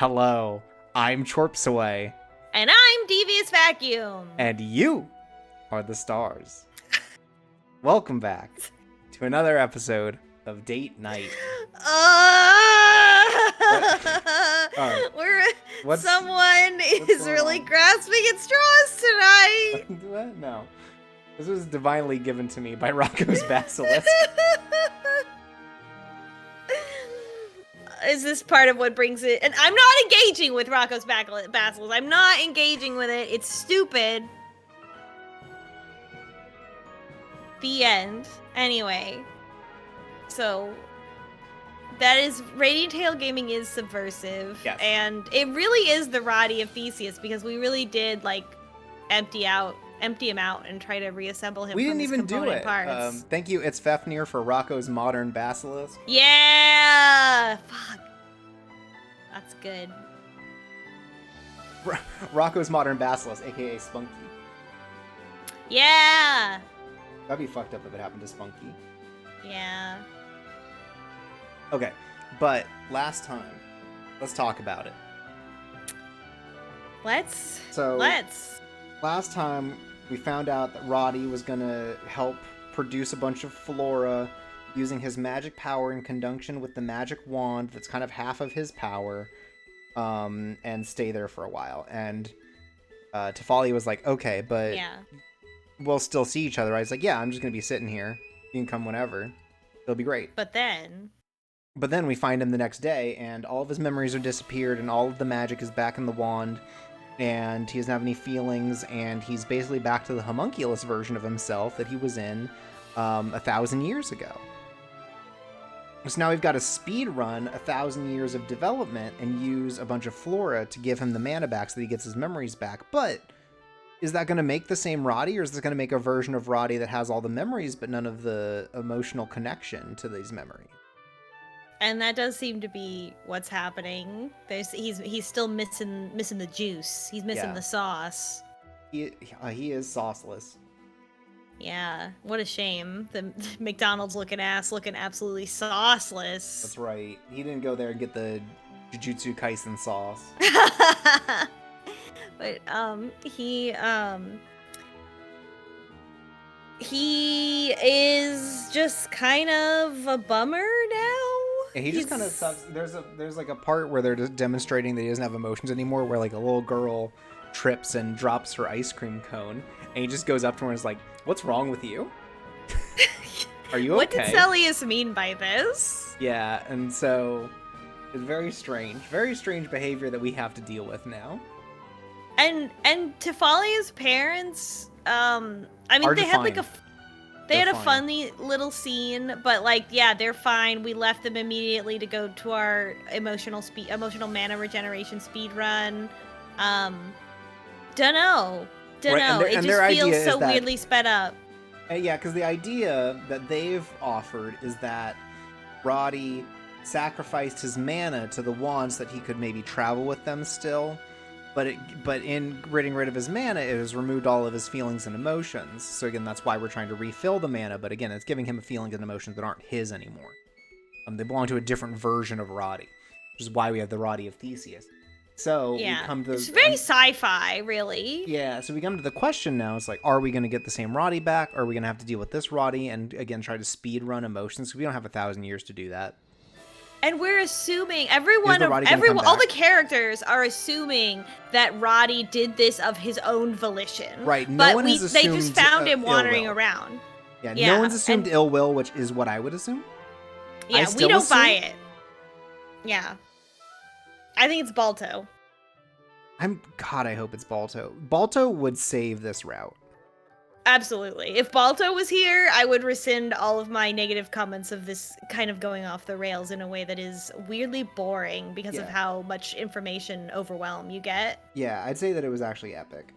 Hello, I'm Chorpsaway. And I'm Devious Vacuum. And you are the stars. Welcome back to another episode of Date Night. Someone is really grasping at straws tonight. What? No. This was divinely given to me by Rocco's Basilisk. Is this part of what brings it? And I'm not engaging with Rocco's Basilisk. I'm not engaging with it. It's stupid. The end. Anyway. So, that is, Radiant Tail Gaming is subversive. Yes. And it really is the Roddy of Theseus, because we really did, like, empty him out and try to reassemble him. We from didn't his even do it. Parts. Thank you, It's Fafnir, for Rocco's Modern Basilisk. Yeah! Fuck. That's good. Rocco's Modern Basilisk, aka Spunky. Yeah! That'd be fucked up if it happened to Spunky. Yeah. Okay, but last time, let's talk about it. Let's. Last time, we found out that Roddy was gonna help produce a bunch of flora using his magic power in conjunction with the magic wand that's kind of half of his power, and stay there for a while. And Tifalia was like, okay, but we'll still see each other. I was like, yeah, I'm just gonna be sitting here. You can come whenever. It'll be great. But then we find him the next day, and all of his memories are disappeared, and all of the magic is back in the wand, and he doesn't have any feelings, and he's basically back to the homunculus version of himself that he was in 1,000 years ago. So now we've got to speed run 1,000 years of development and use a bunch of flora to give him the mana back so that he gets his memories back. But is that going to make the same Roddy, or is this going to make a version of Roddy that has all the memories but none of the emotional connection to these memories? And that does seem to be what's happening. He's still missing the juice. He's missing the sauce. He is sauceless. Yeah, what a shame. The McDonald's looking absolutely sauceless. That's right. He didn't go there and get the Jujutsu Kaisen sauce. But he is just kind of a bummer now. Yeah, he just kind of sucks. There's like a part where they're just demonstrating that he doesn't have emotions anymore, where like a little girl trips and drops her ice cream cone, and he just goes up to her and is like, "What's wrong with you? Are you okay?" What did Celius mean by this? Yeah, and so it's very strange behavior that we have to deal with now. And Tifalia's parents, I mean, they had like a funny little scene, but like, yeah, they're fine. We left them immediately to go to our emotional mana regeneration speed run. Dunno. Right, it just feels so weirdly sped up. Yeah, because the idea that they've offered is that Roddy sacrificed his mana to the wands so that he could maybe travel with them still. But in getting rid of his mana, it has removed all of his feelings and emotions. So again, that's why we're trying to refill the mana. But again, it's giving him feelings and emotions that aren't his anymore. They belong to a different version of Roddy, which is why we have the Roddy of Theseus. So we come to... It's very sci-fi, really. Yeah, so we come to the question now. It's like, are we going to get the same Roddy back? Or are we going to have to deal with this Roddy and, again, try to speed run emotions? Because we don't have 1,000 years to do that. And we're assuming all the characters are assuming that Roddy did this of his own volition. Right. They just found him wandering around. Yeah, no one's assumed ill will, which is what I would assume. Yeah, we don't buy it. Yeah. I think it's Balto. I hope it's Balto. Balto would save this route. Absolutely. If Balto was here, I would rescind all of my negative comments of this kind of going off the rails in a way that is weirdly boring because of how much information overwhelm you get. Yeah, I'd say that it was actually epic.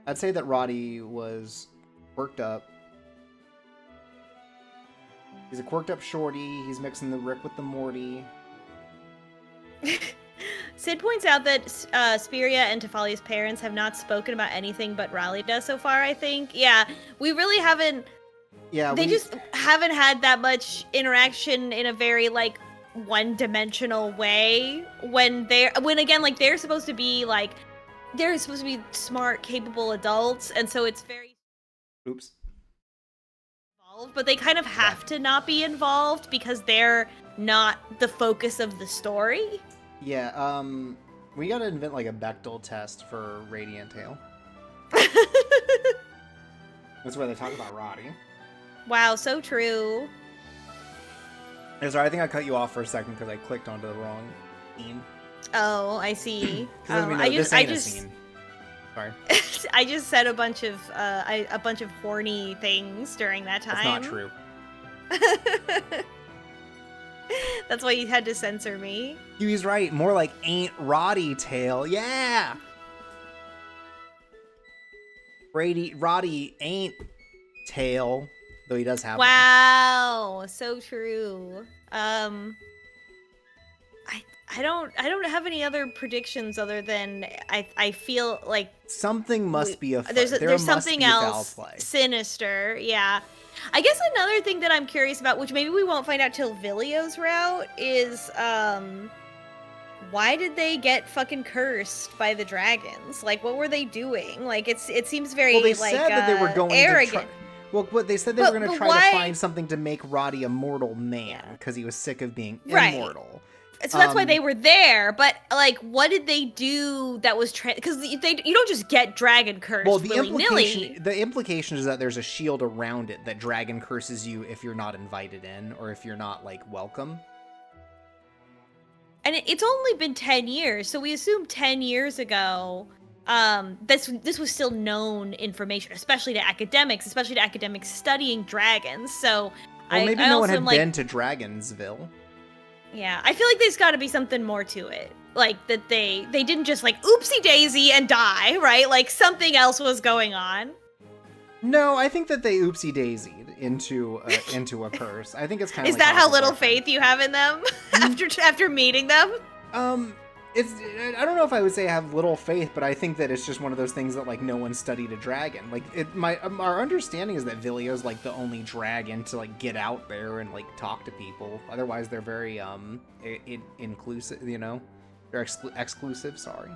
I'd say that Roddy was worked up. He's a quirked up shorty. He's mixing the Rick with the Morty. Sid points out that Spiria and Tifalia's parents have not spoken about anything but Rallyda so far, I think. Yeah, we really haven't... Yeah, they just haven't had that much interaction in a very, like, one-dimensional way when again, like, they're supposed to be smart, capable adults, and so it's very Oops. involved, but they kind of have to not be involved because they're not the focus of the story. Yeah, we gotta invent like a Bechdel test for Radiant Tail. That's where they talk about Roddy. Wow, so true. Hey, sorry, I think I cut you off for a second because I clicked onto the wrong scene. Oh, I see. I just a scene. Sorry. I just said a bunch of horny things during that time. That's not true. That's why you had to censor me. Huey's right. More like ain't Roddy Tail. Yeah. Roddy ain't Tail, though he does have one. Wow, so true. I don't have any other predictions other than I feel like something must be there's something else sinister. Yeah. I guess another thing that I'm curious about, which maybe we won't find out till Vilio's route, is why did they get fucking cursed by the dragons? Like, what were they doing? Like, it seems very said that they were going arrogant. They said they were going to try to find something to make Roddy a mortal man because he was sick of being immortal. So that's why they were there, but like, what did they do that was because you don't just get dragon cursed willy-nilly. The implication is that there's a shield around it that dragon curses you if you're not invited in or if you're not like welcome. And it's only been 10 years, so we assume 10 years ago, this was still known information, especially to academics studying dragons. So maybe no one had been to Dragonsville. Yeah, I feel like there's got to be something more to it. Like, that they didn't just, like, oopsie daisy and die, right? Like, something else was going on. No, I think that they oopsie daisied into a curse. I think it's kind of Is that how little faith you have in them after meeting them? I don't know if I would say I have little faith, but I think that it's just one of those things that like no one studied a dragon. Like our understanding is that Vilio's like the only dragon to like get out there and like talk to people. Otherwise, they're very inclusive. You know, they're exclusive. Sorry.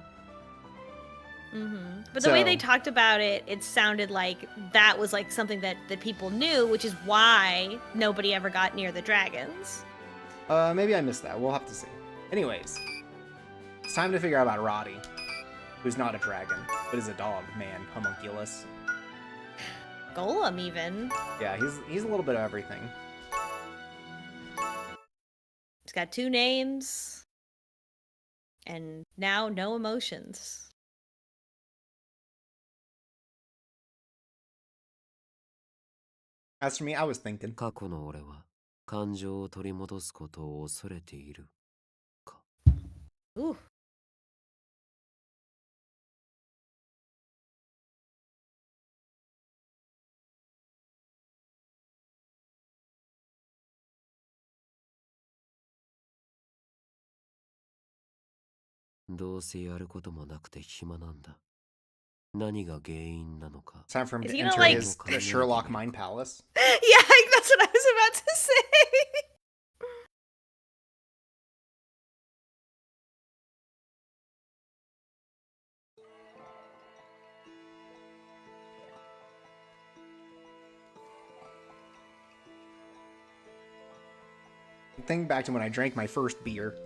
Mm-hmm. But the way they talked about it, it sounded like that was like something that people knew, which is why nobody ever got near the dragons. Maybe I missed that. We'll have to see. Anyways. It's time to figure out about Roddy, who's not a dragon, but is a dog, man, homunculus. Golem, even. Yeah, he's a little bit of everything. He's got 2 names, and now no emotions. As for me, I was thinking. Ooh. It's time for him to enter his Sherlock Mind Palace. Yeah, that's what I was about to say. Think back to when I drank my first beer.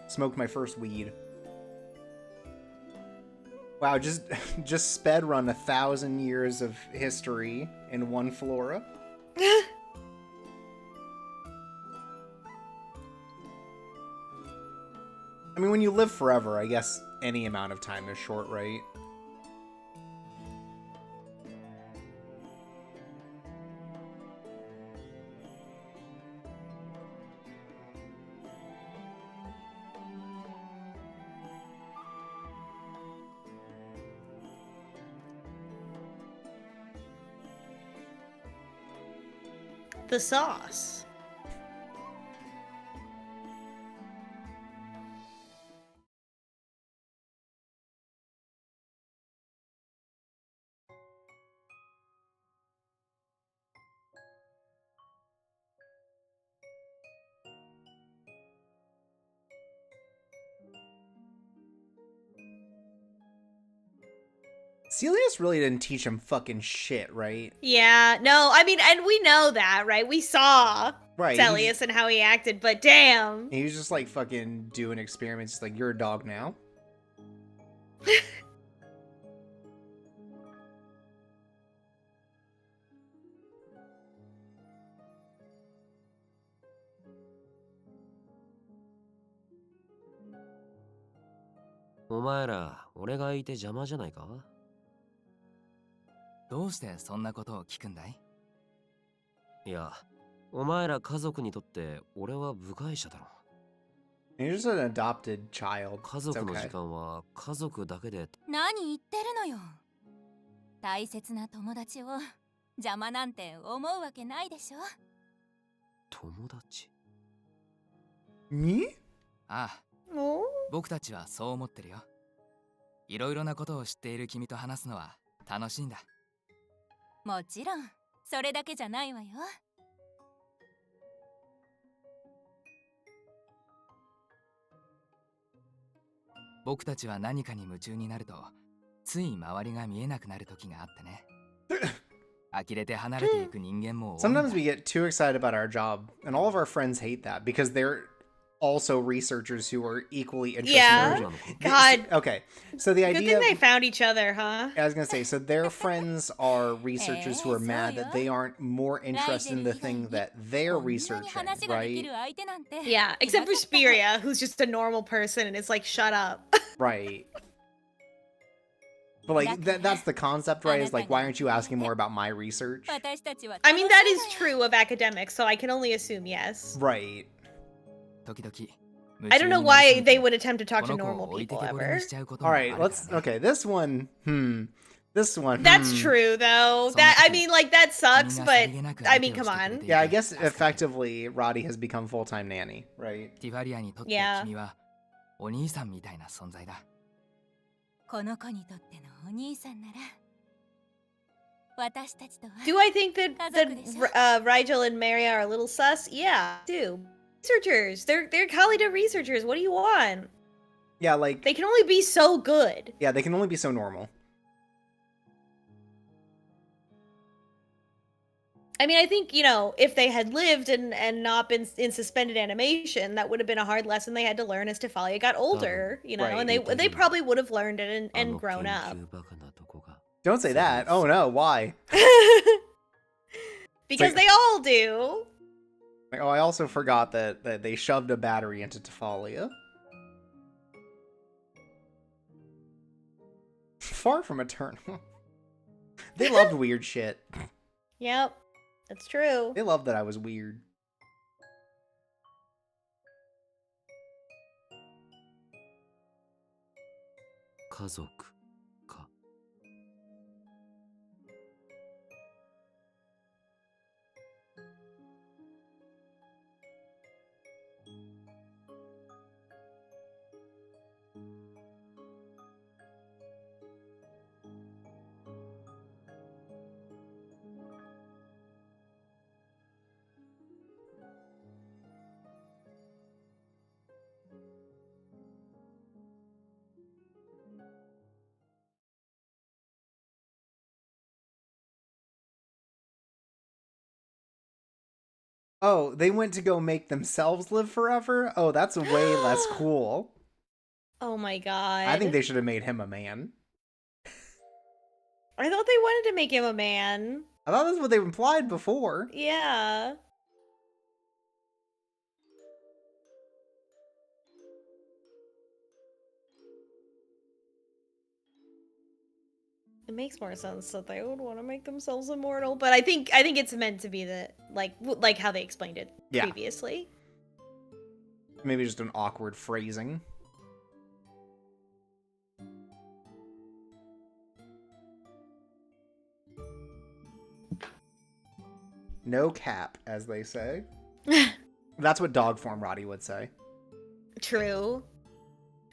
Smoked my first weed. Wow, just sped run 1,000 years of history in one flora. I mean, when you live forever, I guess any amount of time is short, right? The sauce. Celius really didn't teach him fucking shit, right? Yeah, no, I mean, and we know that, right? We saw Celius and how he acted, but damn. He was just like fucking doing experiments. He's like, you're a dog now. お前ら、俺がいて邪魔じゃないか？どうしてそんなことを聞くんだい？いや、お前ら家族にとって俺は部外者だろ。You're just an adopted child. 家族の時間は家族だけで。何言ってるのよ。大切な友達を邪魔なんて思うわけないでしょ。友達？ Me? ああ、僕たちはそう思ってるよ。いろいろなことを知っている君と話すのは楽しいんだ。もちろん、それだけじゃないわよ。僕たちは何かに夢中になると、つい周りが見えなくなる時があってね。呆れて離れていく人間も多いんだ。Sometimes we get too excited about our job, and all of our friends hate that because they're also researchers who are equally interested. Yeah. God. Okay. So the idea. Good thing they found each other, huh? I was gonna say, so their friends are researchers who are mad that they aren't more interested in the thing that they're researching, right? Yeah, except for Spiria, who's just a normal person and it's like, shut up. Right. But like that's the concept, right? Is like, why aren't you asking more about my research? I mean, that is true of academics, so I can only assume yes. Right. I don't know why they would attempt to talk to normal people ever. All right, let's. Okay, this one. This one. That's true, though. That I mean, like that sucks, but I mean, come on. Yeah, I guess effectively, Roddy has become full-time nanny, right? Yeah. お兄さんみたいな存在だ。この子にとってのお兄さんなら、私たちとは。Do I think that Rigel and Maria are a little sus? Yeah, I do. Researchers, they're Khalida researchers. What do you want? Yeah, like they can only be so good. Yeah, they can only be so normal. I mean, I think, you know, if they had lived and not been in suspended animation, that would have been a hard lesson they had to learn as Tifalia got older, you know, right. And they probably would have learned it and grown up. Don't say that. Oh no, why? Because they all do. Oh, I also forgot that they shoved a battery into Tifalia. Far from eternal. They loved weird shit. Yep, that's true. They loved that I was weird. Oh, they went to go make themselves live forever? Oh, that's way less cool. Oh my god. I think they should have made him a man. I thought they wanted to make him a man. I thought that's what they implied before. Yeah. It makes more sense that they would want to make themselves immortal, but I think it's meant to be the like how they explained it previously. Maybe just an awkward phrasing. No cap, as they say. That's what dog form Roddy would say. True.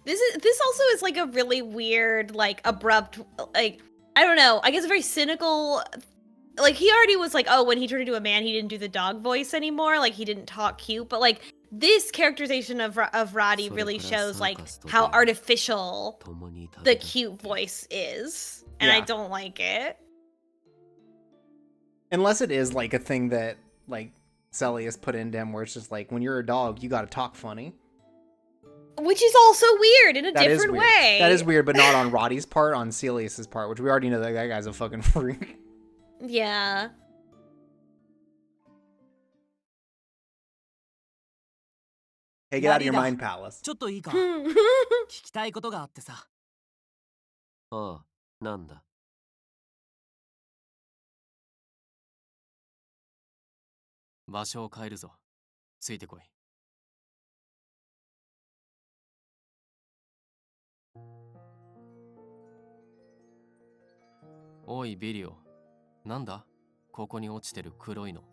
This also is like a really weird, like abrupt, like I don't know. I guess very cynical. Like he already was like, oh, when he turned into a man, he didn't do the dog voice anymore. Like he didn't talk cute, but like this characterization of Roddy really shows like how artificial the cute voice is, and I don't like it. Unless it is like a thing that like Sully has put into him, where it's just like when you're a dog, you got to talk funny. Which is also weird in a different way. That is weird, but not on Roddy's part, on Celius's part, which we already know that guy's a fucking freak. Yeah. Hey, get out of your mind palace. ちょっといいか聞きたいことがあってさ。ああ、なんだ。場所を変えるぞ。ついてこい。おいビリオ、なんだここに落ちてる黒いの。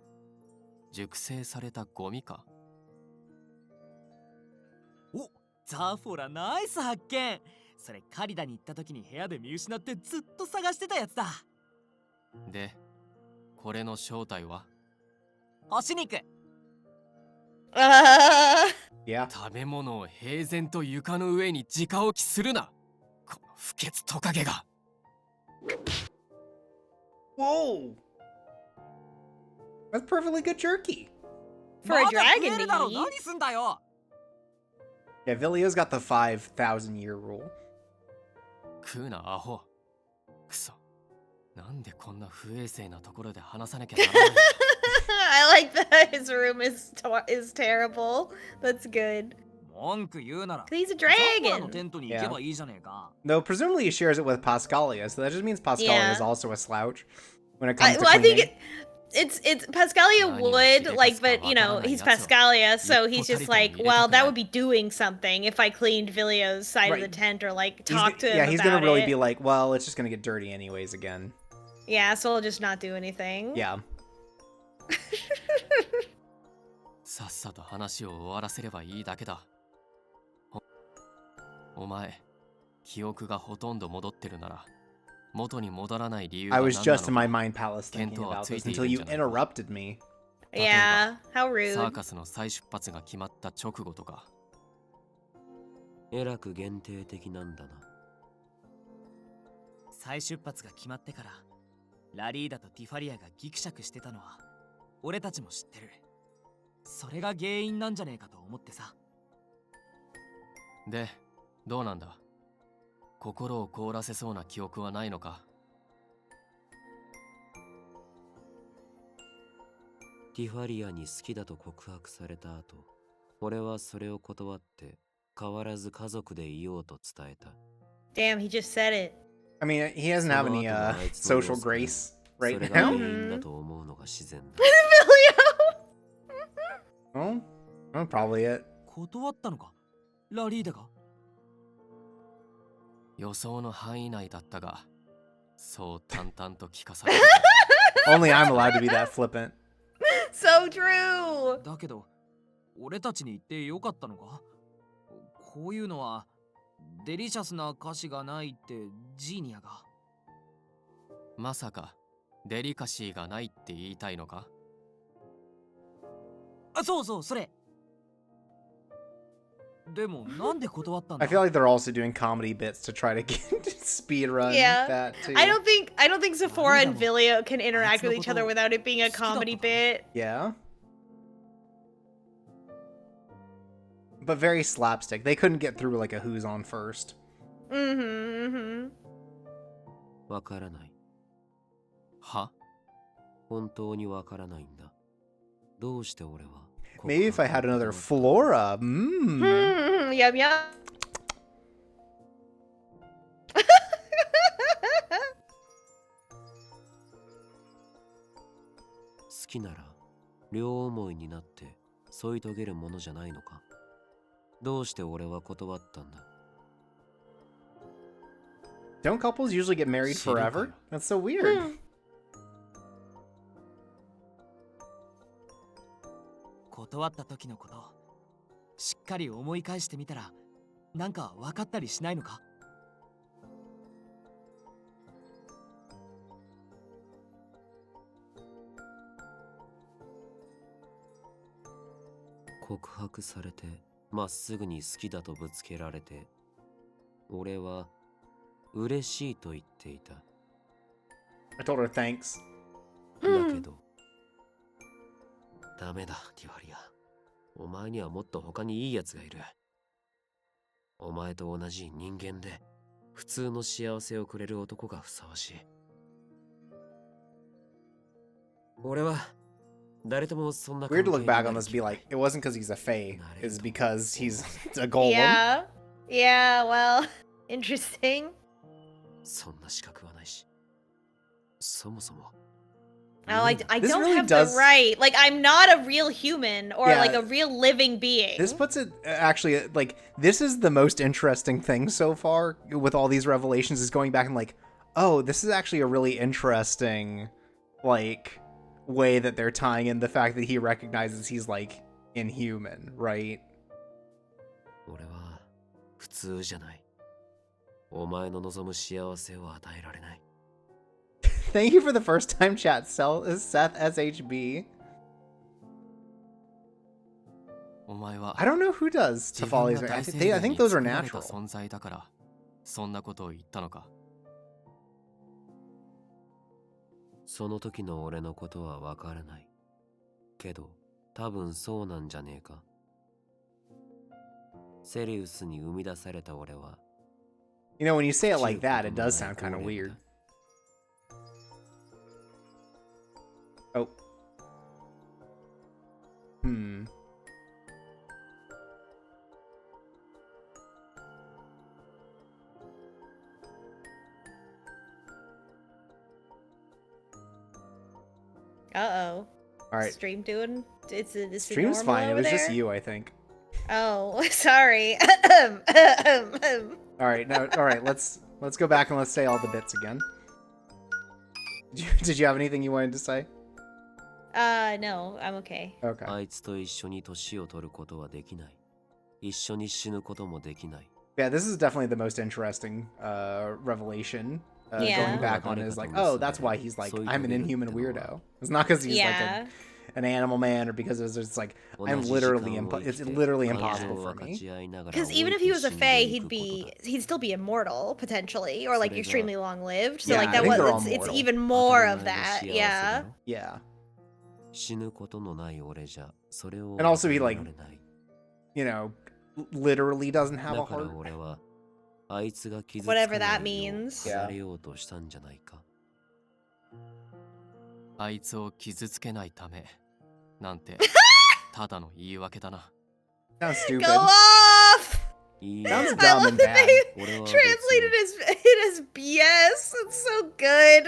熟成されたゴミか。お、ザフォラナイス発見。それカリダに行った時に部屋で見失ってずっと探してたやつだ。で、これの正体は干し肉。Yeah. 食べ物を平然と床の上に直置きするな。この不潔トカゲが。Whoa! That's perfectly good jerky. For a dragon to eat. 何すんだよ。Yeah, Vilio's got the 5,000 year rule. 食うなアホ。クソ。なんでこんな不衛生なところで話さなきゃならない。I like that his room is terrible. That's good. 文句言うなら。He's a dragon. のテントに行けばいいじゃねえか。Though presumably he shares it with Pascalia, so that just means Pascalia is also a slouch when it comes to I cleaning. think it's Pascalia would like, but you know he's Pascalia, so he's just like, well, that would be doing something if I cleaned Vilio's side of the tent or like talked to him. Yeah, he's about gonna really it. be like, well, it's just gonna get dirty anyways again. Yeah, so I'll just not do anything. Yeah. さっさと話を終わらせればいいだけだ。お前、記憶がほとんど戻ってるなら、元に戻らない理由は I 何 was なの just か。 in my mind palace thinking about this until you interrupted me. Yeah, how サー rude. カスの再出発が決まった直後とか。えらく限定的なんだな。再出発が決まってから、ラリーダとティファリアがギクシャクしてたのは、俺たちも知ってる。それが原因なんじゃねえかと思ってさ。で、どうなんだ。心を凍らせそうな記憶はないのか。ティファリアに好きだと告白された後、俺はそれを断って変わらず家族でいようと伝えた。Damn, he just said it. I mean, he doesn't have any social grace right それが now. 原因だと思うのが自然だ。Well, that's probably it. 断ったのかラリーダが。予想の範囲内だったが、そう淡々と聞かされた。Only I'm allowed to be that flippant. So true. だけど、俺たちに言ってよかったのか。こういうのはデリシャスな歌詞がないってジーニアが。まさかデリカシーがないって言いたいのか。あ、そうそう、それ。でもなんで断ったんだ。 I feel like they're also doing comedy bits to try to get speed run that too. I don't think Sephora and Vilio can interact with each other without it being a comedy bit. Yeah. But very slapstick. They couldn't get through like a who's on first. わからない。は？本当にわからないんだ。どうして俺は Maybe if I had another Flora. Yum yum. 好きなら両思いになって添い遂げるものじゃないのか。どうして俺は断ったんだ。 Don't couples usually get married forever? That's so weird. 断った時のこと、しっかり思い返してみたら、なんか分かったりしないのか。告白されてまっすぐに好きだとぶつけられて、俺は嬉しいと言っていた。 I told her thanks. だけどダメだティファリア、お前にはもっと他にいいやつがいる。お前と同じ人間で普通の幸せをくれる男がふさわしい。俺は誰ともそんな Weird to look back on this and be like, it wasn't because he's a fae, it's because he's a golem. Yeah. Yeah, well, interesting. そんな資格はないし、そもそも Oh, I This don't really have does- the right. Like, I'm not a real human or Yeah. like a real living being. This puts it, actually, like, this is the most interesting thing so far with all these revelations, is going back and like, oh, this is actually a really interesting, like, way that they're tying in the fact that he recognizes he's, like, inhuman, right? 俺は普通じゃない。お前の望む幸せを与えられない。 Thank you for the first time chat, Seth SHB. お前は I don't know who does 自分 Tifalia's. が I 大 think, 聖 I 殿 think に those are 作られた natural. 存在だからそんなことを言ったのか。その時の俺のことはわからない。けど、多分そうなんじゃねえか。セリウスに生み出された俺は。You know, when you say it like that, it does sound kind of weird. Oh. Hmm. Uh-oh. All right. Stream doing? It's Stream's normal fine. It over was there? just you, I think. Oh, sorry. All right, now, all right. Let's go back and let's say all the bits again. Did you have anything you wanted to say? No, I'm okay. Okay. あいつと一緒に年を取ることはできない。一緒に死ぬこともできない。Yeah, this is definitely the most interesting revelation. Yeah. Going back on it is like, oh, that's why he's like, I'm an inhuman weirdo. It's not because he's Yeah. like an animal man or because it's just like, I'm literally, it's literally impossible for me. Because even if he was a fae, he'd still be immortal potentially, or like extremely long lived. So Yeah, like I that think was they're all it's mortal. even more of that. Yeah. Yeah. 死ぬことのない俺じゃそれを And also he, like, 与えられない。 You know, literally doesn't have a だから heart. 俺はあいつが傷つ Whatever かな that いよう means. 離れようとしたんじゃないか。あいつを傷つけないためなんてただの言い訳だな。 Sounds stupid. Go off! いい Sounds I dumb love and that bad. they 俺は別に translated it as BS. It's so good.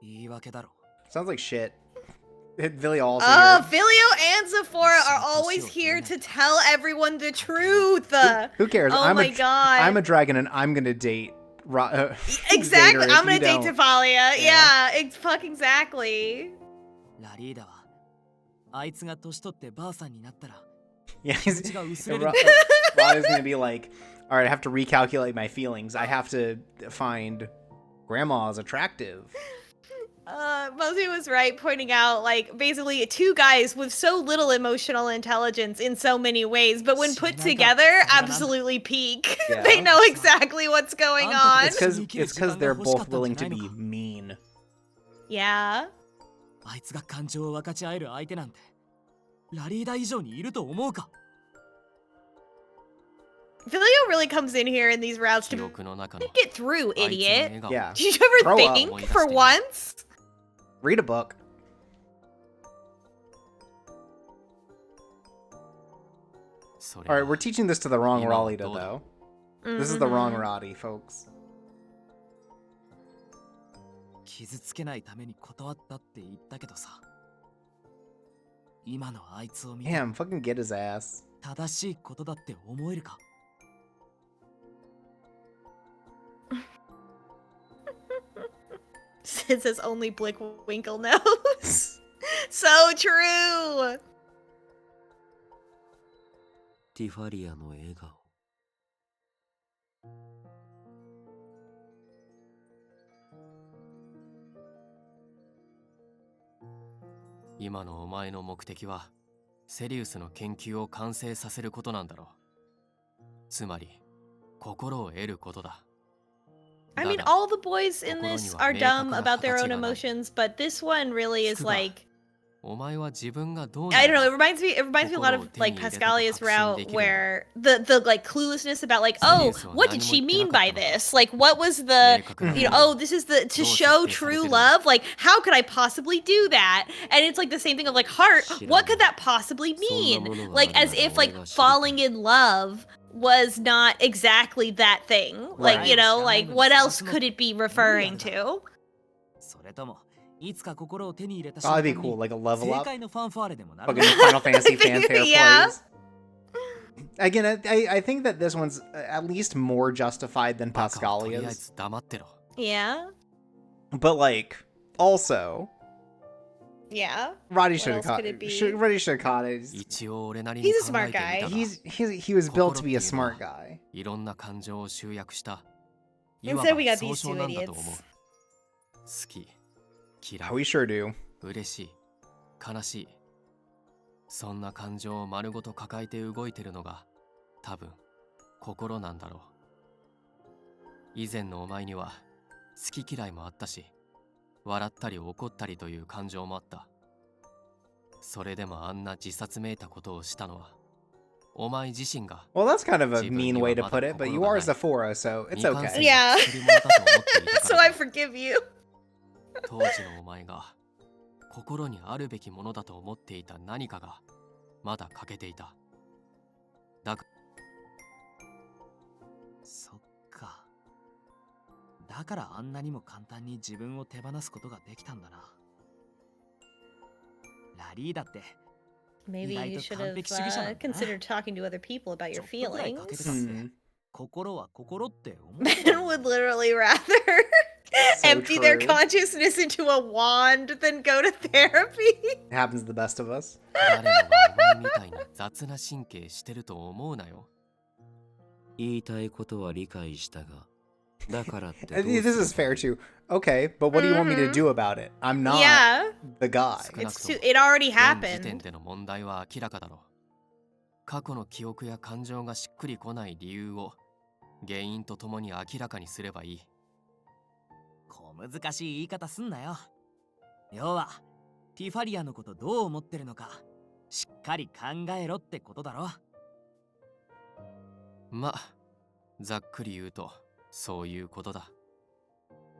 言い訳だろ。 Sounds like shit. Villia also Oh, here. Filio and Sephora are always here to tell everyone the truth. Who cares? Oh I'm my god. I'm a dragon and I'm gonna date Exactly. Vader if I'm gonna you date don't. Tifalia. Yeah. Yeah, it's fucking exactly. ラリーダはあいつが年取ってばあさんになったら Yeah, 気持ちが薄れる。 Rod is gonna be like, all right, I have to recalculate my feelings. I have to find grandma is attractive. Mosey was right, pointing out like basically two guys with so little emotional intelligence in so many ways, but when put together, absolutely peak. Yeah. They know exactly what's going on. It's because they're both willing to be mean. Yeah. あいつが感情を分かち合える相手なんてラリーダ以上にいると思うか。 Filio really comes in here in these routes 記 to 憶の中の get through, あいつの idiot. 笑顔。 Yeah. Did you ever Grow up. think for once? Read a book. それ All right, は we're teaching this to the wrong Emo, Ralita, Dodo. though. This is the wrong Mhm. Roddy, folks. 傷つけないために断ったって言ったけどさ。今のあいつを見て Damn, fucking get his ass. 正しいことだって思えるか。 Sid says only Blickwinkle knows. So true. ティファリアの笑顔。今のお前の目的はセリウスの研究を完成させることなんだろう。つまり心を得ることだ。 I mean, all the boys in this are dumb about their own emotions, but this one really is like, お前は自分がどう I don't know, it reminds me a lot of like Pascalia's route, where the like cluelessness about like, oh, what did she mean by this? Like, what was the, you know, oh, this is the to show true love, like how could I possibly do that? And it's like the same thing of like heart, what could that possibly mean? Like, as if like falling in love was not exactly that thing. Like, you know, like what else could it be referring to? それともいつか心を手に入れた That'd be cool, like a level 正 up. 解のファンファーレでもなる Fucking Final Fantasy fanfare Yeah. plays. Again, I think that this one's at least more justified than バカはとりあえ Pascalia's. ず黙ってろ。 Yeah. But like, also, Yeah. Roddy What should else have could it be? caught. Roddy should have caught it. 一応俺なりに He's a 考 smart えてみ guy. たが He was built to be a smart guy. いろんな感情を集約したいわ Instead, ば we got 総 these 称 two なんだと思う。 idiots. 好き、嫌 We い、 sure do. 嬉しい、悲しい、そんな感情を丸ごと抱えて動いてるのが多分心なんだろう。以前のお前には好き嫌いもあったし、笑ったり怒ったりという感情もあった。それでもあんな自殺めいたことをしたのはお前自身が Well, that's kind of a 自分に mean は way to まだ put it, but you 心が are ない Zephora, so it's 未完成 okay. の Yeah. 作り物だと思っていたか So ら I だ。 forgive you. 当時のお前が心にあるべきものだと思っていた何かがまだ欠けていた。だかそっか。だからあんなにも簡単に自分を手放すことができたんだな。ラリーだって Maybe you Like should the have convict sugar, considered talking to other people about ちょ your っとくらいかけて feelings. たって Hmm. 心は心って思 Men ってた would literally rather So empty their true. consciousness into a wand than go to therapy. It happens to the best of us. 誰もがお前みたいに雑な神経してると思うなよ。言いたいことは理解したが、だからってどう This する is fair too. Okay, but what do you want me to do about it? I'm not Yeah, the guy. it's too. It already 現時点 happened. での問題は明らかだろう。過去の記憶や感情がしっくりこない理由を原因とともに明らかにすればいい。小難しい言い方すんなよ。要はティファリアのことどう思ってるのかしっかり考えろってことだろ。ま、ざっくり言うとそういうことだ。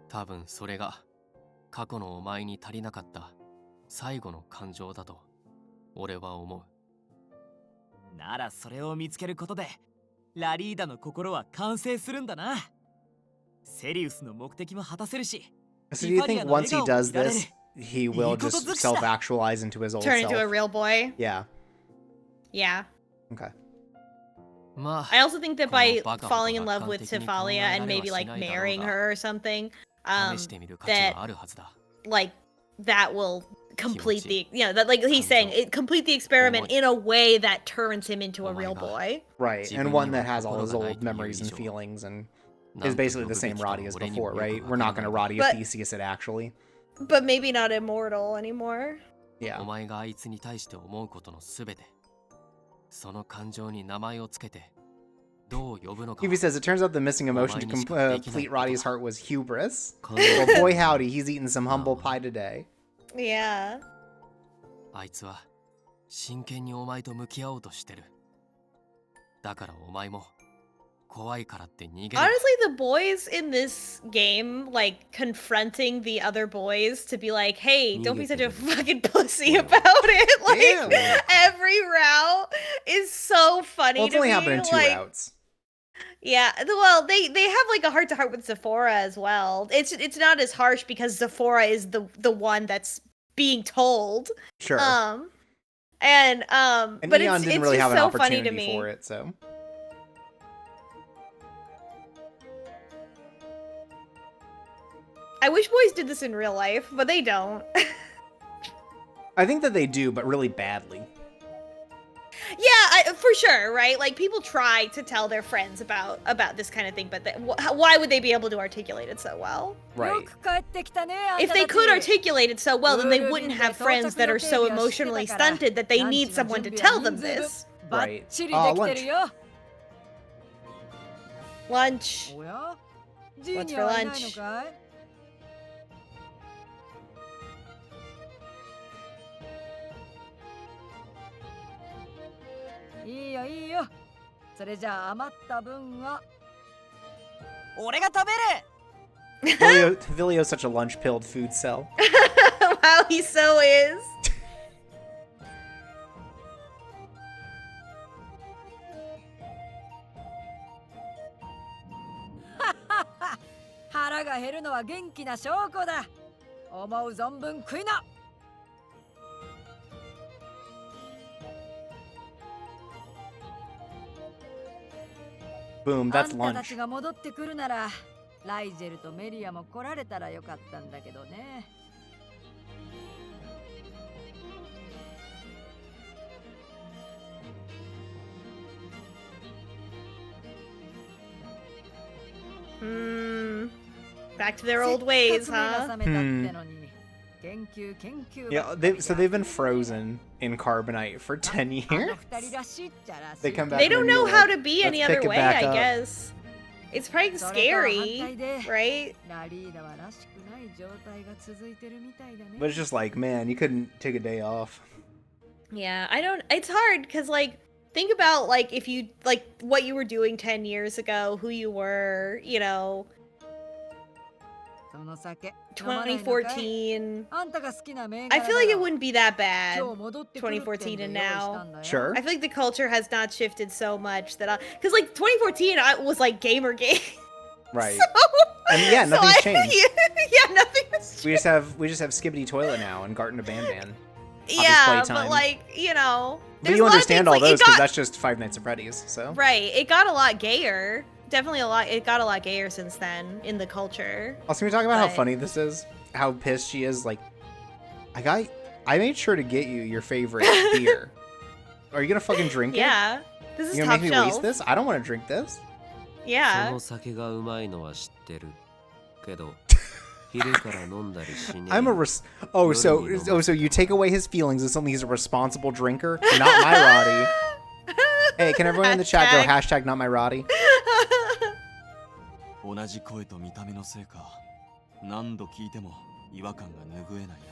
多分それが過去のお前に足りなかった最後の感情だと俺は思う。ならそれを見つけることでラリーダの心は完成するんだな。セリウスの目的も果たせるし。 So do you think once he does this, he will just self-actualize into his old Turn into a self? real boy. Yeah. Yeah. Okay. ま I also think that by このバカほど falling in love with 楽観的に考え Tifalia られ and は maybe し like ないだろうが marrying her or something, 試してみる価値 that はあるはずだ。 like that will complete the, Kimochi. you know, that like he's saying, Kanjo. it complete the experiment Omoi. in a way that turns him into a Oh my real God. boy. Right, Jibu and one ni wa that has all his kokoro ga old nai memories to and iu feelings and なん is と basically 呼ぶ the べ same きか Roddy as 俺にも before, よ right? く We're わ not か gonna らない Roddy But- Theseus it actually. But maybe not immortal anymore. お Yeah. 前があいつに対して思うことのすべて、その感情に名前をつけてどう呼ぶのか。 Yubi says, it turns out the missing emotion to Omai ni shika complete Roddy's heart was hubris. 考 Well, え boy howdy, he's eating some humble pie today. Yeah. あいつは真剣にお前と向き合おうとしてる。だからお前も怖いからって逃げるな。 Honestly, the boys in this game, like confronting the other boys to be like, hey, don't be such a fucking pussy about it. Like, Yeah. every route is so funny Well, it's to only me. happened in 2 like, routes. yeah, well, they have like a heart to heart with Zephora as well. It's not as harsh because Zephora is the one that's being told. Sure. And And but Eon it's didn't really just have an so funny to opportunity me. for it, so. I wish boys did this in real life, but they don't. I think that they do, but really badly. Yeah, for sure, right? Like, people try to tell their friends about this kind of thing, but why would they be able to articulate it so well? Right. If they could articulate it so well, then they wouldn't have friends that are so emotionally stunted that they need someone to tell them this. Right. Oh, lunch. Lunch. What's for lunch? いいよいいよ。それじゃあ余った分は俺が食べる。Vilio's such a lunch-pilled food cell. Wow, he so is. 腹が減るのは元気な証拠だ。思う存分食いな。Boom, that's あんたた lunch. ちが戻ってくるなら、ライジェルとメリアも来られたらよかったんだけどね。Back to their old ways, huh? Yeah, so they've been frozen in carbonite for 10 years. They come back. They don't know how to be any other way, I up. guess. It's probably scary, right? But it's just like, man, you couldn't take a day off. Yeah, it's hard because, like, think about, like, if you, like, what you were doing 10 years ago, who you were, you know, 2014. I feel like it wouldn't be that bad, 2014 and now. Sure. I feel like the culture has not shifted so much that because, like, 2014 was like Gamergate. Right. So, and yeah, nothing's changed. Yeah, nothing has changed. We just have Skibbity Toilet now and Garten to Ban. Yeah, but, like, you know, but you understand all those because that's just Five Nights at Freddy's. So right, it got a lot gayer. Definitely it got a lot gayer since then in the culture. Also, can we talk about how funny this is? How pissed she is. Like, I made sure to get you your favorite beer. Are you gonna fucking drink it? Yeah, this is you top gonna make me waste this? I don't want to drink this. Yeah. So you take away his feelings as something he's a responsible drinker? Not my Roddy. Hey, can everyone in the chat go hashtag not my Roddy? 同じ声と見た目のせいか何度聞いても違和感が拭えないな。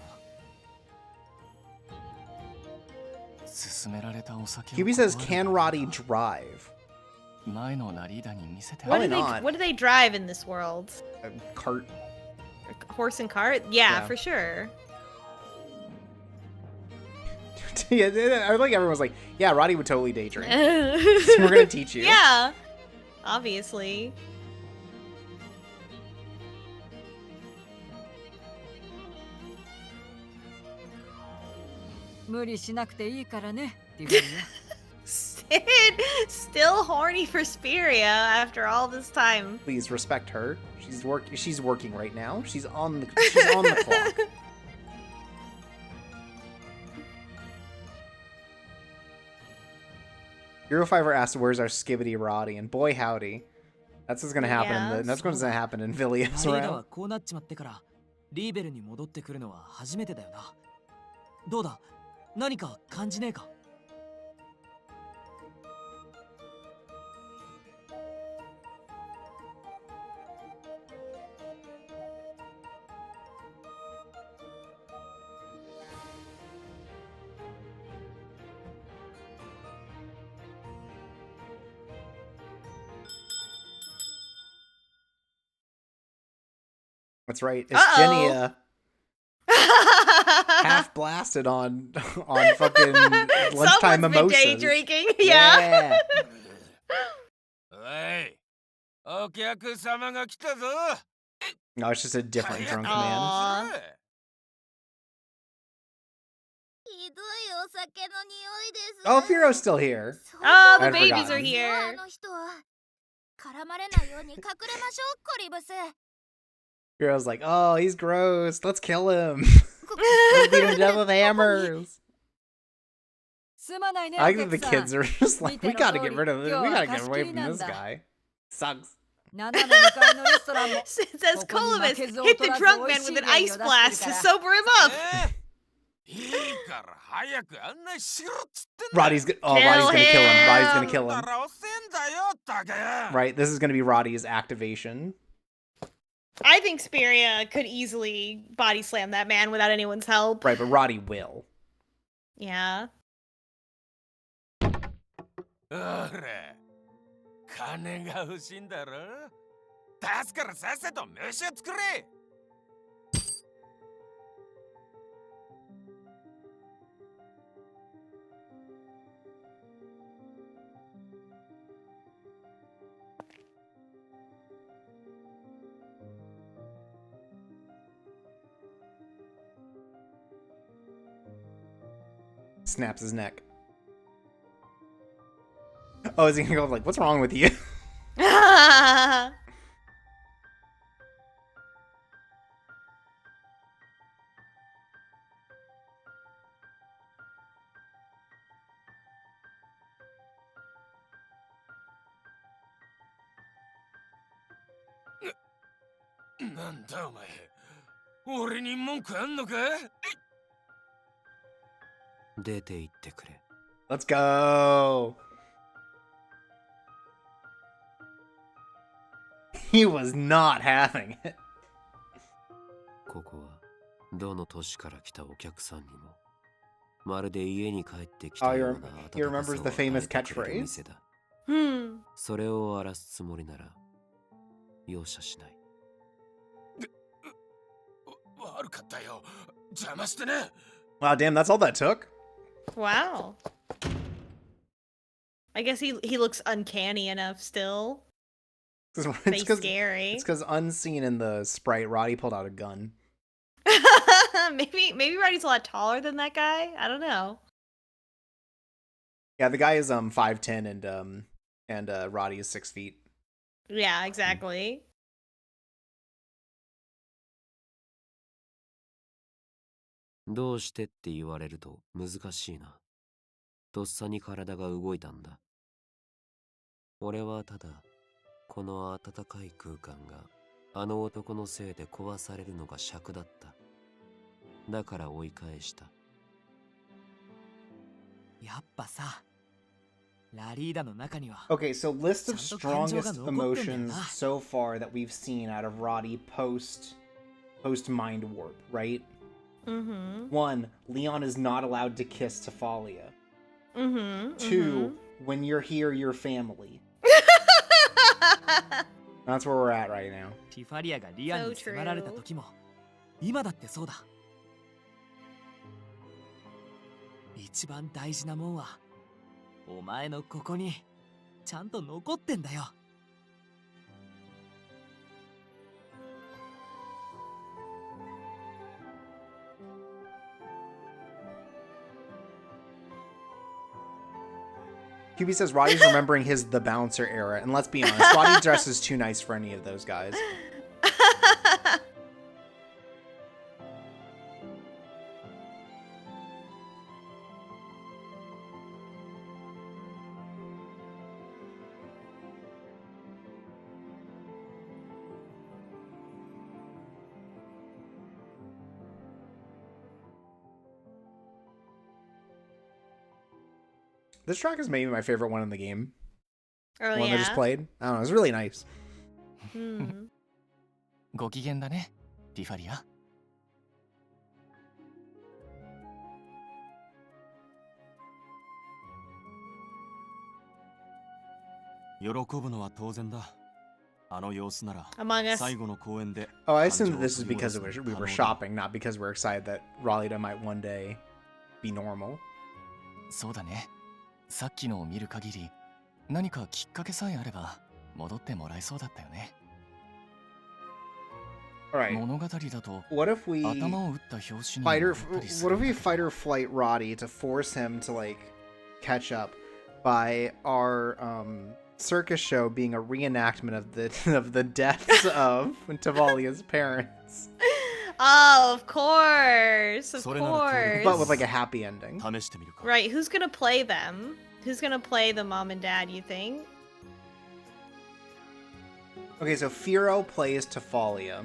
勧められたお酒を Hubie says, can Roddy drive? 前のナリーダに見せて What do they drive in this world? A cart. Horse and cart? Yeah, Yeah. for sure. Yeah, I think everyone's like, yeah, Roddy would totally day drink. So we're gonna teach you. Yeah, obviously. Sid, still horny for Spiria after all this time. Please respect her. She's working right now. She's on the clock. Hero Fiver asked, "Where's our Skibbity Roddy?" And boy, howdy, that's what's gonna happen. That's what's gonna happen in Villiers round. こうなっちまってからリーベルに戻ってくるのは初めてだよな。どうだ、何か感じねえか。That's right. It's Genia. Half blasted on fucking lunchtime Someone's mimosas. been day drinking. Yeah. No, it's just a different drunk man. Aw. Oh, Firo's still here. Oh, the I'd babies forgotten. are here. Firo's like, oh, he's gross. Let's kill him. Let's beat him to death with hammers. I think the kids are just like, we gotta get rid of this. We gotta get away from this guy. Sucks. It says Columbus hit the drunk man with an ice blast to sober him up. Roddy's gonna kill him. Roddy's gonna kill him. Right, this is gonna be Roddy's activation. I think Speria could easily body slam that man without anyone's help. Right, but Roddy will. Yeah. 金が欲しいんだろ？出すからさっさと飯を作れ。Snaps his neck. Oh, is he gonna go like, what's wrong with you? Let's go. He was not having it. ここはどの都市から来たお客さんにもまるで家に帰ってきたような He remembers the famous catchphrase. それを荒らすつもりなら容赦しない。悪かったよ。邪魔してね。Wow, damn, that's all that took. Wow. I guess he looks uncanny enough still. It's scary. It's because unseen in the sprite, Roddy pulled out a gun. maybe Roddy's a lot taller than that guy. I don't know. Yeah, the guy is 5'10" and Roddy is 6 feet. Yeah, exactly. どうしてって言われると難しいな。とっさに体が動いたんだ。俺はただこの温かい空間があの男のせいで壊されるのが尺だった。だから追い返した。やっぱさ、ラリーダの中には。 Okay, so list of strongest emotions so far that we've seen out of Roddy post mind warp, right? Mm-hmm. 1, Leon is not allowed to kiss Tifalia. 2, when you're here, you're family. That's where we're at right now. ティファリアがリアンに迫られた時も、今だってそうだ。一番大事なもんは、お前のここにちゃんと残ってんだよ。QB says Roddy's remembering his The Bouncer era, and let's be honest, Roddy dresses too nice for any of those guys. This track is maybe my favorite one in the game. Oh, the one I just played. I don't know, it's really nice. ご機嫌だね、ティファリア。喜ぶのは当然だ。あの様子なら Among Us. 最後の公演で Oh, I assume that this is because we were shopping, not because we're excited that Rallyda might one day be normal. そうだね。さっきのを見る限り、何かきっかけさえあれば戻ってもらえそうだったよね。Alright. 物語だと What if we 頭を打った拍子に what if we fight or flight Roddy to force him to like catch up by our circus show being a reenactment of the deaths of Tifalia's parents? Oh, of course. Of それなら協力 But with course. like a happy ending. 試してみるか。 Right, who's gonna play them? Who's gonna play the mom and dad, you think? Okay, so Firo plays Tifalia.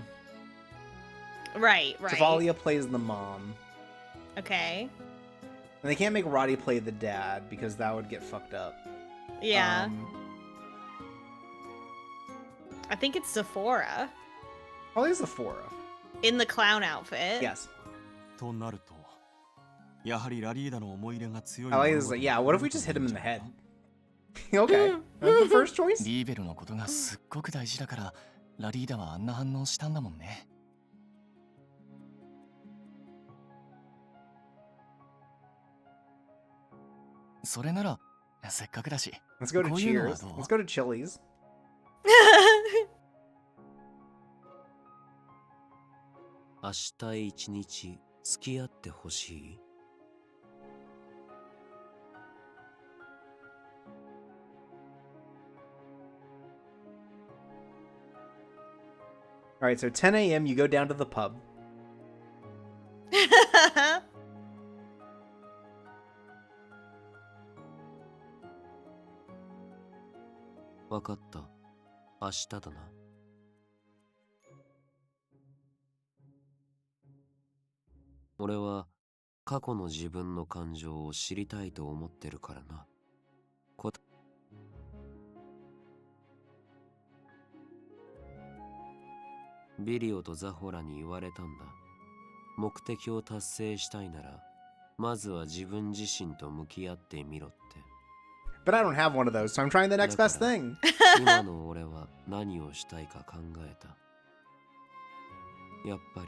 Right. Tifalia plays the mom. Okay. And they can't make Roddy play the dad because that would get fucked up. Yeah. I think it's Sephora. Probably Sephora. In the clown outfit. Yes. となると、やはりラリーダの思い入れが強い。 I like this. Like, yeah, what if we just hit him in the head? Okay. That's the first choice. リーベルのことがすっごく大事だからラリーダはあんな反応したんだもんね。それならせっかくだし Let's go to こういうのは Cheers. どう？ Let's go to Chili's. 明日一日付き合ってほしい？ All right, so 10 a.m. you go down to the pub. わかった。明日だな。俺は過去の自分の感情を知りたいと思ってるからな。ビリオとザホラに言われたんだ。目的を達成したいなら、まずは自分自身と向き合ってみろって。 But I don't have one of those, so I'm trying the next best thing. 今の俺は何をしたいか考えた。やっぱり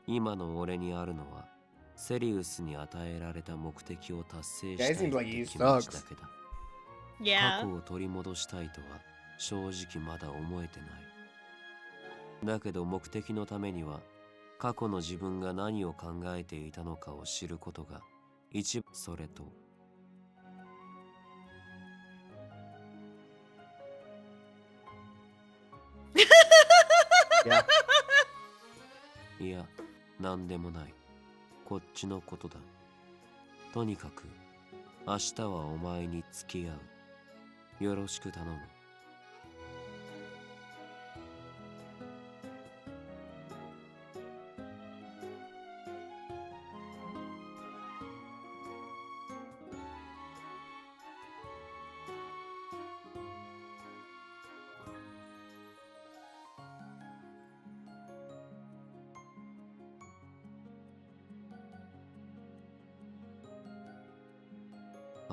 今の俺にあるのはセリウスに与えられた目的を達成したいって気持ちだけだ。過 Yeah. 去を取り戻したいとは正直まだ思えてない。だけど目的のためには過去の自分が何を考えていたのかを知ることが一番。それと Yeah. いや、なんでもない。こっちのことだ。とにかく、明日はお前に付き合う。よろしく頼む。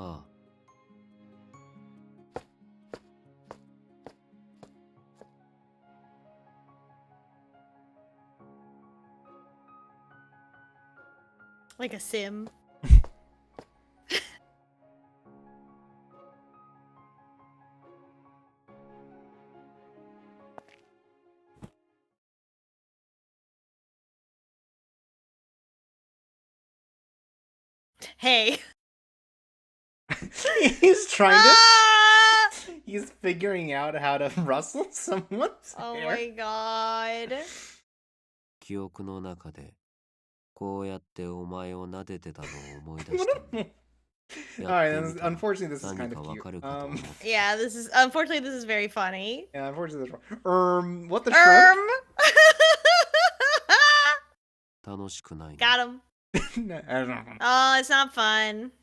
ああ。Like a sim. Hey. He's trying to. Ah! He's figuring out how to rustle someone's Oh hair. my god. 記憶の中で、こうやってお前を撫でてたのを思い出したんだ。 Alright, unfortunately, this is kind of 何かわ cute. かるかと思って。 Yeah, unfortunately this is very funny. Yeah, unfortunately, this is wrong. What the shrimp?楽しくないね。 Got him. No, I don't know. Oh, it's not fun.「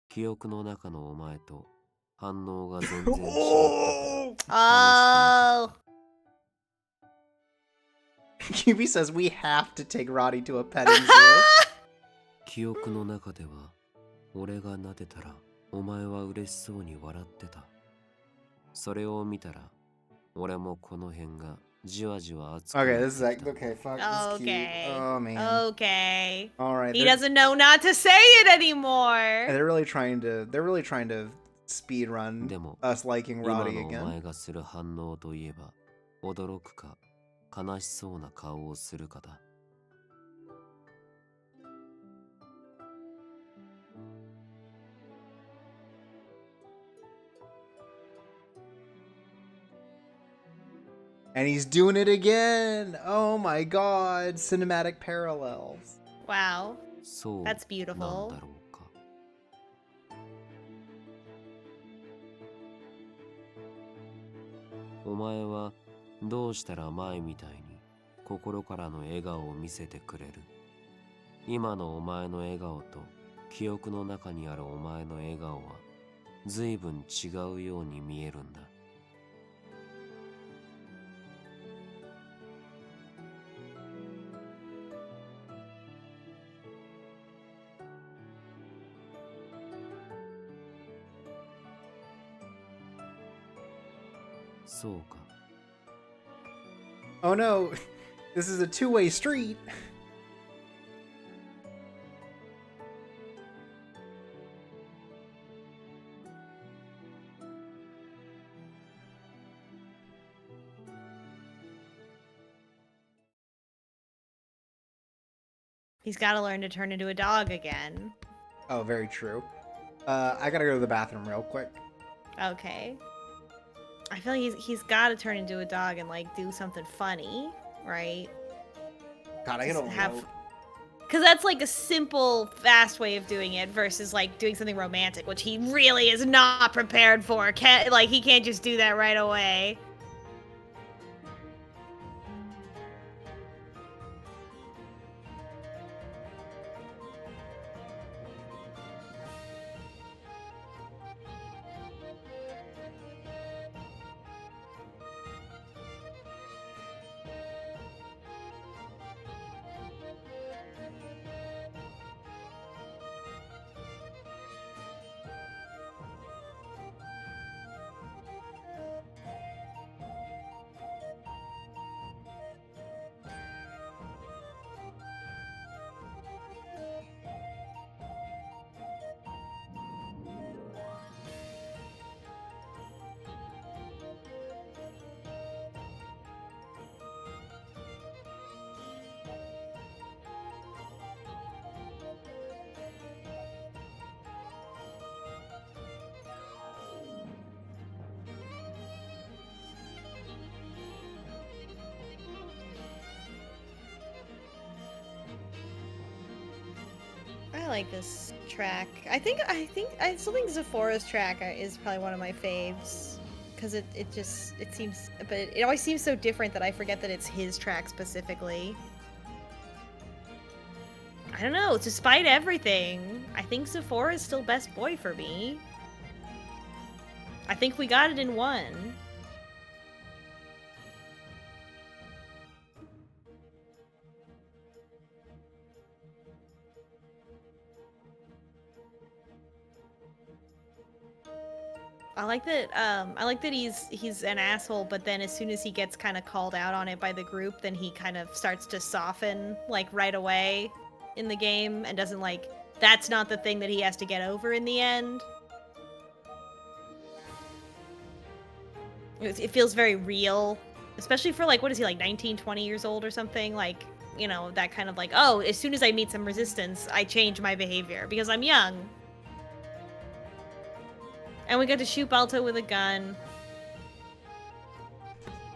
記憶の中のお前と反応が全然違ったから Oh. Yubi says we have to take Roddy to a petting zoo. 記憶の中では俺が撫でたらお前は嬉しそうに笑ってた。それを見たら俺もこの辺がじわじわ熱く Okay, なって this is き like た。 okay, fuck. This is cute. Okay. Oh man. Okay. All right. He They're, doesn't know not to say it anymore. they're really trying to. They're really trying to speed run でも us liking 今 Roddy のお again. 前がする反応といえば驚くか悲しそうな顔をするかだ。And he's doing it again. Oh my god. Cinematic parallels. Wow. そう That's なんだ beautiful. ろうか。お前はどうしたら前みたいに心からの笑顔を見せてくれる？今のお前の笑顔と記憶の中にあるお前の笑顔は随分違うように見えるんだ。そうか。Oh no. This is a two-way street. He's got to learn to turn into a dog again. Oh, very true. I gotta go to the bathroom real quick. Okay. I feel like he's got to turn into a dog and like do something funny, right? God, I don't know. Because that's like a simple, fast way of doing it versus like doing something romantic, which he really is not prepared for. He can't just do that right away. I like this track. I still think Zephora's track is probably one of my faves because it seems, but it always seems so different that I forget that it's his track specifically. I don't know. Despite everything, I think Zephora is still best boy for me. I think we got it in one. I like that he's an asshole, but then as soon as he gets kind of called out on it by the group, then he kind of starts to soften like right away in the game and doesn't like that's not the thing that he has to get over in the end. It feels very real, especially for like what is he like 19, 20 years old or something, like, you know, that kind of like, oh, as soon as I meet some resistance, I change my behavior because I'm young. And we got to shoot Balto with a gun.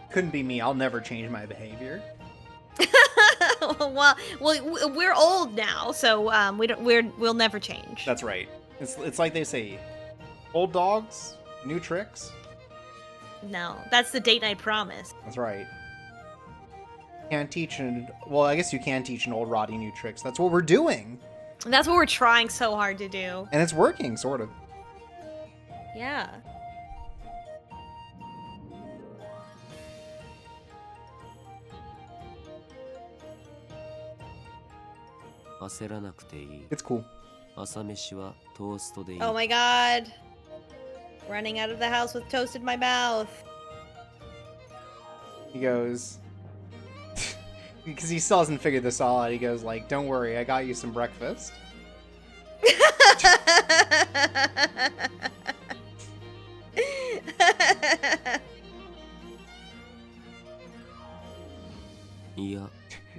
Couldn't be me. I'll never change my behavior. well, we're old now, so we'll never change. That's right. It's like they say, old dogs, new tricks. No, that's the date night promise. That's right. Can't teach well, I guess you can teach an old Roddy new tricks. That's what we're doing. And that's what we're trying so hard to do. And it's working, sort of. Yeah. It's cool. Oh my god. Running out of the house with toast in my mouth. He goes... because he still hasn't figured this all out, he goes like, don't worry, I got you some breakfast.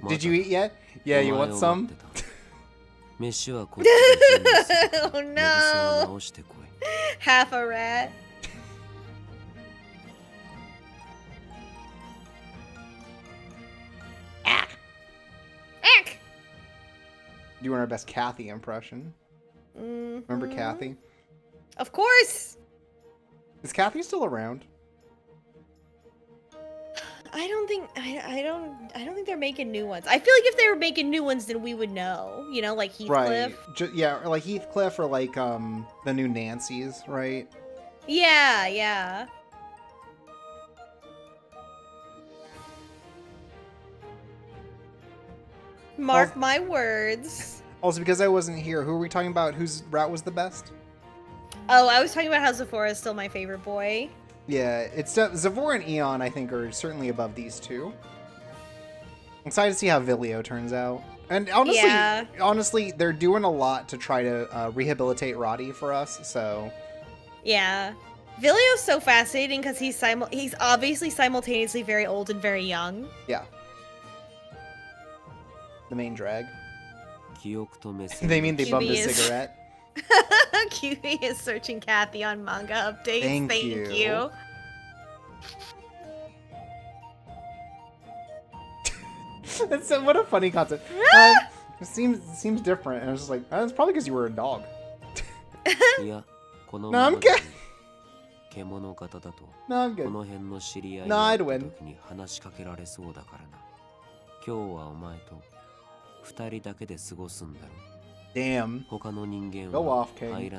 Did you eat yet? Yeah, you want some? Oh no! Half a rat. Doing our best Kathy impression. Remember Kathy? Of course. Is Kathy still around? I don't think they're making new ones. I feel like if they were making new ones, then we would know. You know, like Heathcliff. Right. Yeah, or like Heathcliff or like the new Nancy's, right? Yeah, yeah. Mark my words. Also, because I wasn't here, who are we talking about? Whose route was the best? Oh, I was talking about how Zephora is still my favorite boy. Yeah, it's Zavor and Eon, I think, are certainly above these two. I'm excited to see how Vilio turns out. And honestly, they're doing a lot to try to rehabilitate Roddy for us, so... Yeah. Vilio's so fascinating because he's obviously simultaneously very old and very young. Yeah. The main drag. They mean they bummed a cigarette? QB is searching Kathy on manga updates. Thank you. That's what a funny concept. It seems different, and I was just like, it's probably because you were a dog. No, I'm good. No, I'm good. No, I'd win. Damn. Go off, King.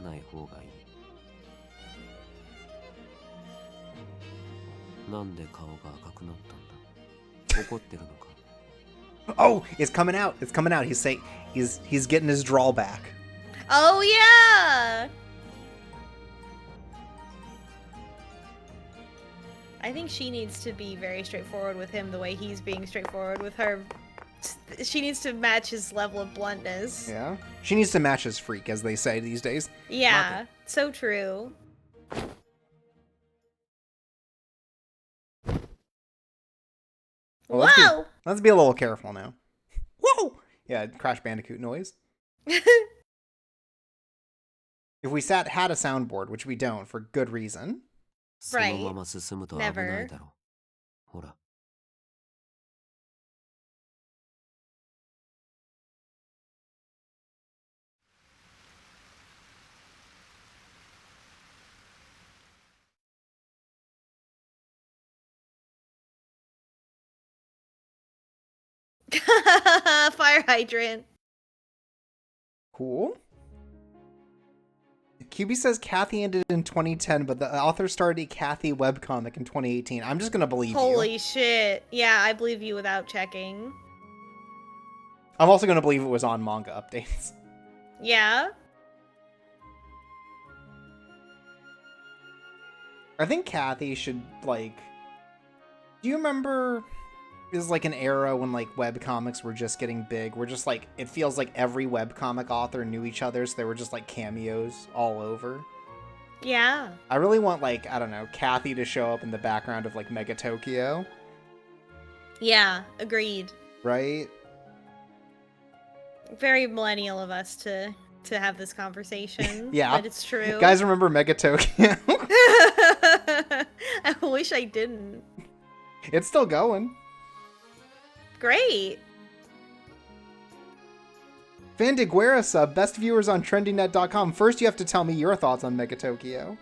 Oh, it's coming out. It's coming out. He's saying he's getting his drawl back. Oh yeah. I think she needs to be very straightforward with him the way he's being straightforward with her. She needs to match his level of bluntness. Yeah. She needs to match his freak, as they say these days. Yeah, so true. Well, Whoa! Let's be a little careful now. Whoa! Yeah, Crash Bandicoot noise. If we had a soundboard, which we don't, for good reason. Right. Never. Fire hydrant. Cool. QB says Kathy ended in 2010, but the author started a Kathy webcomic in 2018. I'm just gonna believe you. Holy shit. Yeah, I believe you without checking. I'm also gonna believe it was on manga updates. Yeah? I think Kathy should, like... Do you remember... There's like an era when like webcomics were just getting big. Where just like, it feels like every webcomic author knew each other, so they were just like cameos all over. Yeah. I really want like, I don't know, Kathy to show up in the background of like Mega Tokyo. Yeah, agreed. Right? Very millennial of us to have this conversation. Yeah. But it's true. Guys, remember Mega Tokyo? I wish I didn't. It's still going. Great. Fandiguera sub, best viewers on trendynet.com. First, you have to tell me your thoughts on Mega Tokyo.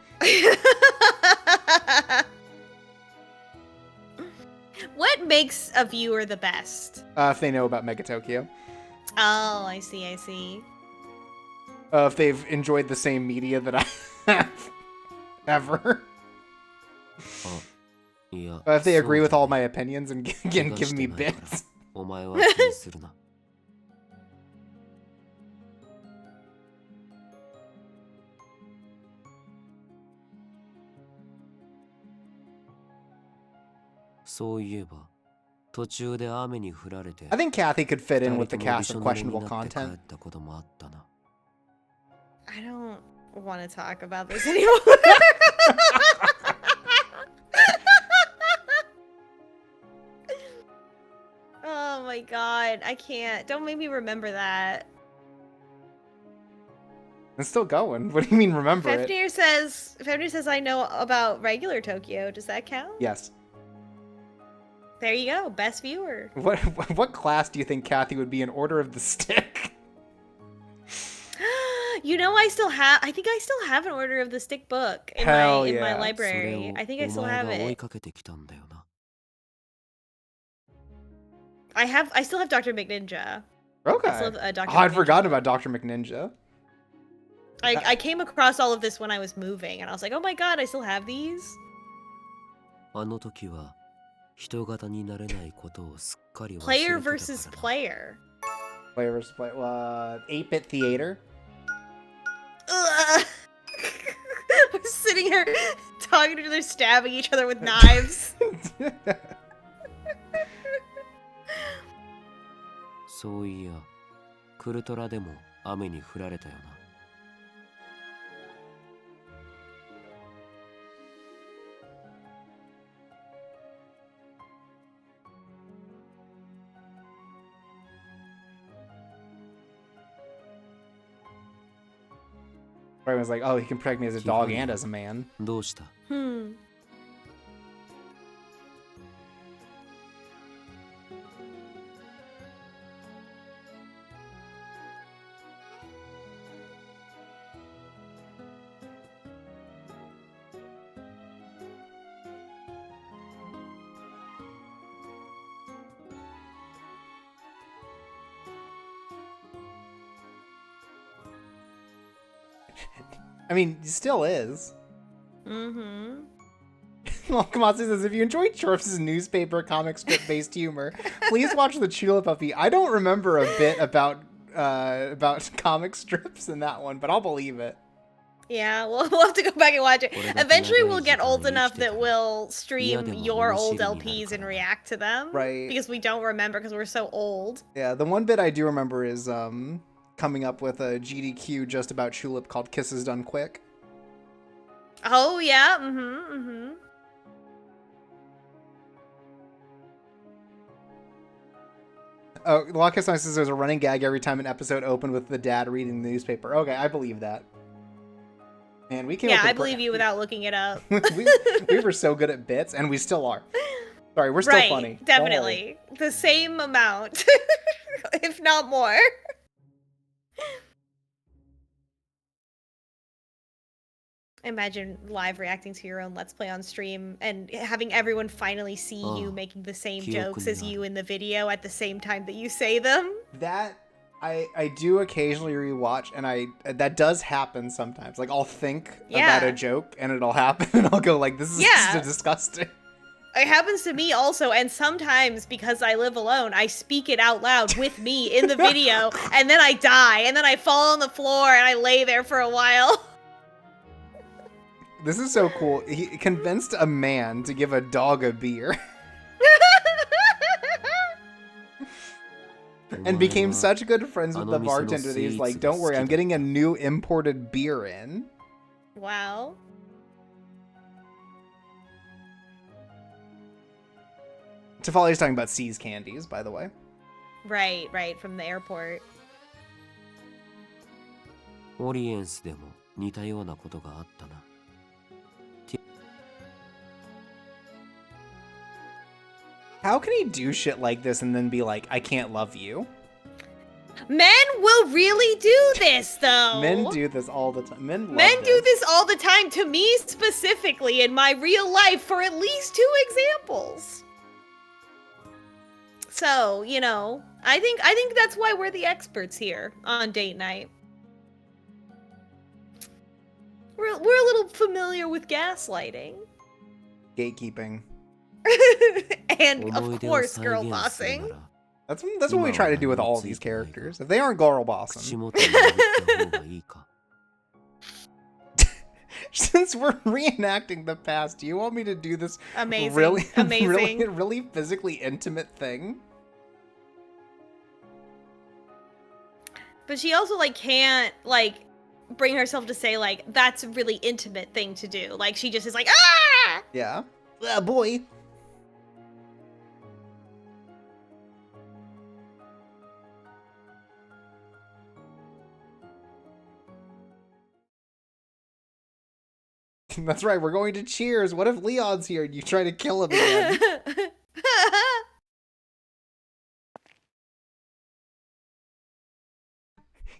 What makes a viewer the best? If they know about Mega Tokyo. Oh, I see, I see. If they've enjoyed the same media that I have. Ever. If they agree with all my opinions and give me bits. I think Kathy could fit in with the cast of questionable content. I don't want to talk about this anymore. Oh my god, I can't. Don't make me remember that. It's still going. What do you mean remember it? Fafnir says I know about regular Tokyo. Does that count? Yes. There you go. Best viewer. What class do you think Kathy would be in Order of the Stick? You know, I think I still have an Order of the Stick book in Hell my yeah. library. I think I still have it. I still have Dr. McNinja. Okay. I still have Dr. Oh, I'd McNinja forgotten book. about Dr. McNinja. I came across all of this when I was moving, and I was like, oh my god, I still have these? Player versus player. Player versus player. 8-bit theater. Ugh. We're sitting here talking to each other, stabbing each other with knives. そういや、クルトラでも雨に降られたよな。Brian was like, oh, he can preg me as a dog and as a man. どうした？ I mean, he still is. Mm-hmm. Well, Kamatsu says, if you enjoyed Chirps' newspaper comic strip-based humor, please watch the Chula Puppy. I don't remember a bit about comic strips in that one, but I'll believe it. Yeah, we'll have to go back and watch it. Eventually we'll get old enough that we'll stream your old LPs and react to them. Right. Because we don't remember because we're so old. Yeah, the one bit I do remember is coming up with a GDQ just about Tulip called Kisses Done Quick. Oh, yeah. Mm-hmm, mm-hmm. Oh, Locus says there's a running gag every time an episode opened with the dad reading the newspaper. Okay, I believe that. Man, we came up with I believe you without looking it up. we were so good at bits, and we still are. Sorry, we're still funny. Definitely. The same amount, if not more. Imagine live reacting to your own Let's Play on stream and having everyone finally see you making the same jokes as you in the video at the same time that you say them. That I do occasionally rewatch, and that does happen sometimes. Like, I'll think about a joke and it'll happen, and I'll go like, this is disgusting. It happens to me also, and sometimes because I live alone, I speak it out loud with me in the video, and then I die, and then I fall on the floor and I lay there for a while. This is so cool. He convinced a man to give a dog a beer. And became such good friends with the bartender that he's like, don't worry, I'm getting a new imported beer in. Wow. Tifalia's talking about C's candies, by the way. Right, from the airport. オリエンスでも似たようなことがあったな。How can he do shit like this and then be like, I can't love you? Men will really do this, though. Men do this all the time. Men do this all the time to me specifically in my real life for at least 2 examples. So, you know, I think that's why we're the experts here on date night. We're a little familiar with gaslighting. Gatekeeping. And of course, girl bossing. That's what we try to do with all these characters. If they aren't girl bossing. Since we're reenacting the past, do you want me to do this really physically intimate thing? But she also can't bring herself to say that's a really intimate thing to do. Like she just is like, ah! Yeah. Boy. That's right, we're going to Cheers. What if Leon's here and you try to kill him again?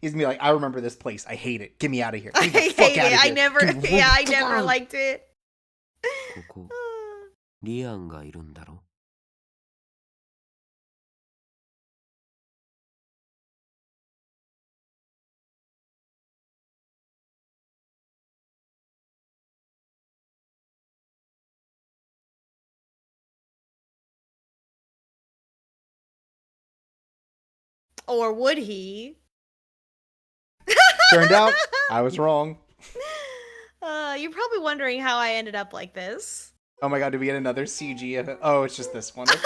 He's gonna be like, I remember this place. I hate it. Get me out of here. I Get me the hate fuck it. out of here. I never liked it. ここリアンがいるんだろ Or would he? Turned out, I was wrong. You're probably wondering how I ended up like this. Oh my god, did we get another CG of it? Oh, it's just this one. Okay.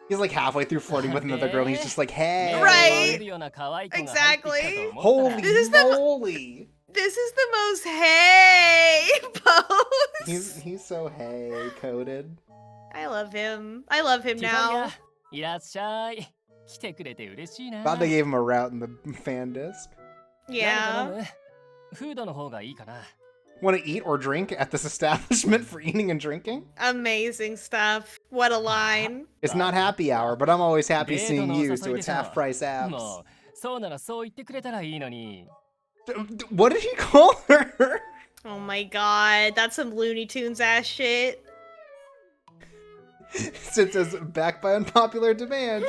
He's like halfway through flirting with another girl, and he's just like, hey. Right. Exactly. Holy moly. This is the most hey pose. He's so hey coded. I love him. I love him now. いらっしゃい。来てくれて嬉しいな。 Glad they gave him a route in the fan disc. Yeah. フードの方がいいかな。 Want to eat or drink at this establishment for eating and drinking? Amazing stuff. What a line. It's not happy hour, but I'm always happy seeing you, so it's half price apps. もうそうならそう言ってくれたらいいのに。 What did he call her? Oh my god, that's some Looney Tunes ass shit. It says back by unpopular demand. Me.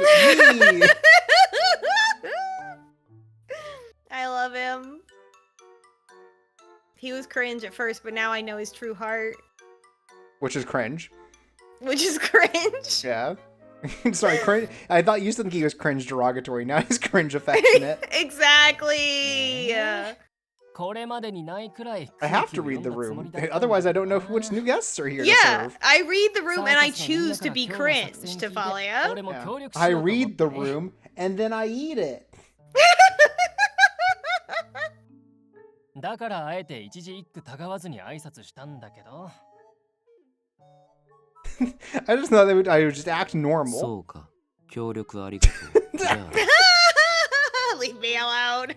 I love him. He was cringe at first, but now I know his true heart. Which is cringe. Which is cringe. Yeah. Sorry, cringe. I thought you used to think he was cringe derogatory. Now he's cringe affectionate. Exactly. I have to read the room. Otherwise, I don't know which new guests are here to Yeah, serve. I read the room and I choose to be cringe, Tifalia. Yeah. I read the room and then I eat it. だからあえて一字一句たがわずに挨拶したんだけど。I just thought I would just act normal. そうか。協力ありがとう。じゃあ Leave me alone.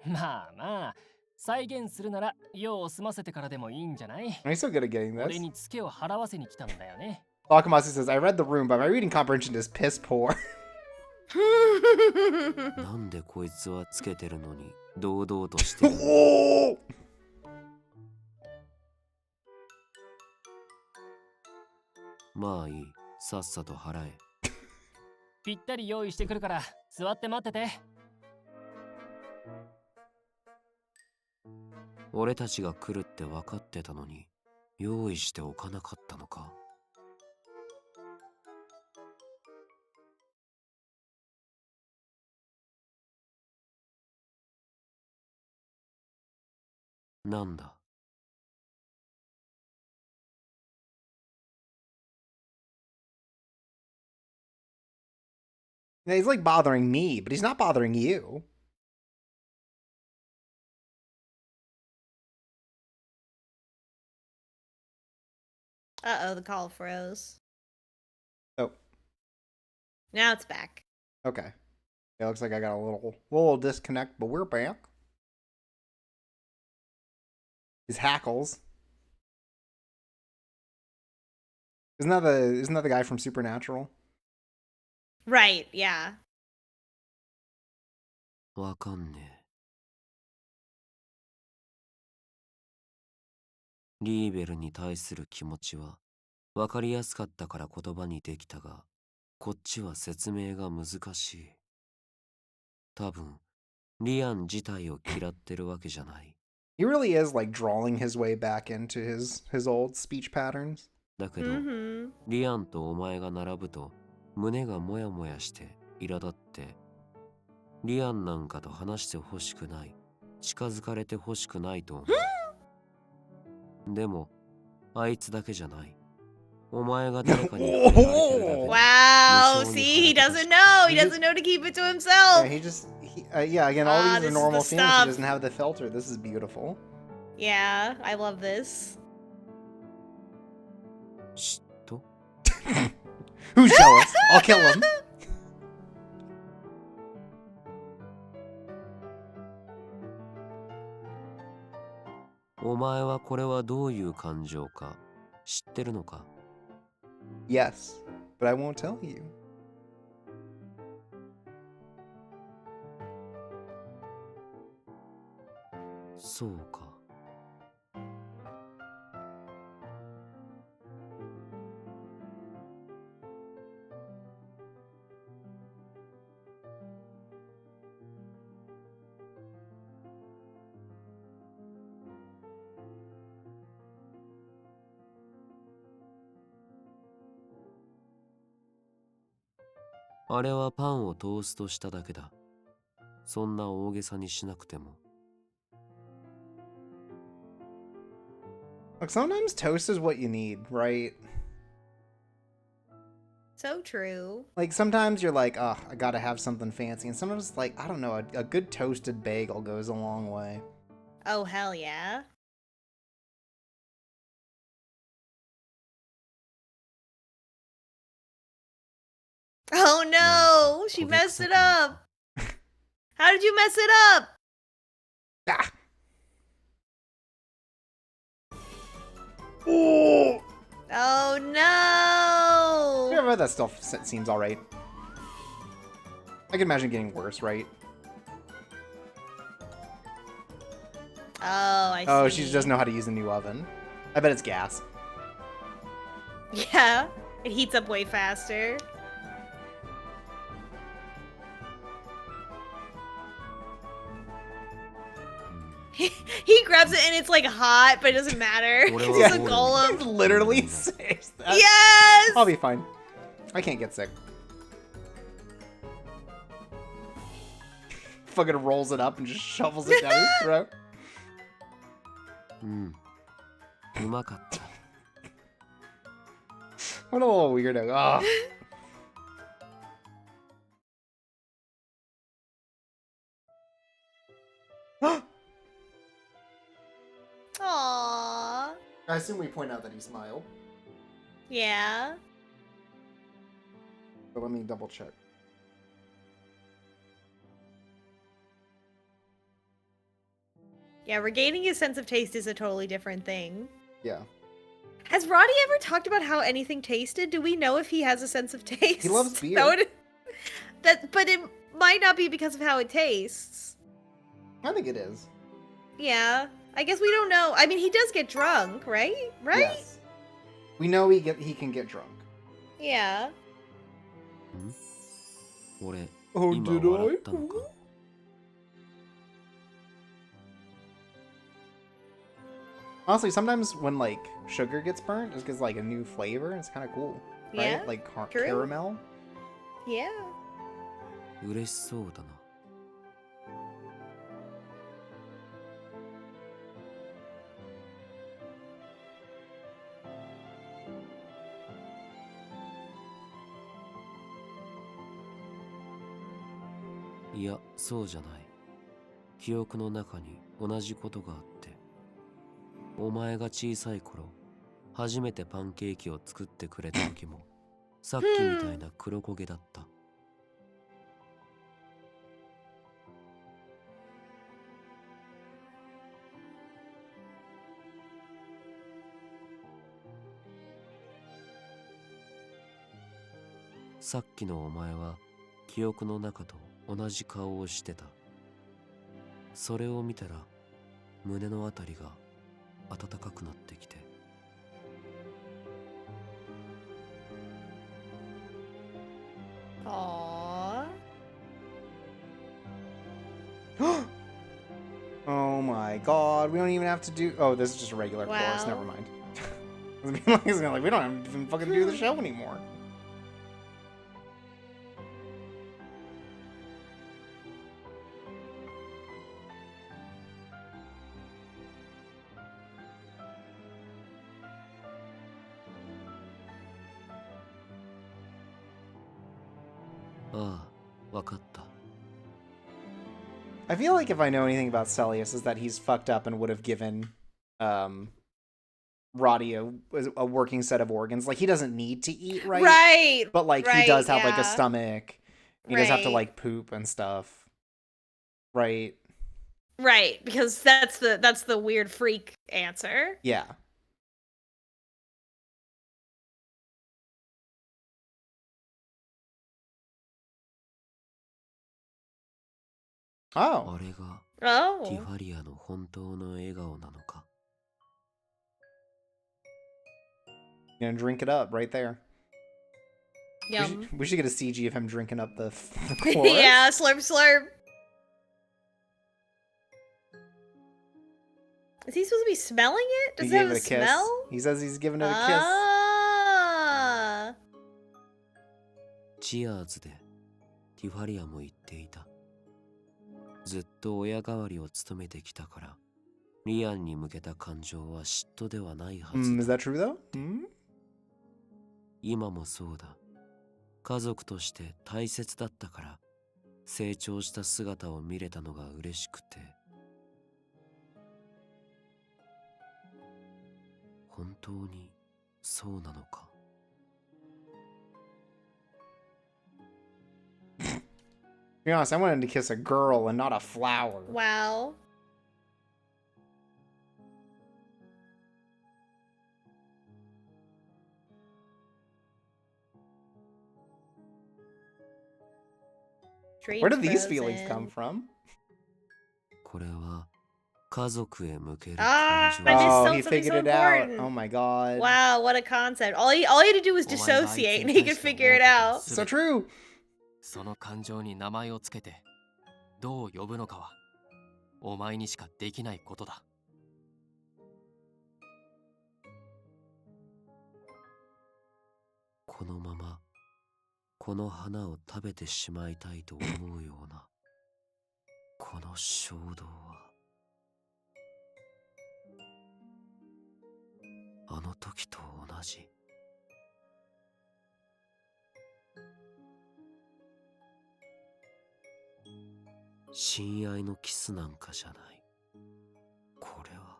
まあまあ、再現するなら用を済ませてからでもいいんじゃない？ I'm so good at getting this. 俺にツケを払わせに来たんだよね。 Bakamasi says, I read the room, but my reading comprehension is piss poor. なんでこいつはつけてるのに堂々としてるおーまあいい。さっさと払え。ぴったり用意してくるから座って待ってて。俺たちが来るって分かってたのに用意しておかなかったのか。なんだ。 Yeah, he's like bothering me, but he's not bothering you. Uh-oh, the call froze. Oh. Now it's back. Okay. It looks like I got a little disconnect, but we're back. His hackles. Isn't that the guy from Supernatural? Right, yeah. わかんねえ。リーベルに対する気持ちはわかりやすかったから言葉にできたが、こっちは説明が難しい。多分、リアン自体を嫌ってるわけじゃない。He really is like drawing his way back into his old speech patterns. だけど、リアンとお前が並ぶと胸がモヤモヤして苛立って、リアンなんかと話してほしくない、近づかれてほしくないと思う。でも、あいつだけじゃない。お前が誰かに触れられてるだけで Wow, see, he doesn't know. He doesn't know to keep it to himself. Yeah, again, all these are this normal is the scenes. He stuff. doesn't have the filter. This is beautiful. Yeah, I love this. 嫉妬 Who's jealous? I'll kill him. お前はこれはどういう感情か知ってるのか? Yes, but I won't tell you. そうか。あれはパンをトーストしただけだ。そんな大げさにしなくても。Look, sometimes toast is what you need, right? So true. Like, sometimes you're like, oh, I gotta have something fancy. And sometimes it's like, I don't know, a good toasted bagel goes a long way. Oh, hell yeah. Oh no! She messed it up! How did you mess it up? Ah! Oh! Oh no! Yeah, but that still seems alright. I can imagine getting worse, right? Oh, I see. Oh, she just doesn't know how to use the new oven. I bet it's gas. Yeah, it heats up way faster. He grabs it and it's like hot, but it doesn't matter. It's just a golem. It literally says that. Yes! I'll be fine. I can't get sick. Fucking rolls it up and just shovels it down his throat. What a little weirdo. Oh. Aww. I assume we point out that he smiled. Yeah. But let me double check. Yeah, regaining his sense of taste is a totally different thing. Yeah. Has Roddy ever talked about how anything tasted? Do we know if he has a sense of taste? He loves beer. But it might not be because of how it tastes. I think it is. Yeah. I guess we don't know. I mean, he does get drunk, right? Right? Yes. We know he can get drunk. Yeah. Oh, did I? Honestly, sometimes when like sugar gets burnt, it gives like a new flavor. It's kind of cool, right? Yeah, Like true. caramel. Yeah. 嬉しそうだな。いや、そうじゃない。記憶の中に同じことがあって、お前が小さい頃、初めてパンケーキを作ってくれた時も、さっきみたいな黒焦げだった。さっきのお前は記憶の中と同じ顔をしてた。それを見たら胸のあたりが温かくなってきて。Aww. Oh my god, we don't even have to do... Oh, this is just a regular course, never mind. Like, we don't have to even fucking do the show anymore. I feel like if I know anything about Celius is that he's fucked up and would have given Roddy a working set of organs. Like, he doesn't need to eat, right? Right. But like he does have like a stomach. He does have to Right. like poop and stuff. Right. Right, because that's the weird freak answer. Yeah. Oh. あれが Oh. ティファリアの本当の笑顔なのか。 Gonna drink it up right there. Yum. We should get a CG of him drinking up the chorus. Yeah, slurp slurp. Is he supposed to be smelling it? Does He it have gave a it a kiss. smell? He says he's giving it a kiss. Ah. チアーズでティファリアも言っていた。ずっと親代わりを務めてきたから、リアンに向けた感情は嫉妬ではないはず Is だ。 that true though? 今もそうだ。家族として大切だったから、成長した姿を見れたのが嬉しくて。本当にそうなのか。To be honest, I wanted to kiss a girl and not a flower. Wow. Where did these feelings come from? これは家族へ向ける Ah, 感 I 情。 just Oh, felt he something figured so it out. important. Oh my god. Wow, what a concept. All he had to do was dissociate and he could figure it out. So true. その感情に名前をつけてどう呼ぶのかはお前にしかできないことだ。このままこの花を食べてしまいたいと思うようなこの衝動はあの時と同じ。親愛のキスなんかじゃない。これは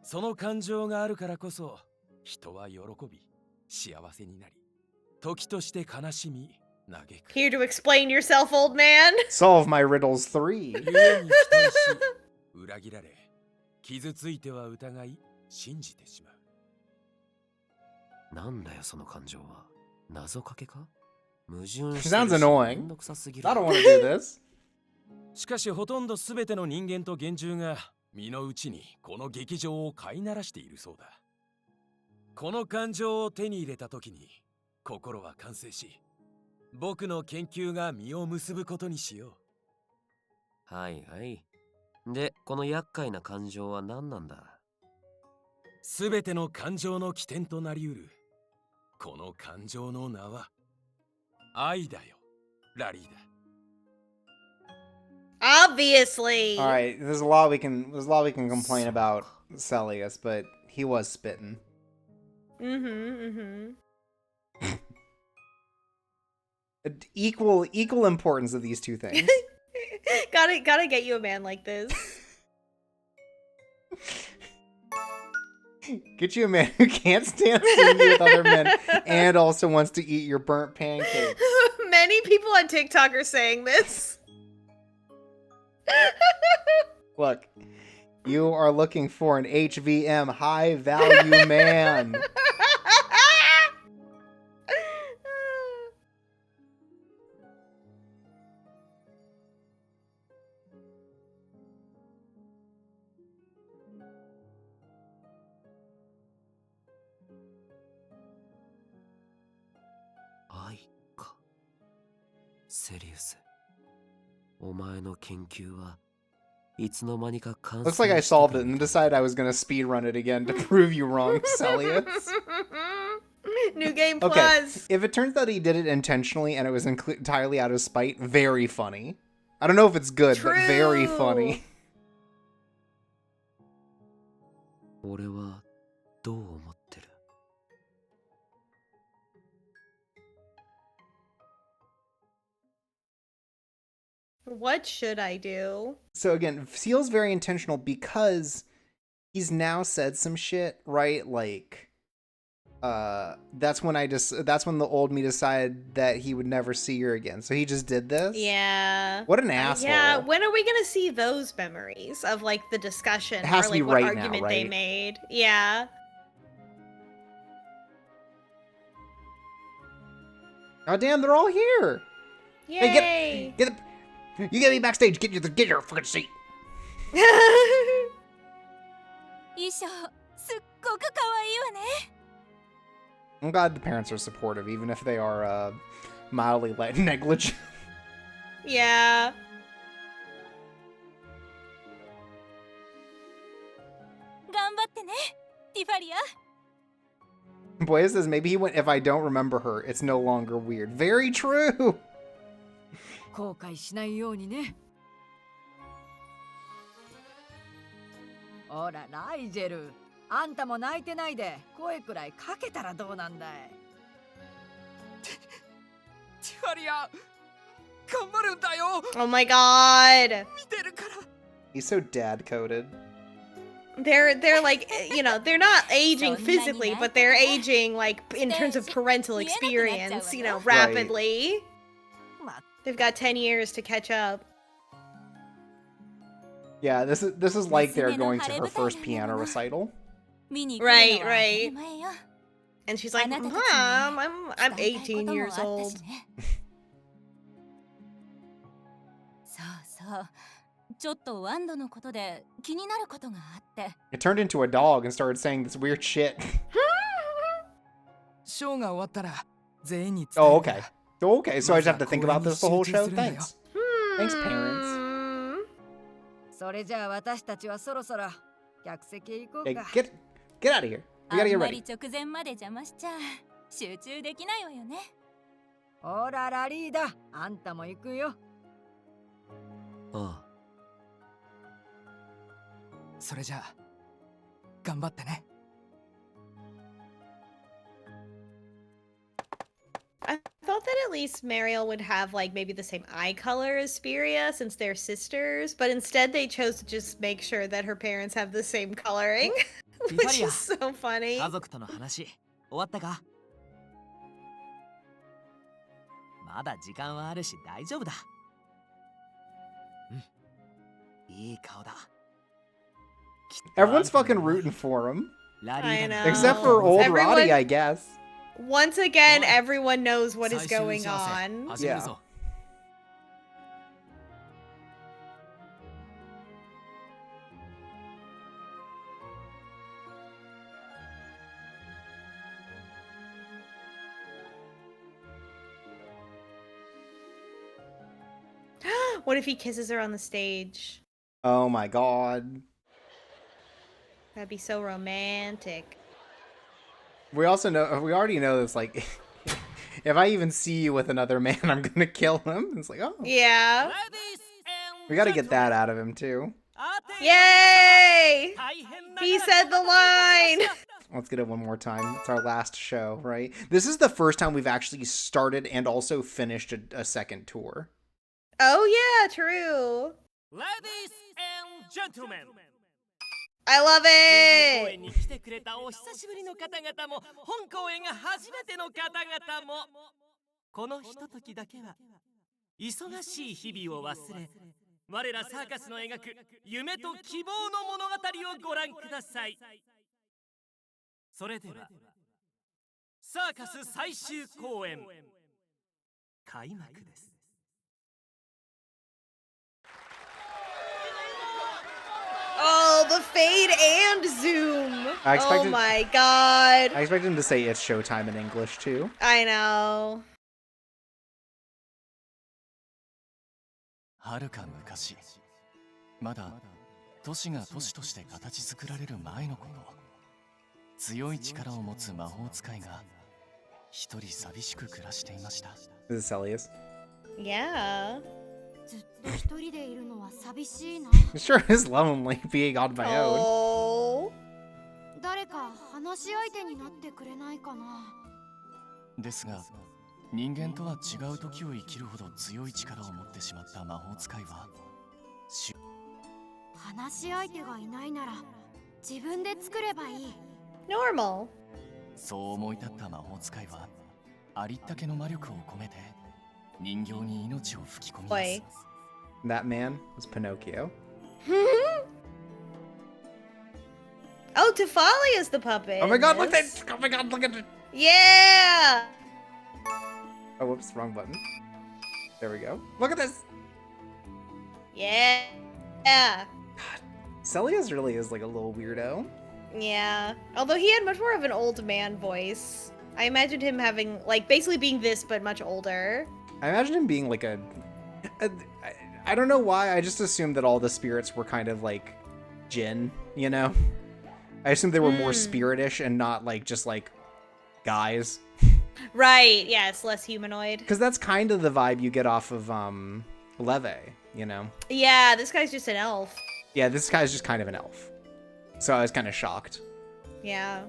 その感情があるからこそ人は喜び幸せになり、時として悲しみ嘆く。 Here to explain yourself, old man. Solve my riddles 3. 故に期待し裏切られ傷ついては疑い信じてしまう。なんだよその感情は。謎かけか。矛盾 Sounds してるし annoying. めんどくさすぎる。 I don't want to do this. しかしほとんど全ての人間と幻獣が身の内にこの劇場を飼いならしているそうだ。この感情を手に入れた時に心は完成し、僕の研究が実を結ぶことにしよう。はいはい。で、この厄介な感情は何なんだ。全ての感情の起点となりうる。この感情の名は愛だよ、ラリーダ。Obviously. All right, there's a lot we can complain about Celius, but he was spitting. Equal importance of these two things. Gotta get you a man like this. Get you a man who can't stand seeing you with other men and also wants to eat your burnt pancakes. Many people on TikTok are saying this. Look, you are looking for an HVM high value man. Aiか。セリウス。お前の研究はいつの間にか完成 Looks like I solved it and decided I was going to speedrun it again to prove you wrong, Celius. New game plus. Okay, if it turns out he did it intentionally and it was entirely out of spite, very funny. I don't know if it's good, but very funny. 俺はどう思ってる。What should I do? So again, feels very intentional because he's now said some shit, right? Like, that's when the old me decided that he would never see her again. So he just did this? Yeah. What an asshole. Yeah, when are we gonna see those memories of like the discussion it has or to be like what right argument now, right? they made? Yeah. Oh damn, they're all here. Yay! Hey, you get me backstage. Get your fucking seat. 衣装すっごく可愛いわね。 I'm glad the parents are supportive, even if they are mildly negligent. Yeah. 頑張ってね、ティファリア。 Boy says maybe he went. If I don't remember her, it's no longer weird. Very true. 後悔しないようにね。ほらライジェル、あんたも泣いてないで声くらいかけたらどうなんだい。ティファリア頑張るんだよ。 Oh my god. 見てるから。 He's so dad coded. They're like, you know, they're not aging physically, but they're aging like in terms of parental experience, you know, rapidly. They've got 10 years to catch up. Yeah, this is like they're going to her first piano recital. Right, right. And she's like, Mom, I'm 18 years old. そうそう。ちょっとワンドのことで気になることがあって。 It turned into a dog and started saying this weird shit. ショーが終わったら全員に伝え Oh, るか okay. ら。 Okay, so I just have to think about this the whole show? Thanks. Thanks, parents. それじゃあ私たちはそろそろ客席へ行こう Hey, か。 get out of here. We あ gotta ん get まり ready. 直前まで邪魔しちゃ集中できないわよね。ほらラリーダ、あんたも行くよ。ああ。それじゃあ頑張ってね。 I thought that at least Mariel would have like maybe the same eye color as Spiria since they're sisters, but instead they chose to just make sure that her parents have the same coloring, which is so funny. 家族との話終わったか？まだ時間はあるし大丈夫だ。うん。いい顔だ。 Everyone's fucking rooting for him. I know. Except for old Everyone- Roddy, I guess. Once again, everyone knows what is going on. Yeah. What if he kisses her on the stage? Oh my god. That'd be so romantic. We already know this, like, if I even see you with another man, I'm gonna kill him. It's like, oh. Yeah. We gotta get that out of him, too. Yay! He said the line! Let's get it one more time. It's our last show, right? This is the first time we've actually started and also finished a second tour. Oh yeah, true. Ladies and gentlemen. I love 公 it! 演に来てくれたお久しぶりの方々も本公演が初めての方々もこのひとときだけは忙しい日々を忘れ我らサーカスの描く夢と希望の物語をご覧ください。それではサーカス最終公演開幕です。 Oh, the fade and zoom! I expected- Oh my god! I expect him to say it's showtime in English, too. I know. はるか昔、まだ都市が都市として形作られる前のこと、強い力を持つ魔法使いが一人寂しく暮らしていました。 This is Celius. Yeah. ずっと一人でいるのは寂しいな。 It sure is lonely being on my own. Oh. 誰か話し相手になってくれないかな。ですが、人間とは違う時を生きるほど強い力を持ってしまった魔法使いは、話し相手がいないなら自分で作ればいい。 Normal. そう思い立った魔法使いはありったけの魔力を込めて人形に命を吹き込みます。 That man was Pinocchio. Oh, Tifalia is the puppet. Oh my god, look at that! Oh my god, look at it! Yeah! Oh, whoops, wrong button. There we go. Look at this! Yeah. Yeah. Celius really is like a little weirdo. Yeah. Although he had much more of an old man voice. I imagined him having, like, basically being this, but much older. I imagine him being like I don't know why, I just assumed that all the spirits were kind of like Jinn, you know? I assumed they were more spiritish and not like just like guys. Right, yeah, it's less humanoid. Because that's kind of the vibe you get off of Leve, you know? Yeah, this guy's just an elf. Yeah, this guy's just kind of an elf. So I was kind of shocked. Yeah.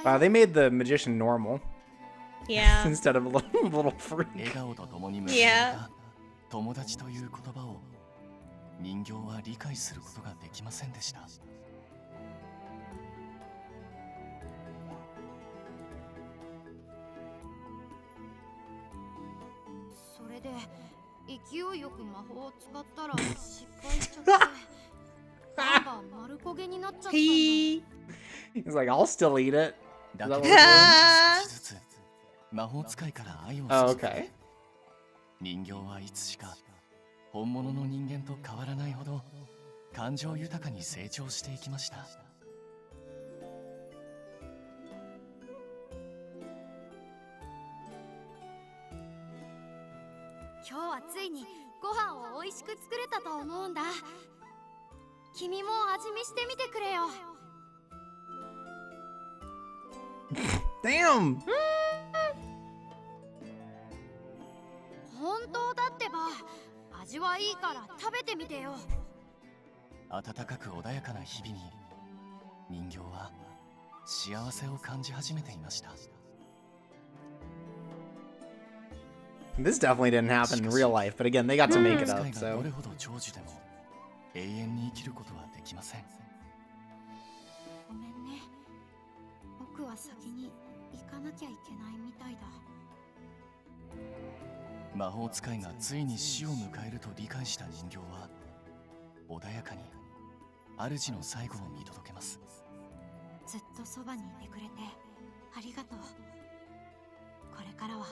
Wow, they made the magician normal. Yeah. Instead of a little freak. 笑顔と共に結ばれ Yeah. た友達という言葉を人形は理解することができませんでした。それで勢いよく魔法を使ったら失敗しちゃって歯が丸焦げになっちゃったんだ。 He... He's like, I'll still eat it. だけど Is that what we're 少しずつ魔法使いから愛を Oh, 注ぎ okay. 人形はいつしか本物の人間と変わらないほど感情豊かに成長していきました。今日はついにご飯を美味しく作れたと思うんだ。君も味見してみてくれよ。 Damn! 本当だってば、味はいいから食べてみてよ。温かく穏やかな日々に人形は幸せを感じ始めていました。 This definitely didn't happen in real life, but again, they got to make it 使 up, いが so. どれほど長寿でも永遠に生きることはできません。ごめんね。僕は先に行かなきゃいけないみたいだ。魔法使いがついに死を迎えると理解した人形は穏やかに主の最後を見届けます。ずっとそばにいてくれてありがとう。これからは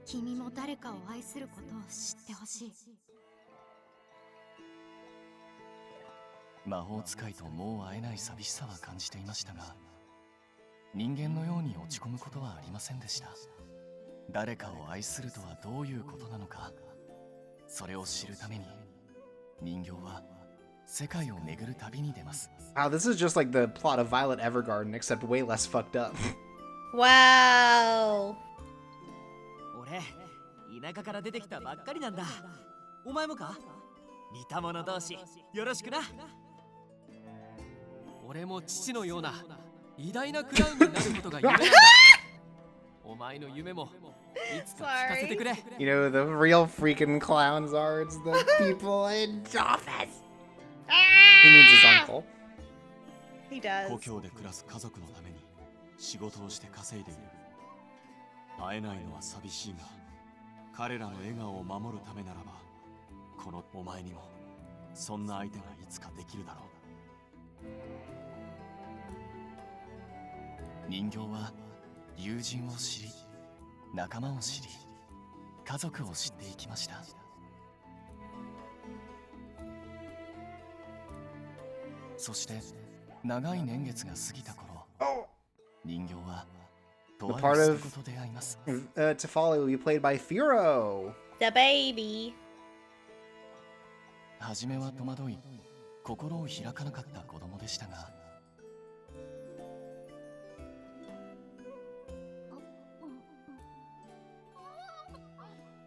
君も誰かを愛することを知ってほしい。魔法使いともう会えない寂しさは感じていましたが、人間のように落ち込むことはありませんでした。誰かを愛するとはどういうことなのか、それを知るために人形は世界を巡る旅に出ます。 Wow, this is just like the plot of Violet Evergarden, except way less fucked up. Wow. 俺田舎から出てきたばっかりなんだ。お前もか？似た者同士よろしくな。俺も父のような偉大なクラウンになることが夢なんだ。お前の夢もいつか聞かせてくれ。 You know, the real freaking clowns are, it's the people in office. He means his uncle. He does. 故郷で暮らす家族のために仕事をして稼いでいる。会えないのは寂しいが、彼らの笑顔を守るためならば、このお前にもそんな相手がいつかできるだろう。人形は友人を知り、仲間を知り、家族を知っていきました。そして長い年月が過ぎた頃、人形はとある生徒と出会います。 Tifalia will be played by Firo. The baby. 初めは戸惑い、心を開かなかった子供でしたが、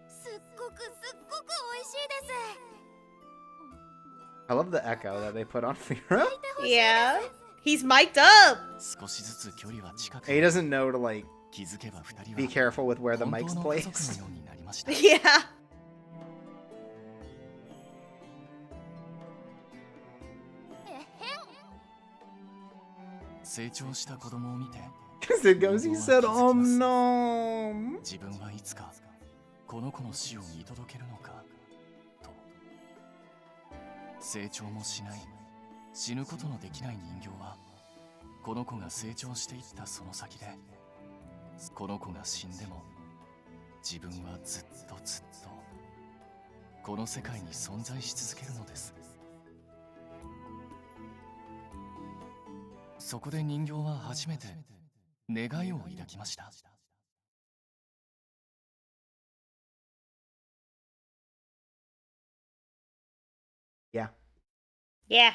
すっごく美味しいです。 I love the echo that they put on Fira. Yeah. He's mic'd up. 少しずつ距離は近く He doesn't know to like 気づけば二人 be は careful with where the 本 mic's 当の家族 placed. のようになりました。 Yeah. 成長した子供を見て、 Because it goes, he said, no. 自分はいつかこの子の死を見届けるのかと。成長もしない、死ぬことのできない人形は、この子が成長していったその先で、この子が死んでも自分はずっとこの世界に存在し続けるのです。そこで人形は初めて願いを抱きました。Yeah. Yeah.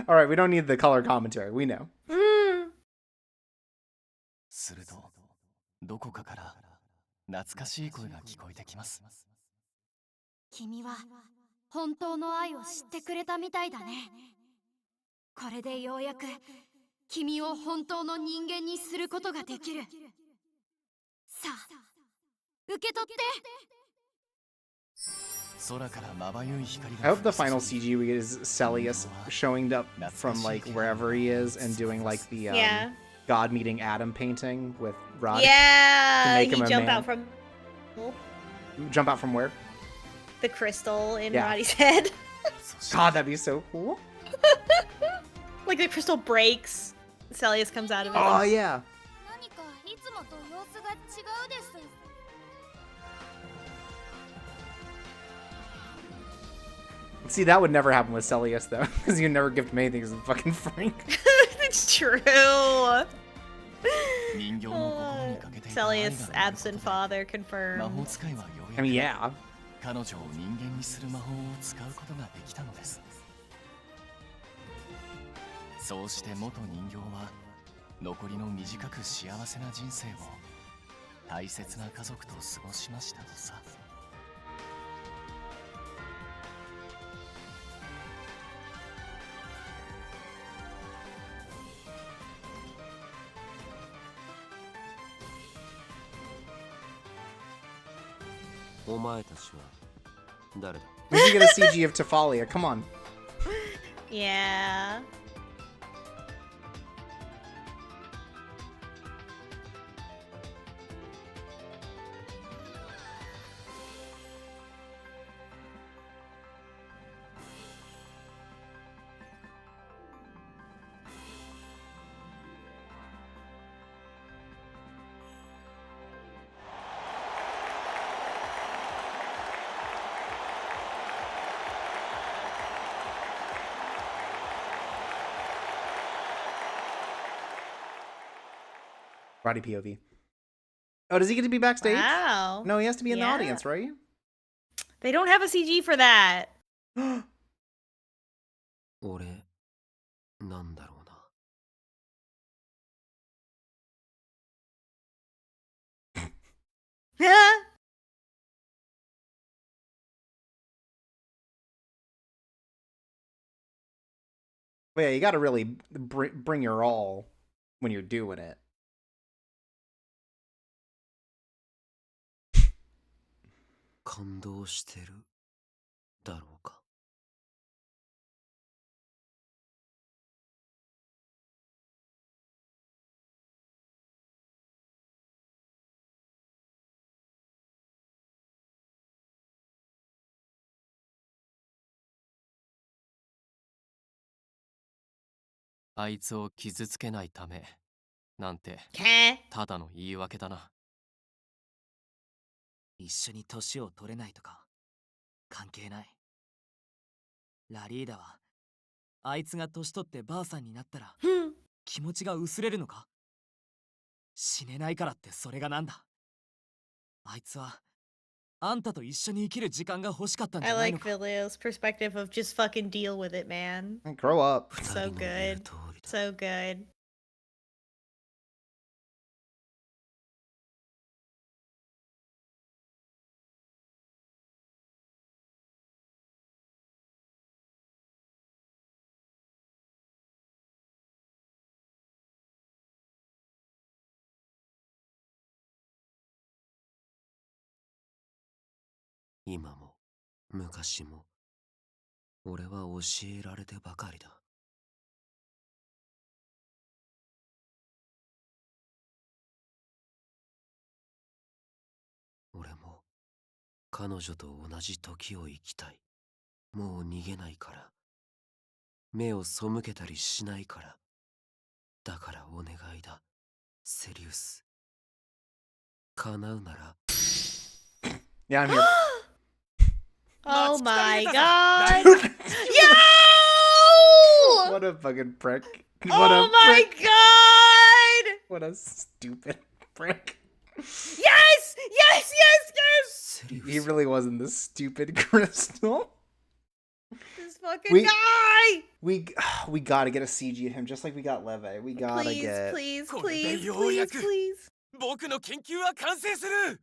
All right, we don't need the color commentary. We know. すると、どこかから懐かしい声が聞こえてきます。君は本当の愛を知ってくれたみたいだね。これでようやく君を本当の人間にすることができる。さあ、受け取って。空からまばゆい光 I が hope the final CG we get is Celius showing up from like wherever he is and doing like the Yeah. God meeting Adam painting with Rod. Yeah. make He him a jumped man. out from Jump out from where? the crystal in Yeah. Roddy's head. God, that'd be so cool. Like the crystal breaks. Celius comes out of it. Oh yeah. 何かいつもと様子が違うです。 See, that would never happen with Celius though, because you never give him anything as a fucking freak. It's true. 人形の心にかけていた愛が Celius' ある absent こと father で、魔法 confirmed. 使いはよう I mean, や yeah. く彼女を人間にする魔法を使うことができたのです。そうして元人形は残りの短く幸せな人生を大切な家族と過ごしましたとさ。お前たちは誰だ？ We should get a CG of Tifalia. Come on. Yeah. Roddy POV. Oh, does he get to be backstage? Wow. No, he has to be in the Yeah. audience, right? They don't have a CG for that. 俺なんだろうな。 But yeah, you got to really bring your all when you're doing it. 感動してるだろうか。あいつを傷つけないためなんて Okay. ただの言い訳だな。一緒に年を取れないとか関係ない。ラリーダはあいつが年取ってばあさんになったら気持ちが薄れるのか？死ねないからってそれがなんだ。あいつはあんたと一緒に生きる時間が欲しかったんじ I ゃないの like か。 Vilio's perspective of just fucking deal with it, man. Grow up. So good. So good. 今も昔も俺は教えられてばかりだ。俺も彼女と同じ時を生きたい。もう逃げないから。目を背けたりしないから。だからお願いだ、セリウス。叶うなら。Yeah, I'm here. Oh my god! Yo! What a fucking prick. What Oh a my prick. god! What a stupid prick. Yes! Yes! Yes! Yes! He really wasn't this stupid, Crystal. This fucking guy! We gotta get a CG of him, just like we got Leve. We gotta Please, get. please, これで please, ようや please, く please. 僕の研究は完成する。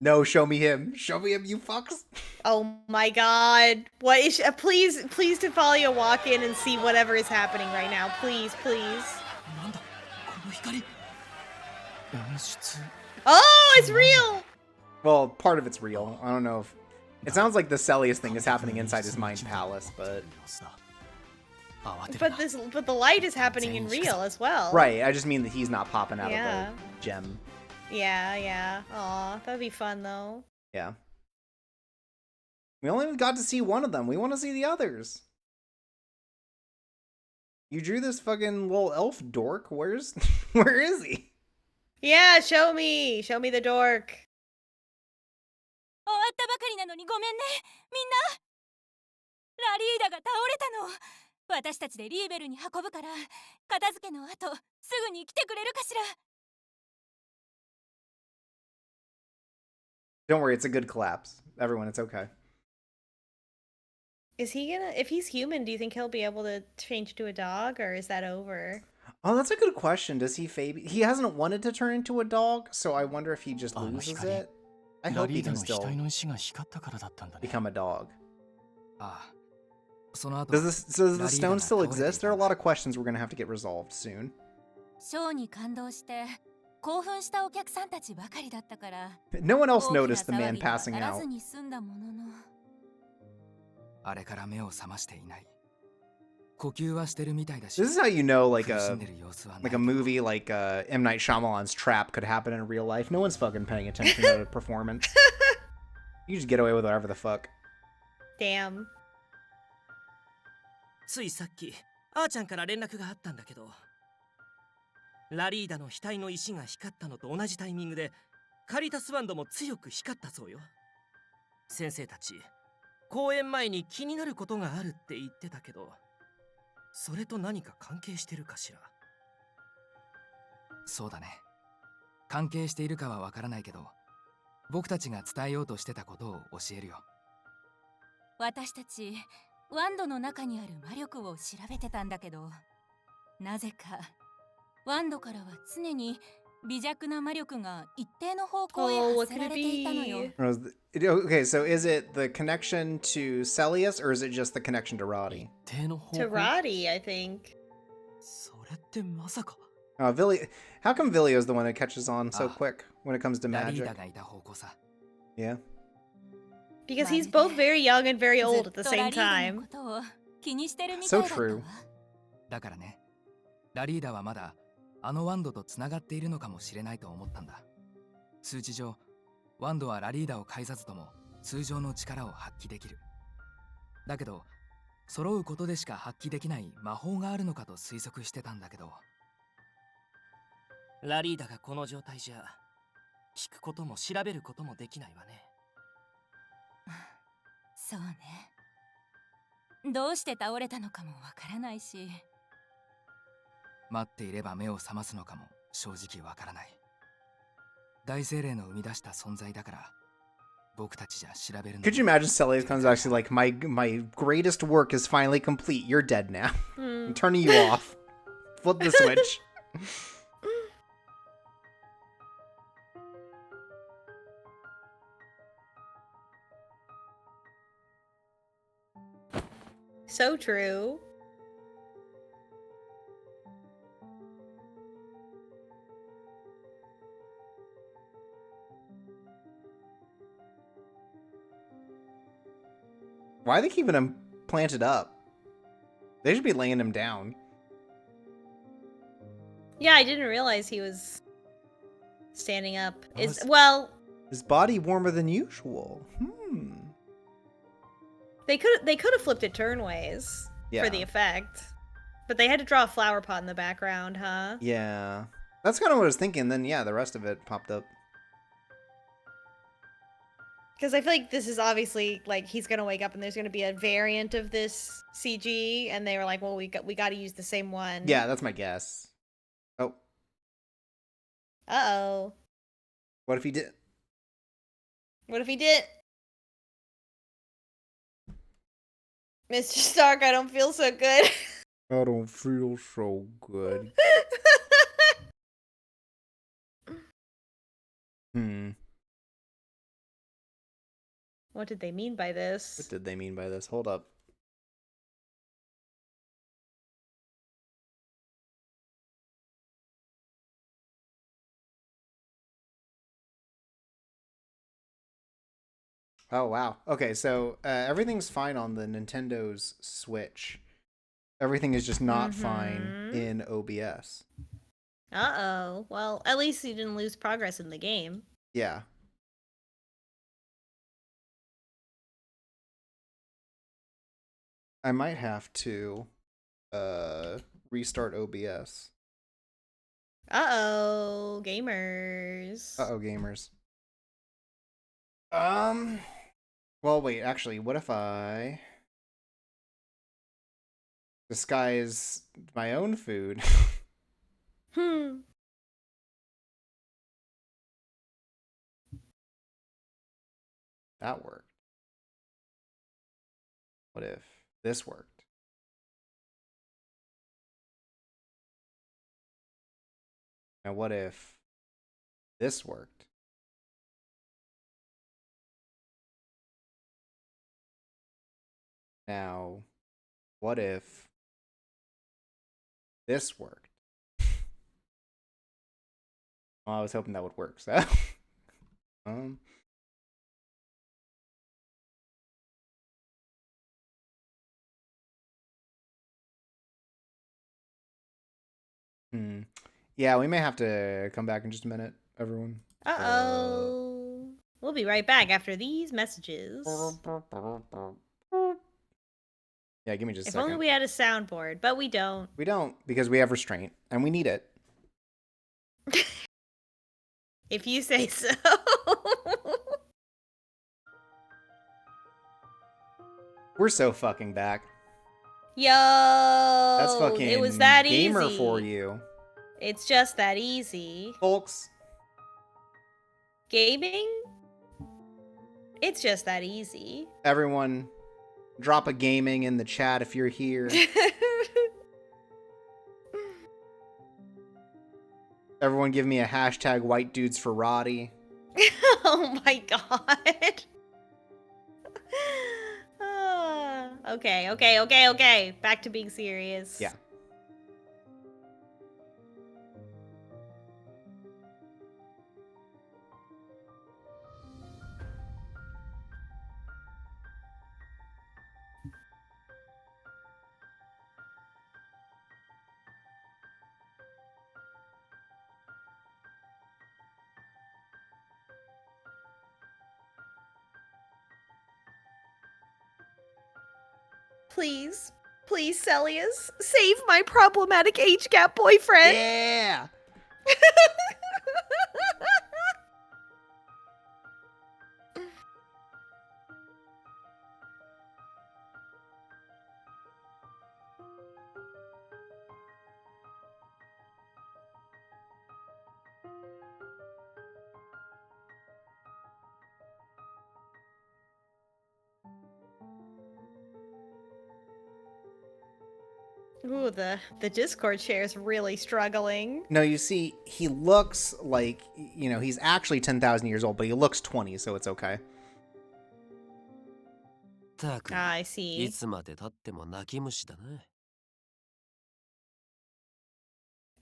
No, show me him. Show me him, you fucks. Oh my god. What is please, please Tifalia walk in and see whatever is happening right now. Please, please. なんだこの光。演出。 Oh, it's real! Well, part of it's real. I don't know if it sounds like the Celius thing is happening inside his mind palace, but But the light is happening in real as well. right. I just mean that he's not popping out Yeah. of a gem. Yeah, yeah. Aw, that'd be fun though. Yeah. We only got to see one of them. We want to see the others. You drew this fucking little elf dork. Where is he? Yeah, show me the dork. 終わったばかりなのにごめんね、みんな。ラリーダが倒れたの。私たちでリーベルに運ぶから、片付けの後すぐに来てくれるかしら。 Don't worry, it's a good collapse. Everyone, it's okay. Is he gonna, if he's human, do you think he'll be able to change to a dog, or is that over? Oh, that's a good question. Does he fade? He hasn't wanted to turn into a dog, so I wonder if he just loses it. I hope he can still become a dog. Does the stone still exist? There are a lot of questions we're gonna have to get resolved soon. ショーに感動して興奮したお客さんたちばかりだったから。 No one else noticed the man passing 大きな騒ぎにはなら out. ずに済んだものの。あれから目を覚ましていない。呼吸はしてるみたいだし。 This is how you know, like 苦しんでる様子はない。 a movie like M. Night Shyamalan's Trap could happen in real life. No one's fucking paying attention to the performance. You just get away with whatever the fuck. Damn. ついさっきあーちゃんから連絡があったんだけど、ラリーダの額の石が光ったのと同じタイミングでカリタスワンドも強く光ったそうよ。先生たち公演前に気になることがあるって言ってたけど、それと何か関係してるかしら。そうだね。関係しているかはわからないけど、僕たちが伝えようとしてたことを教えるよ。私たちワンドの中にある魔力を調べてたんだけど、なぜかワンドからは常に微弱な魔力が一定の方向へ発せられていたのよ。Okay, so is it the connection to Celius, or is it just the connection to Roddy? To Roddy, I think. それってまさか。How come Vilio's the one that catches on so quick when it comes to ラリー magic? ダがいた方向さ。Yeah. Because he's both very young and very old at the same time. So true. だからね、ラリーダはまだあのワンドとつながっているのかもしれないと思ったんだ。数値上、ワンドはラリーダを介さずとも通常の力を発揮できる。だけど、揃うことでしか発揮できない魔法があるのかと推測してたんだけど。ラリーダがこの状態じゃ聞くことも調べることもできないわね。そうね。どうして倒れたのかもわからないし。待っていれば目を覚ますのかも正直わからない。大精霊の生み出した存在だから僕たちじゃ調べるの。Could you imagine Celius comes actually like, my greatest work is finally complete. You're dead now. I'm turning you off. Flip the switch. So true. Why are they keeping him planted up? They should be laying him down. Yeah, I didn't realize he was standing up. His body warmer than usual. They could have flipped it turnways for the effect. But they had to draw a flower pot in the background, huh? Yeah. That's kind of what I was thinking. Then, yeah, the rest of it popped up. Because I feel like this is obviously, like, he's going to wake up and there's going to be a variant of this CG. And they were like, well, we got to use the same one. Yeah, that's my guess. Oh. Uh-oh. What if he did? What if he did? Mr. Stark, I don't feel so good. I don't feel so good. What did they mean by this? What did they mean by this? Hold up. Oh, wow. Okay, so everything's fine on the Nintendo's Switch. Everything is just not fine in OBS. Uh-oh. Well, at least you didn't lose progress in the game. Yeah. I might have to restart OBS. Uh-oh, gamers. Uh-oh, gamers. Well, wait, actually, what if I disguise my own food? That worked. What if this worked? Now, what if this worked? Now, what if this worked? Well, I was hoping that would work, so. Yeah, we may have to come back in just a minute, everyone. Uh-oh. We'll be right back after these messages. Yeah, give me just a second. If only we had a soundboard, but we don't. We don't, because we have restraint, and we need it. If you say so. We're so fucking back. Yo! That's fucking it was that gamer easy. For you. It's just that easy. Folks. Gaming? It's just that easy. Everyone, drop a gaming in the chat if you're here. Everyone give me a hashtag white dudes for Roddy. Oh my god. Okay. Back to being serious. Yeah. Please, Celius, save my problematic age gap boyfriend. Yeah. Ooh, the Discord share is really struggling. No, you see, he looks like, he's actually 10,000 years old, but he looks 20, so it's okay. I see. いつまで経っても泣き虫だな。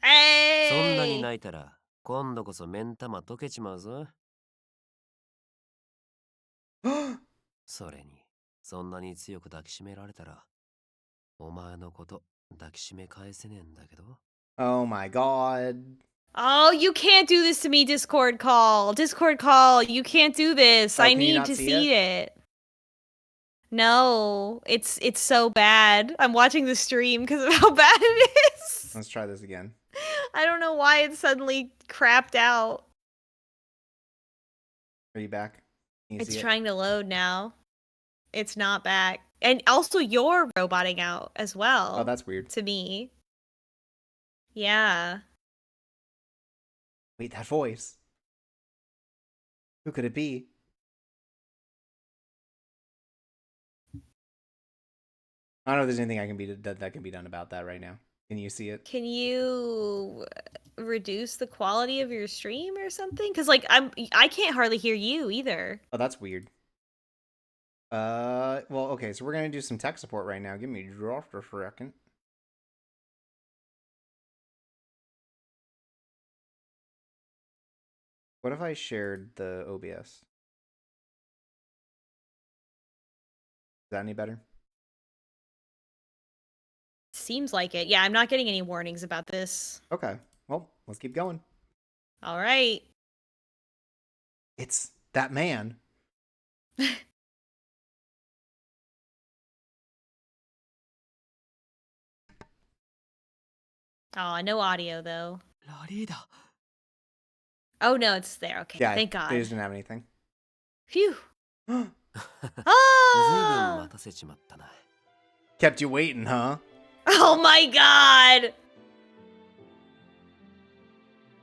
Hey! そんなに泣いたら今度こそ目ん玉溶けちまうぞ。それにそんなに強く抱きしめられたらお前のこと抱きしめ返せねえんだけど。 Oh my god. Oh, you can't do this to me, Discord call. Discord call, you can't do this. Oh, I can you need not to see see it. No, it's so bad. I'm watching the stream because of how bad it is. Let's try this again. I don't know why it suddenly crapped out. Are you back? Can you It's see it? trying to load now. It's not back. And also you're roboting out as well. Oh, that's weird. To me. Yeah. Wait, that voice. Who could it be? I don't know if there's anything that can be done about that right now. Can you see it? Can you reduce the quality of your stream or something? Because like I can't hardly hear you either. Oh, that's weird. Well, okay, so we're gonna do some tech support right now. Give me just a second. What if I shared the OBS? Is that any better? Seems like it. Yeah, I'm not getting any warnings about this. Okay, well, let's keep going. All right. It's that man. Oh, no audio though. ラリーダ。 Oh no, it's there. Okay, Yeah, thank God. they just didn't have anything. Phew. ずいぶん Oh! 待たせちまったな。 Kept you waiting, huh? Oh my God!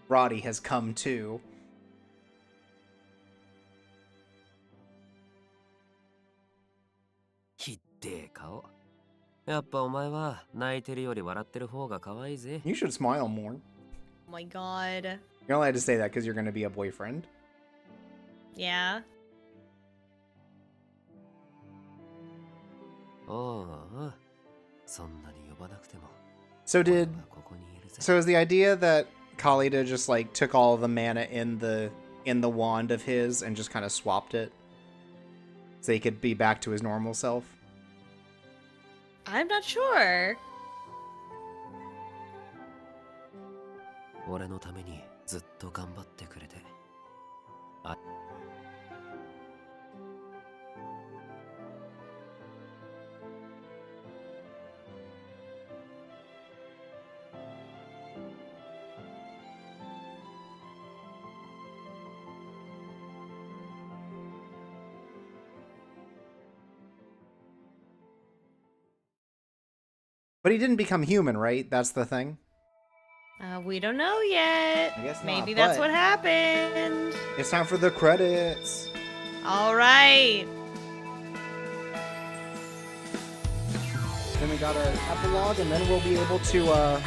Roddy has come too. ひってえ顔。やっぱお前は泣いてるより笑ってる方が可愛いぜ。 You should smile more. Oh my God. You're only allowed to say that because you're going to be a boyfriend. Yeah. おう、そんなに呼ばなくても。 So 俺 did はここにいるぜ。 so is the idea that Khalida just like took all the mana in the wand of his and just kind of swapped it so he could be back to his normal self? I'm not sure. 俺のためにずっと頑張ってくれて。あ、 But he didn't become human, right? That's the thing. We don't know yet. I guess not, Maybe that's but- what happened. It's time for the credits. All right. Then we got our epilogue, and then we'll be able to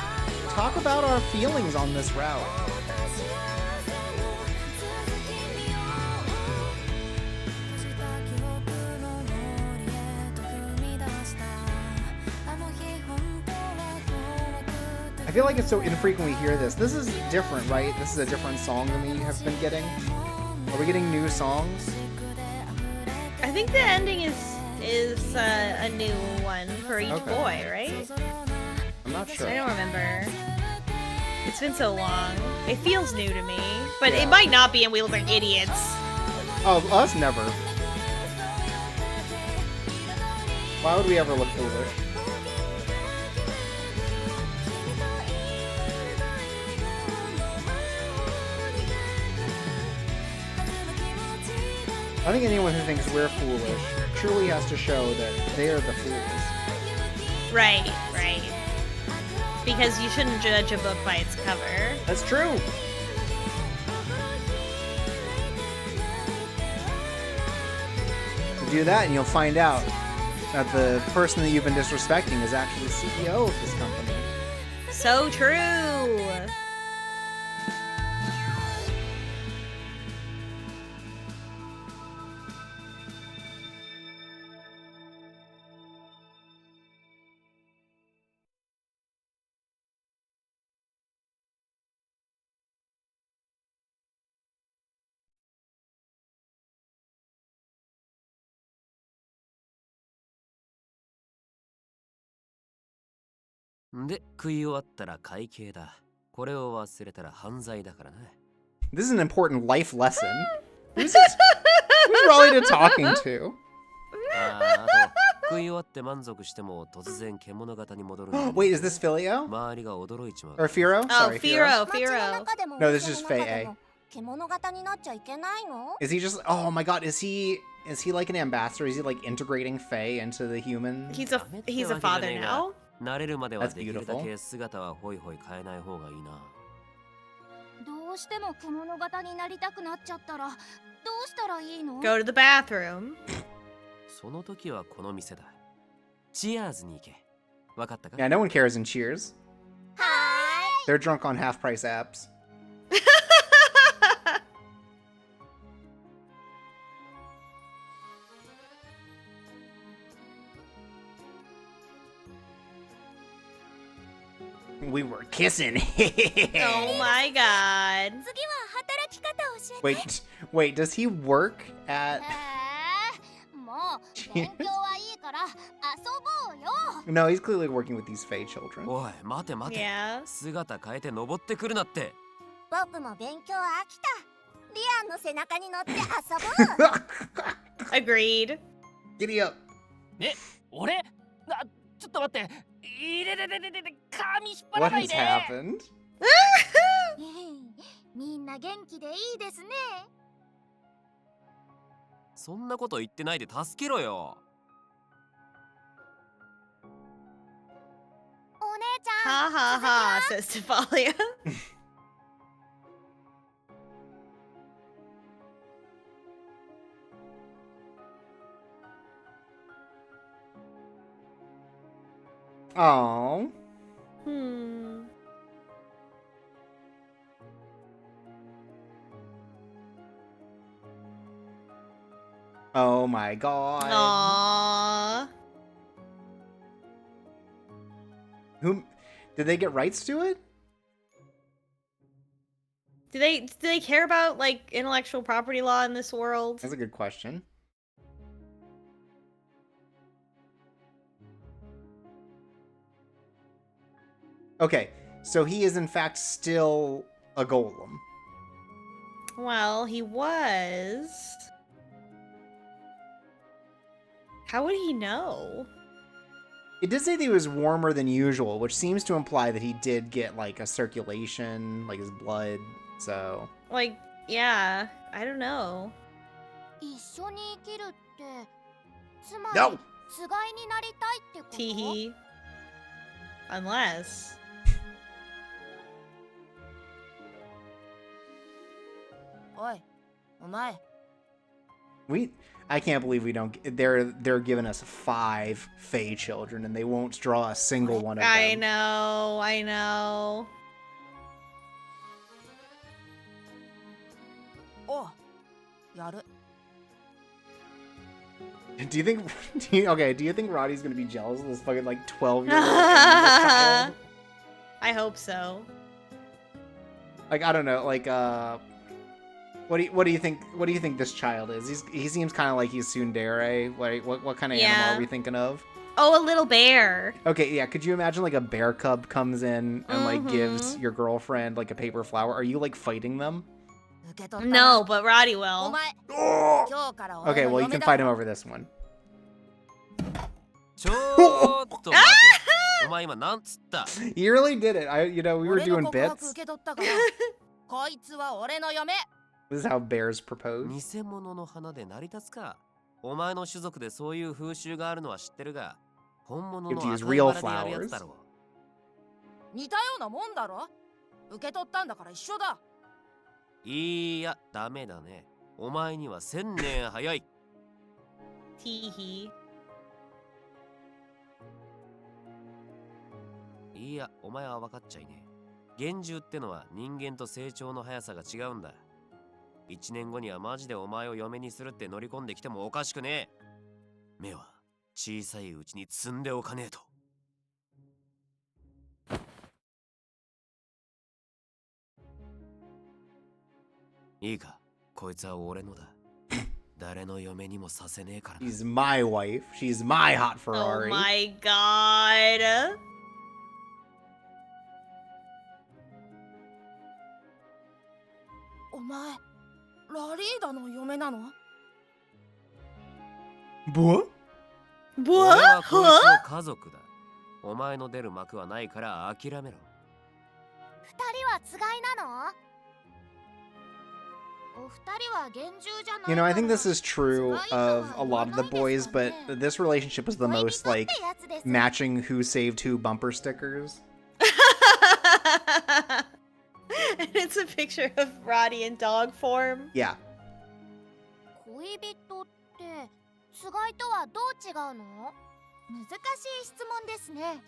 talk about our feelings on this route. I feel like it's so infrequent we hear this. This is different, right? This is a different song than we have been getting. Are we getting new songs? I think the ending is a new one for each Okay. boy, right? I'm not sure. I don't remember. It's been so long. It feels new to me, but Yeah. it might not be, and we look like idiots. Oh, us never. Why would we ever look foolish? I think anyone who thinks we're foolish truly has to show that they're the fools. Right, right. Because you shouldn't judge a book by its cover. That's true. Do that and you'll find out that the person that you've been disrespecting is actually the CEO of this company. So true.で、食い終わったら会計だ。これを忘れたら犯罪だからね。This is an important life lesson. Who's Raleigh talking to? あと、食い終わって満足しても突然獣型に戻る。Wait, is this Filio? 周りが驚いちまう。Or Firo? Oh, Sorry, Firo. No, this is Fei A. 獣型になっちゃいけないの? Is he just? Oh my God, is he like an ambassador? Is he like integrating Fae into the human? He's a father now. 慣れるまではできるだけ姿はホイホイ変えない方がいいな。どうしても獣型になりたくなっちゃったらどうしたらいいの? Go to the bathroom. その時はこの店だ。チアーズに行け。わかったか? Yeah, no one cares in Cheers. はーい。 They're drunk on half-price apps. We were kissing. Oh my God. 次は働き方教えて。Wait, does he work at... もう勉強はいいから遊ぼうよ。 No, he's clearly working with these Fae children. おい、待て待て。Yeah. 姿変えて登ってくるなって。僕も勉強飽きた。リアンの背中に乗って遊ぼう。Agreed. Giddy up. え、俺？ちょっと待って。髪引っ張 What らない has で。 happened? みんな元気でいいですね。そんなこと言ってないで助けろよ。お姉ちゃん。 Ha ha ha, says Tifalia. Oh. Oh my God. Aww. Who did they get rights to it? Do they care about like intellectual property law in this world? That's a good question. Okay, so he is in fact still a golem. Well, he was. How would he know? It did say that he was warmer than usual, which seems to imply that he did get like a circulation, like his blood, so... Like, yeah, I don't know. 一緒に生きるってつまり No! つがいになりたいってこと? Teehee. Unless. Oi, お前。 I can't believe we don't... They're giving us 5 Fae children, and they won't draw a single one of them. I know. おう、やる。 Do you think... do you think Roddy's gonna be jealous of this fucking, like, 12-year-old child? I hope so. Like, I don't know, like, What do you think this child is? He seems kind of like he's tsundere. Like, what kind of animal are we thinking of? Oh, a little bear. Okay, yeah. Could you imagine like a bear cub comes in and like gives your girlfriend like a paper flower? Are you like fighting them? No, but Roddy will. Oh! Okay, well you can fight him over this one. ちょーっと待て。お前今なんつった? You really did it. We were doing bits. こいつは俺の嫁。 This is how bears propose. 偽物の花で成り立つか。お前の種族でそういう風習があるのは知ってるが、本物の赤いバラでやるやつだろ。似たようなもんだろ。受け取ったんだから一緒だ。いや、ダメだね。お前には1000年早い。Teehee. いや、お前は分かっちゃいねえ。幻獣ってのは人間と成長の速さが違うんだ。1年後にはマジでお前を嫁にするって乗り込んできてもおかしくねえ。目は小さいうちに積んでおかねえと。いいか、こいつは俺のだ。誰の嫁にもさせねえからな。 She's my wife. She's my hot Ferrari. Oh my god. お前、ラリーダの嫁なの？What? 俺はこいつの家族だ。お前の出る幕はないから諦めろ。二人はつがいなの？お二人は幻獣じゃない？ You know, I think this is true of a lot of the boys, but this relationship was the most, like, matching who saved who bumper stickers. And it's a picture of Roddy in dog form. Yeah. 恋人ってつがいとはどう違うの？難しい質問ですね。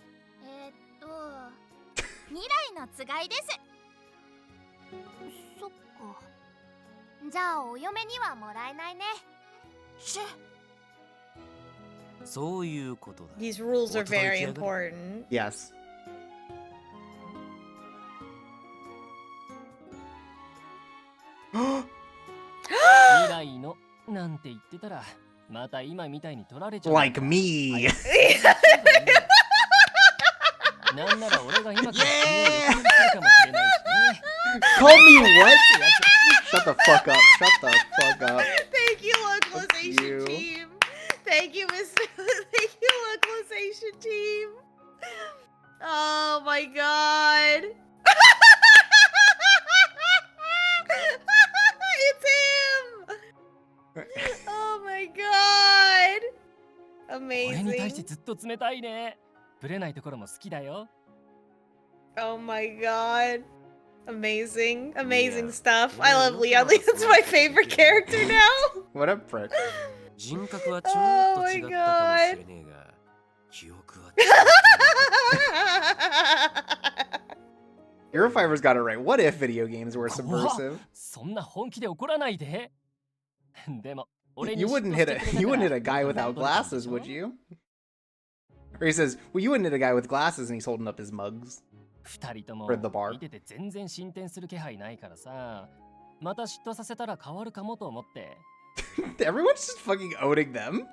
未来のつがいです。そっか。じゃあお嫁にはもらえないね。しゅ。そういうことだ。 These rules are very important. Yes. 未来のなんて言ってたらまた今みたいに取られちゃう。Like me. なんなら俺が今から君を横にするかもしれないしね。Call me what? Shut the fuck up. Shut the fuck up. Thank you, localization you. team. Thank you, Mr. Thank you, localization team. Oh my god. It's him. Oh my god. 俺に対して Amazing. ずっと冷たいね。ぶれないところも好きだよ。Oh my god. Amazing. Amazing stuff. I love Leon. Leon's my favorite character now. What a prick. 人格はちょっと違ったかもしれねえが、記憶は Eurofiber's got it right. What if video games were subversive? そんな本気で怒らないで。でも、You wouldn't hit a guy without glasses, would you? Or he says, well, you wouldn't hit a guy with glasses and he's holding up his mugs. 二人とも For the bar. 見てて全然進展する気配ないからさ。また嫉妬させたら変わるかもと思って。Everyone's just fucking owning them.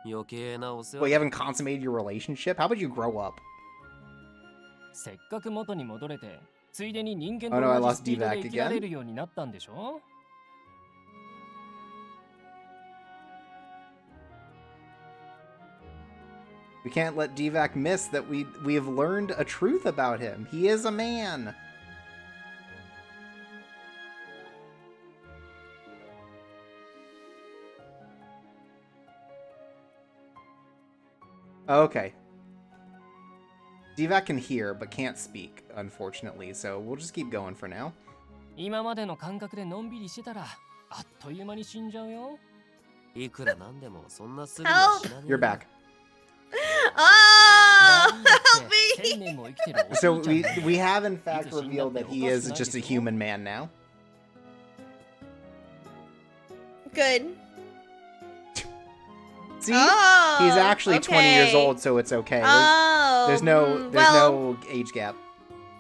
余計なお世 Well, 話。 you haven't consummated your relationship? How about you grow up? せっかく元に戻れて、ついでに人間と Oh no, I 同じ lost スピード D-Vac で生きられ again. るようになったんでしょ？ We can't let D-Vac miss that we have learned a truth about him. He is a man. Okay. D-Vac can hear, but can't speak, unfortunately, so we'll just keep going for now. 今までの感覚でのんびりしてたら、あっという間に死んじゃうよ。いくらなんでもそんなすぐには死なねえ。 You're back. Oh, help me. So we have in fact revealed that he is just a human man now. Good. See? Oh, He's actually 20 years okay. old, so it's okay. Oh, There's no age gap.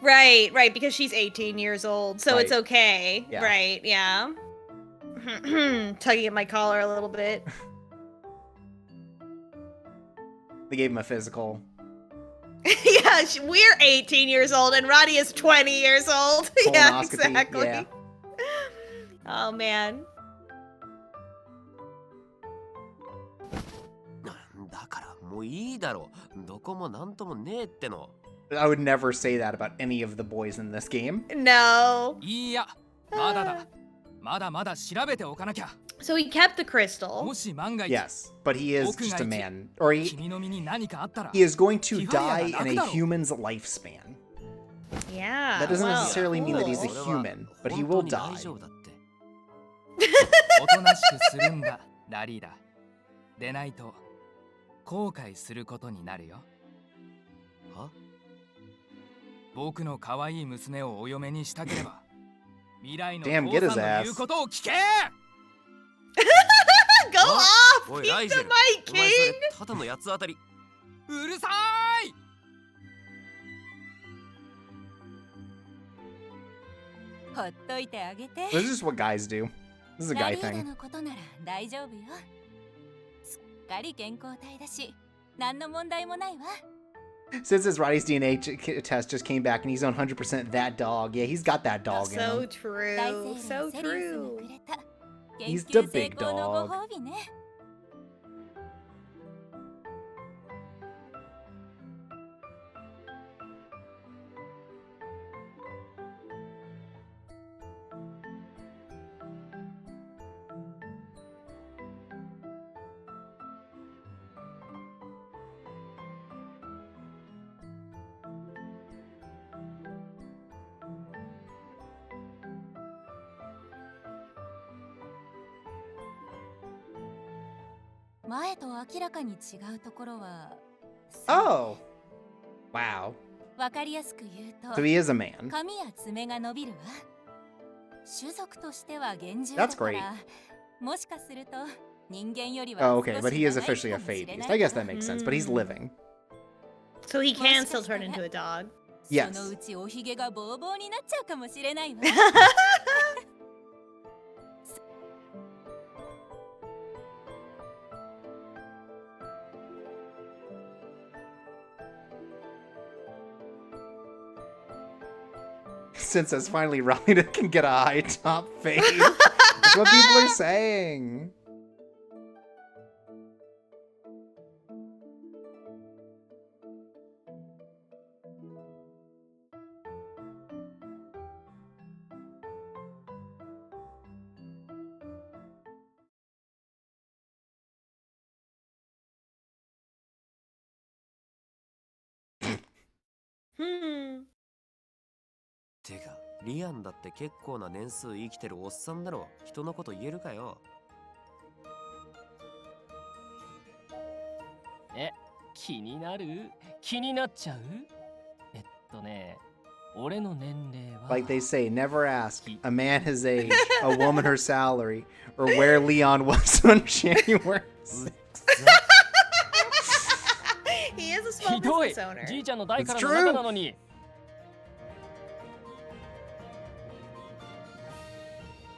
Right, because she's 18 years old, so it's Right. okay. Yeah. Right, yeah. Tugging at my collar a little bit. They gave him a physical. Yeah, we're 18 years old and Roddy is 20 years old. Yeah, Colonoscopy, exactly. yeah. Oh, man. だからもういいだろう。どこもなんともねえっての。 I would never say that about any of the boys in this game. No. いや、まだだ。まだまだ調べておかなきゃ。 So he kept the crystal. もし万が一、 Yes, but he is just a man. Or he 君の身に何かあったら、 is going to Tifalia die が in 楽 a だろう。 human's lifespan. Yeah. That doesn't well, necessarily mean that cool. he's a human, but he will die. おとなしくするんだ、ラリーダ。でないと後悔することになるよ。は？僕の可愛い娘をお嫁にしたければ未来の Damn, get 父 his さんの ass. 言うことを聞け。 Go off! おい Pizza ライゼル、 Mike お前そ King! れただの八つ当たり。うるさい。ほっといてあげて。 This is just what guys do. This is a ラ guy リーダ thing. のことなら大丈夫よ。すっかり健康体だし、何の問題もないわ。Since his Roddy's DNA test just came back and he's 100% that dog. Yeah, he's got that dog in So him. true. 大生 So のセリウスが true. くれた研 He's the 究成 big 功のご dog. 褒美ね。前と明らかに違うところは、 Oh. Wow. わかりやすく言うと、 So he is a man. 髪や爪が伸びるわ。種族としては厳重だ That's か great. ら、もしかすると人間よりは Oh, 少し okay, but he is 長い officially a かもしれ phage な beast. I い guess か that ら。 makes sense, but he's living. So he can still turn into a dog. そ Yes. のうちおひげがボーボーになっちゃうかもしれないわ。 Since has finally rallied and can get a high top fade. That's what people are saying. Hmm. てか、リアンだって結構な年数生きてるおっさんだろ。人のこと言えるかよ。気になる？気になっちゃう？俺の年齢は Like they say, never ask a man his age, a woman her salary, or where Leon was on January 6th. He is a small ひどい business owner. じいちゃんの代から It's の true. 中なのに。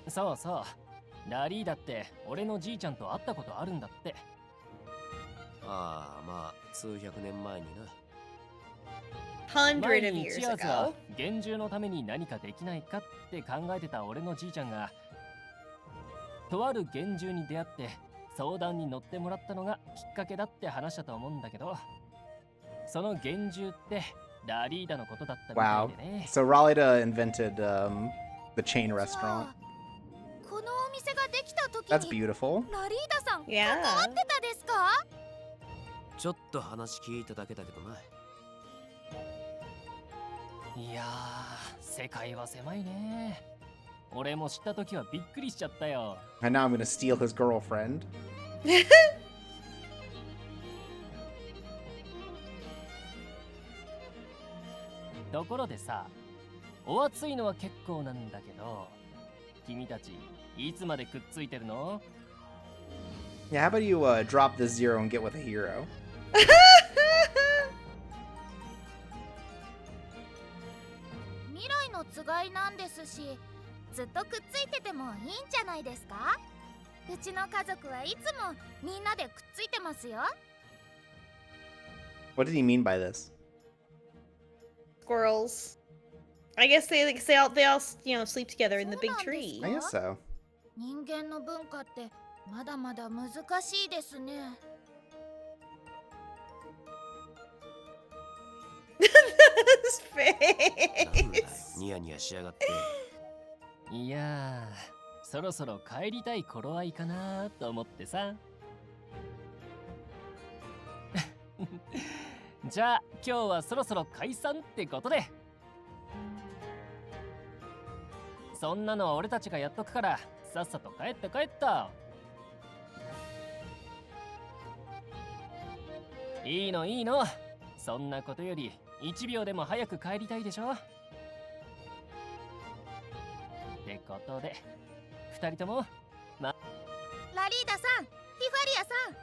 そうそうラリーだって俺のじいちゃんと会ったことあるんだって。ああ、まあ、数百年前にな。Hundred 前 of に years チアーズは ago. 厳重のために何かできないかって考えてた俺のじいちゃんがとある厳重に出会って相談に乗ってもらったのがきっかけだって話だと思うんだけど、その厳重ってラリーダのことだったみた Wow. いでね。 So Rallyda invented the chain じゃ restaurant. あこのお店ができた時 That's に beautiful. ラリーダさん関 Yeah. わってたですか？ちょっと話聞いただけだけどな。いやー、世界は狭いね。俺も知った時はびっくりしちゃったよ。 And now I'm gonna steal his girlfriend. ところでさ、お熱いのは結構なんだけど、君たちいつまでくっついてるの？ Yeah, how about you drop this zero and get with a hero? 未来のつがいなんですし、ずっとくっついててもいいんじゃないですか？うちの家族はいつもみんなでくっついてますよ。 What did he mean by this? Squirrels. I guess they all sleep together in the big そうなんです tree. か？ I guess so. 人間の文化ってまだまだ難しいですね。His なんだよ face. ニヤニヤしやがって。いやー、そろそろ帰りたい頃合いかなと思ってさ。じゃあ今日はそろそろ解散ってことで。そんなのは俺たちがやっとくからさっさと帰って帰った。いいのいいの。そんなことより1秒でも早く帰りたいでしょ。ってことで、2人ともラリーダさん、ティファリアさん、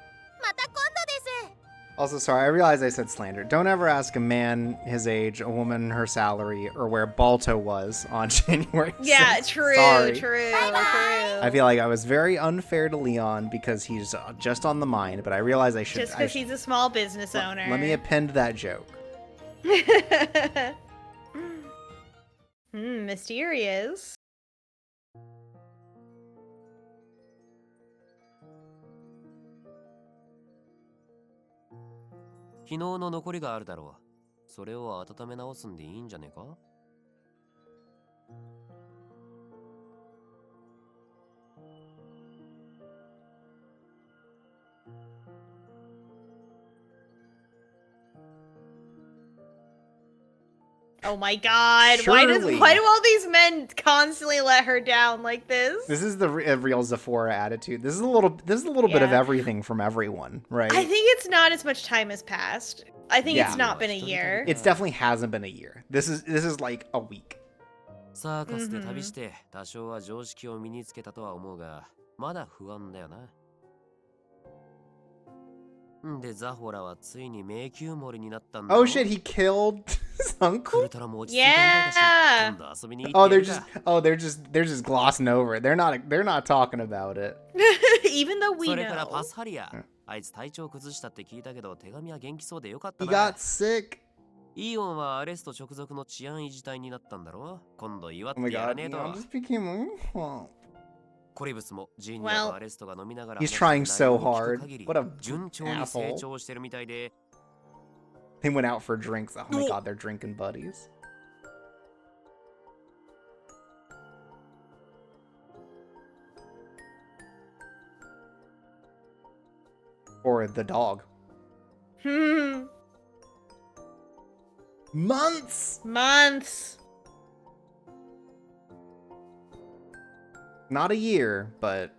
また今度です。 Also, sorry, I realize I said slander. Don't ever ask a man his age, a woman her salary, or where Balto was on January 6th. Yeah, true, Sorry. true. I feel like I was very unfair to Leon because he's just on the mind, but I realize I should... Just because he's a small business owner. Let me append that joke. Mysterious. 昨日の残りがあるだろう。それを温め直すんでいいんじゃねえか？Oh my god, Surely. why do all these men constantly let her down like this? This is the real Zephora attitude. This is a little bit of everything from everyone, right? I think it's not as much time has passed. I think it's not been a year. It definitely hasn't been a year. This is like a week. サーカスで旅して多少は常識を身につけたとは思うが、まだ不安だよな。で、ザホラはついに迷宮森になったんだ。Oh shit, he killed his uncle? Yeah. Oh, they're just glossing over it. They're not talking about it. Even though we それから know. パスハリア。あいつ体調崩したって聞いたけど、手紙は元気そうでよかった He な。 got sick. イオンはアレスト直属の治安維持隊になったんだろ？今度祝っ Oh my てやら god, ねえと。 Leon just became a... コリブスもジーニアとアレストが飲みながら He's trying so hard. What a 順調に成 asshole. 長してるみたいで。 They went out for drinks. Oh my god, they're drinking buddies. Or the dog. Months! Not a year, but...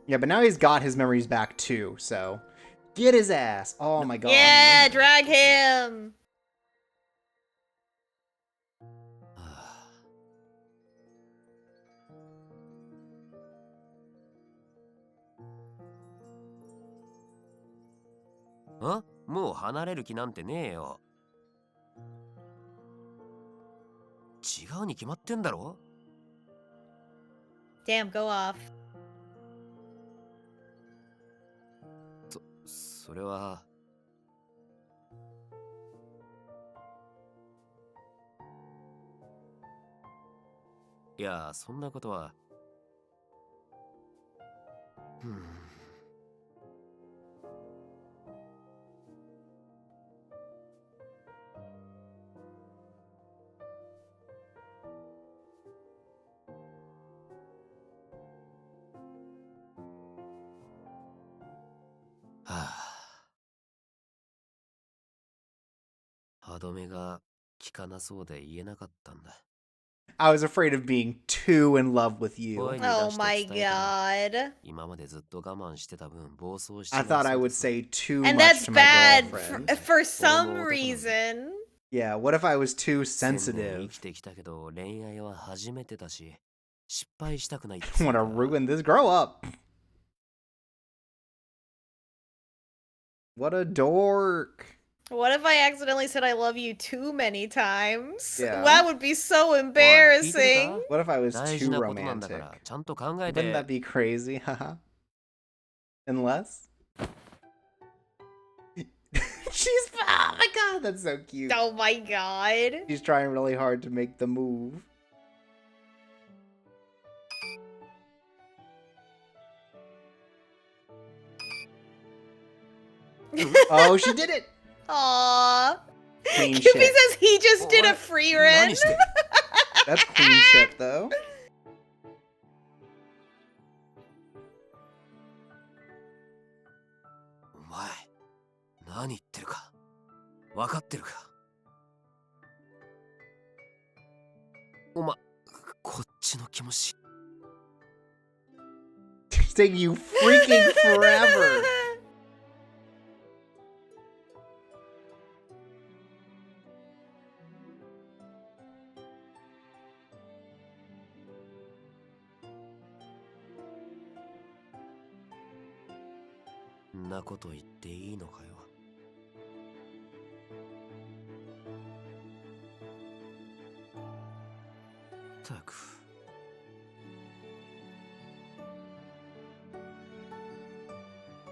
Yeah, but now he's got his memories back too, so... Get his ass! Oh my god. Yeah, drag him! Huh? もう離れる気なんてねえよ。違うに決まってんだろ？ Damn, go off. それは。いや、そんなことは。歯止めが効かなそうで言えなかったんだ。I was afraid of being too in love with you. Oh my god. 今までずっと我慢してた分暴走して I thought I would say too And much that's to my bad girlfriend. for some reason. Yeah, what if I was too 生 sensitive? きてきたけど恋愛は初めてだし失敗したくないって I want to ruin this. Grow up. What a dork. What if I accidentally said I love you too many times? Yeah. That would be so embarrassing. What if I was 大 too 事なことなんだか romantic? らちゃんと考え Wouldn't て that be crazy? Haha. Unless? She's... Oh my god, that's so cute. Oh my god. She's trying really hard to make the move. Oh, she did it! Aww. Clean Kippy shit. says he just did a free run. That's clean shit, though. 何言ってるか分かってるか。おま、こっちの気もし。It's taking you freaking forever. んなこと言っていいのかよ。たく。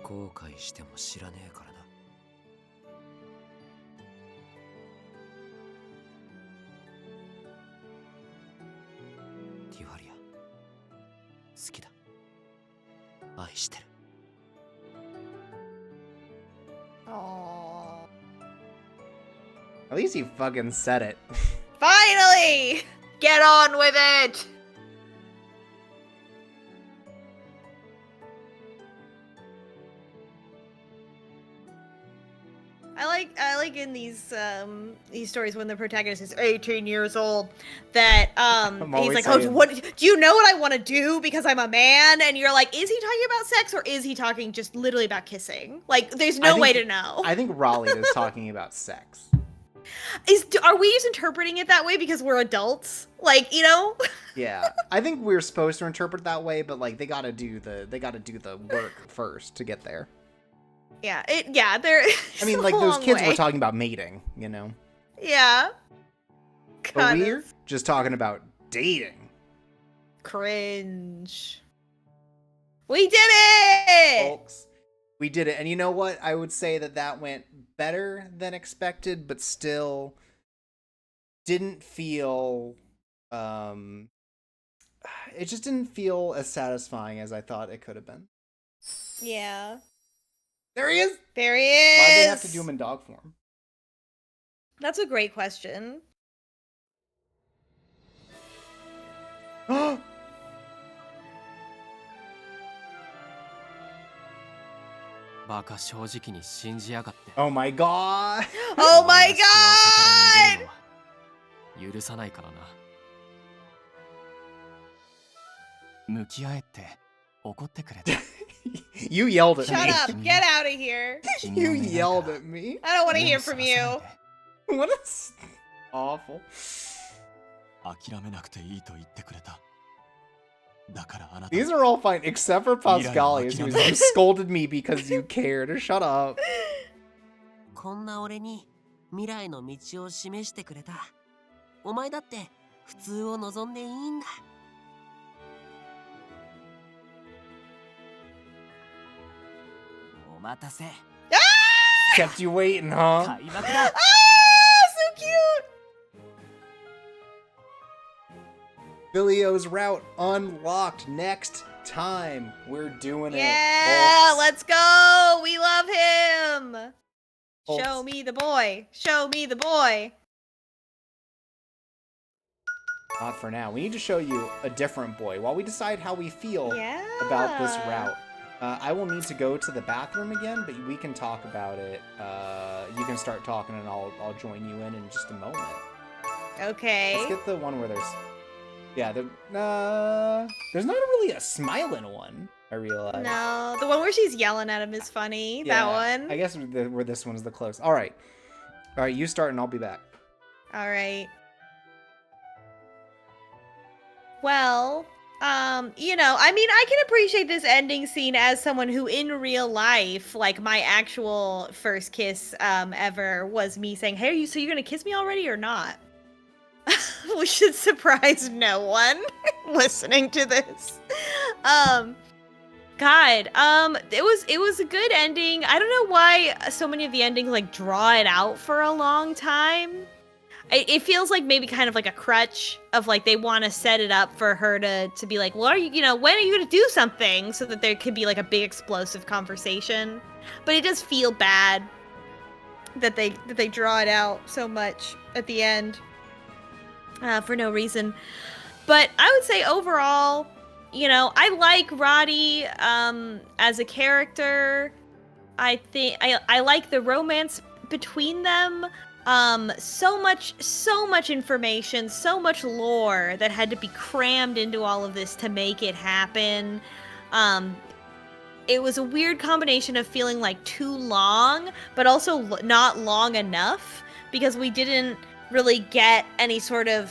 後悔しても知らねえからな。ティファリア、好きだ。愛してる。At least you fucking said it. Finally! Get on with it! I like in these stories when the protagonist is 18 years old that he's like, oh, what do you know what I want to do because I'm a man? And you're like, is he talking about sex or is he talking just literally about kissing? Like, there's no way to know. I think Raleigh is talking about sex. Are we just interpreting it that way because we're adults? Like, you know? Yeah, I think we're supposed to interpret that way, but like they gotta do the work first to get there. Yeah, there. I mean, like those kids were talking about mating, you know. Yeah. But we're just talking about dating. Cringe. We did it, folks. We did it, and you know what? I would say that went better than expected, but still didn't feel. It just didn't feel as satisfying as I thought it could have been. Yeah. There he is! There he is! Why'd they have to do him in dog form? That's a great question. Oh my god! Oh my god! 許さないからな。向き合えって怒ってくれた。You yelled at me. Shut up! Get out of here! You yelled at me. I don't want to hear from you. What is awful? 諦めなくていいと言ってくれた。だからあなた。 These are all fine except for Pascalius, who scolded me because you cared. Shut up. こんな俺に未来の道を示してくれた。お前だって普通を望んでいいんだ。お待たせ。Kept you waiting, huh? 開幕だ。So cute! Filio's route unlocked. Next time, we're doing it. Yeah, let's go! We love him! Folks. Show me the boy! Show me the boy! Not for now. We need to show you a different boy while we decide how we feel about this route. I will need to go to the bathroom again, but we can talk about it. You can start talking and I'll join you in just a moment. Okay. Let's get the one where there's... Yeah, there's not really a smiling one, I realize. No, the one where she's yelling at him is funny. Yeah, that one. I guess where this one's the close. All right, you start and I'll be back. All right. Well, you know, I mean, I can appreciate this ending scene as someone who in real life, like my actual first kiss ever was me saying, hey, so you're gonna kiss me already or not? Which should surprise no one listening to this. God, it was a good ending. I don't know why so many of the endings like draw it out for a long time. It feels like maybe kind of like a crutch of like they want to set it up for her to be like, well, when are you going to do something so that there could be like a big explosive conversation. But it does feel bad that they draw it out so much at the end for no reason. But I would say overall, I like Roddy as a character. I think I like the romance between them. So much information, so much lore that had to be crammed into all of this to make it happen. It was a weird combination of feeling like too long, but also not long enough, because we didn't really get any sort of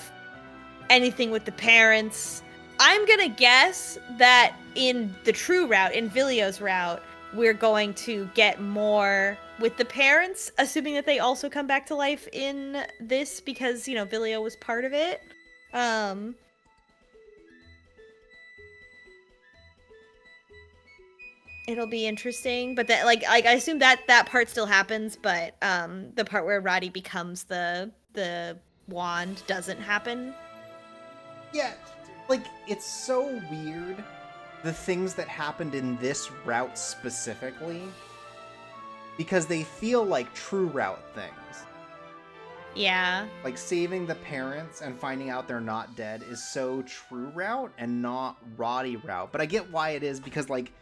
anything with the parents. I'm gonna guess that in the true route, in Vilio's route, we're going to get more with the parents, assuming that they also come back to life in this, because, you know, Vilio was part of it. It'll be interesting, but that, like I assume that part still happens, but the part where Roddy becomes the wand doesn't happen. Yeah, like, it's so weird, the things that happened in this route specifically, because they feel like true route things. Yeah. Like, saving the parents and finding out they're not dead is so true route and not Roddy route. But I get why it is, because, like,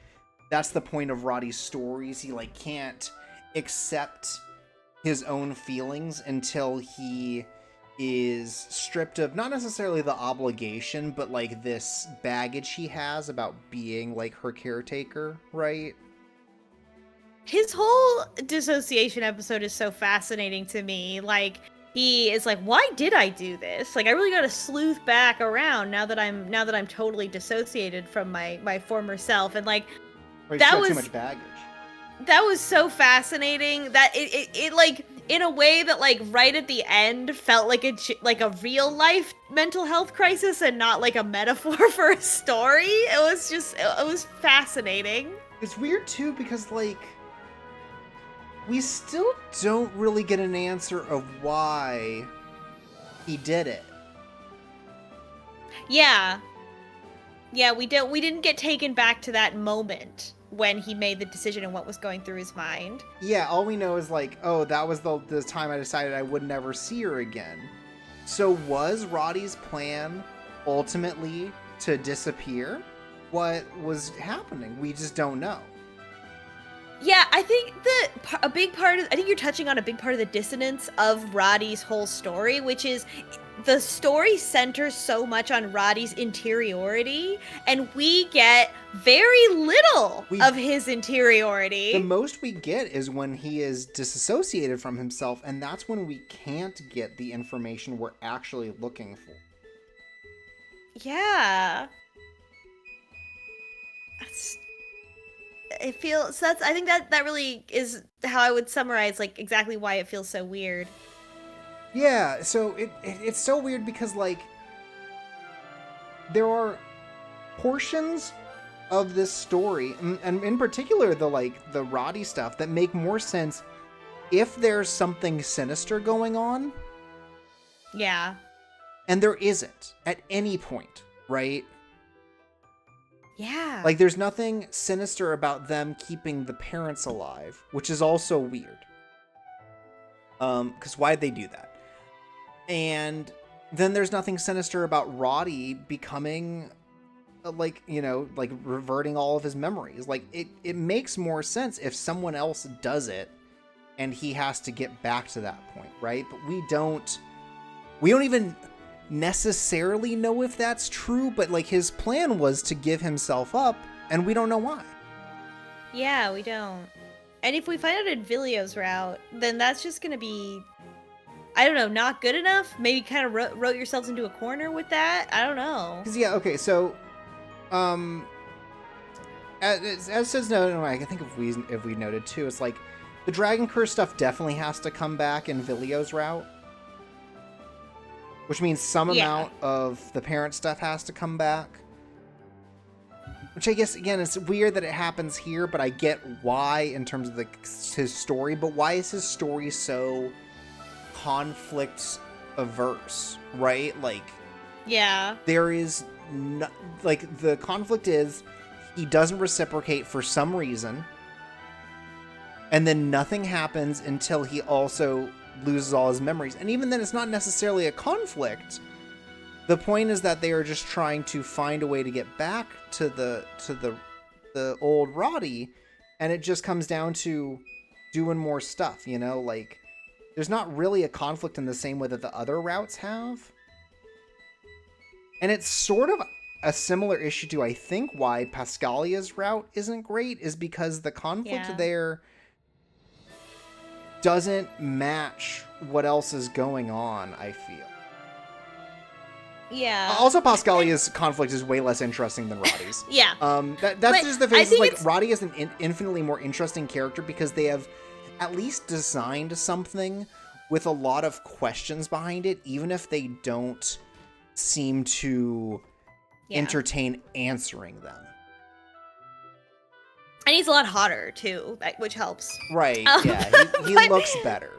that's the point of Roddy's stories. He, like, can't accept his own feelings until he is stripped of not necessarily the obligation, but like this baggage he has about being like her caretaker, right? His whole dissociation episode is so fascinating to me. Like, he is like, why did I do this? Like, I really gotta sleuth back around now that I'm totally dissociated from my former self. And like, that was too much baggage. That was so fascinating that it like, in a way that, like, right at the end felt like a real life mental health crisis and not like a metaphor for a story. It was fascinating. It's weird too, because like, we still don't really get an answer of why he did it. Yeah, we didn't get taken back to that moment when he made the decision and what was going through his mind. Yeah, all we know is like, oh, that was the time I decided I would never see her again. So was Roddy's plan ultimately to disappear? What was happening? We just don't know. Yeah, I think I think you're touching on a big part of the dissonance of Roddy's whole story, which is the story centers so much on Roddy's interiority, and we get very little of his interiority. The most we get is when he is disassociated from himself, and that's when we can't get the information we're actually looking for. Yeah. I think that really is how I would summarize, like, exactly why it feels so weird. Yeah, so it's so weird because, like, there are portions of this story, and in particular the Roddy stuff, that make more sense if there's something sinister going on. Yeah. And there isn't at any point, right? Yeah. Like, there's nothing sinister about them keeping the parents alive, which is also weird. Because why'd they do that? And then there's nothing sinister about Roddy becoming, like, you know, like, reverting all of his memories. Like, it makes more sense if someone else does it and he has to get back to that point, right? But we don't even necessarily know if that's true, but like, his plan was to give himself up, and we don't know why. Yeah, we don't. And if we find out in Vilio's route, then that's just gonna be, I don't know, not good enough. Maybe kind of wrote yourselves into a corner with that. I don't know. Because yeah, okay, so as says no, I think if we noted too, it's like the Dragon Curse stuff definitely has to come back in Vilio's route. Which means some amount of the parent stuff has to come back. Which I guess, again, it's weird that it happens here, but I get why in terms of his story. But why is his story so conflict averse, right? Like, yeah, there is no, like, the conflict is he doesn't reciprocate for some reason, and then nothing happens until he also loses all his memories. And even then, it's not necessarily a conflict. The point is that they are just trying to find a way to get back to the old Roddy, and it just comes down to doing more stuff, you know? Like, there's not really a conflict in the same way that the other routes have. And it's sort of a similar issue to, I think, why Pascalia's route isn't great, is because the conflict there doesn't match what else is going on, I feel. Yeah. Also, Pascalia's conflict is way less interesting than Roddy's. Yeah. That's just the face. Like, Roddy is an infinitely more interesting character because they have at least designed something with a lot of questions behind it, even if they don't seem to entertain answering them. And he's a lot hotter too, which helps. Right. Yeah. He looks better.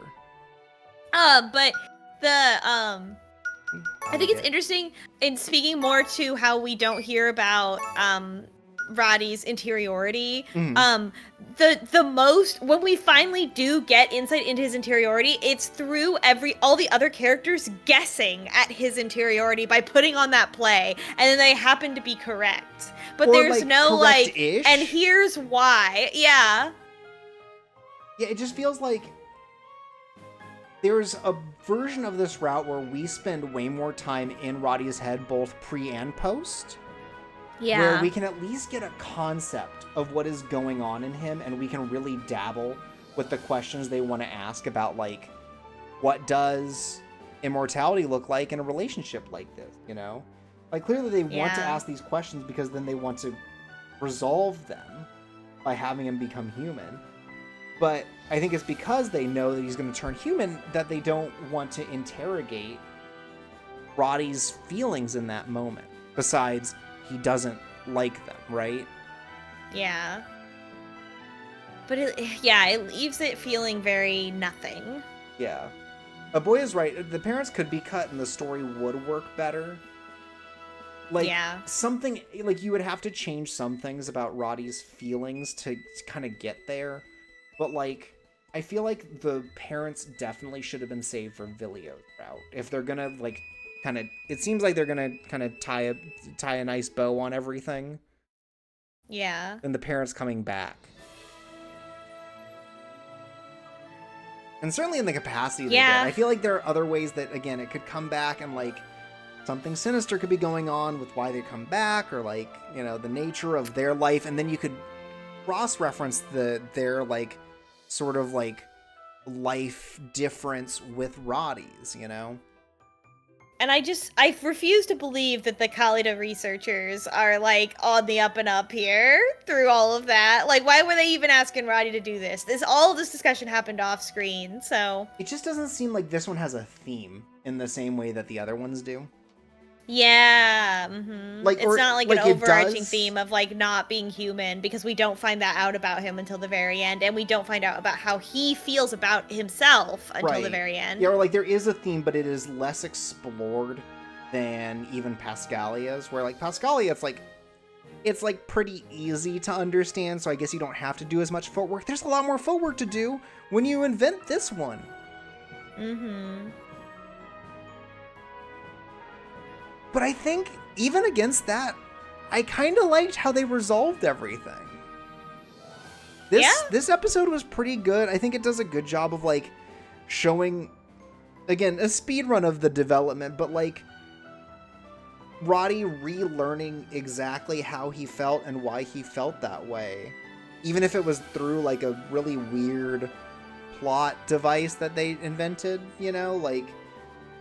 But the I think it's interesting in speaking more to how we don't hear about Roddy's interiority. The most, when we finally do get insight into his interiority, it's through all the other characters guessing at his interiority by putting on that play, and then they happen to be correct. But there's no correct-ish. and here's why. Yeah. Yeah, it just feels like there's a version of this route where we spend way more time in Roddy's head, both pre and post. Yeah. Where we can at least get a concept of what is going on in him, and we can really dabble with the questions they want to ask about, like, what does immortality look like in a relationship like this, you know? Like, clearly they want to ask these questions because then they want to resolve them by having him become human. But I think it's because they know that he's going to turn human that they don't want to interrogate Roddy's feelings in that moment. Besides, he doesn't like them, right? Yeah. But it leaves it feeling very nothing. Yeah. A boy is right. The parents could be cut and the story would work better. Like, something, like, you would have to change some things about Roddy's feelings to kind of get there. But, like, I feel like the parents definitely should have been saved for Vilio's route. If they're gonna, like, kind of, it seems like they're gonna kind of tie a nice bow on everything. Yeah. And the parents coming back. And certainly in the capacity they did. I feel like there are other ways that, again, it could come back and, like, something sinister could be going on with why they come back, or, like, you know, the nature of their life, and then you could cross-reference their, like, sort of, like, life difference with Roddy's, you know? And I refuse to believe that the Khalida researchers are, like, on the up and up here through all of that. Like, why were they even asking Roddy to do this? All of this discussion happened off screen, so. It just doesn't seem like this one has a theme in the same way that the other ones do. Yeah, Like, it's not like an overarching theme of, like, not being human, because we don't find that out about him until the very end, and we don't find out about how he feels about himself until the very end. Yeah, or, like, there is a theme, but it is less explored than even Pascalia's, where, like, Pascalia, it's like pretty easy to understand, so I guess you don't have to do as much footwork. There's a lot more footwork to do when you invent this one. But I think, even against that, I kind of liked how they resolved everything. This episode was pretty good. I think it does a good job of, like, showing, again, a speed run of the development, but, like, Roddy relearning exactly how he felt and why he felt that way. Even if it was through, like, a really weird plot device that they invented, you know? Like,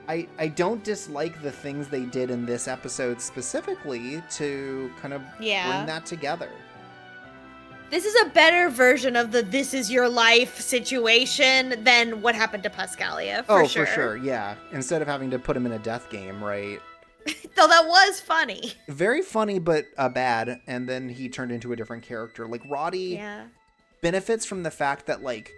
I don't dislike the things they did in this episode specifically to kind of bring that together. This is a better version of the "this is your life" situation than what happened to Pascalia, for sure. For sure, yeah. Instead of having to put him in a death game, right? Though that was funny. Very funny, but bad, and then he turned into a different character. Like, Roddy benefits from the fact that, like,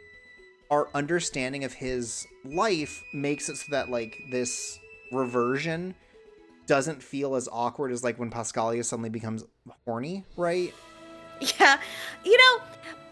our understanding of his life makes it so that, like, this reversion doesn't feel as awkward as, like, when Pascalia suddenly becomes horny, right? Yeah. You know,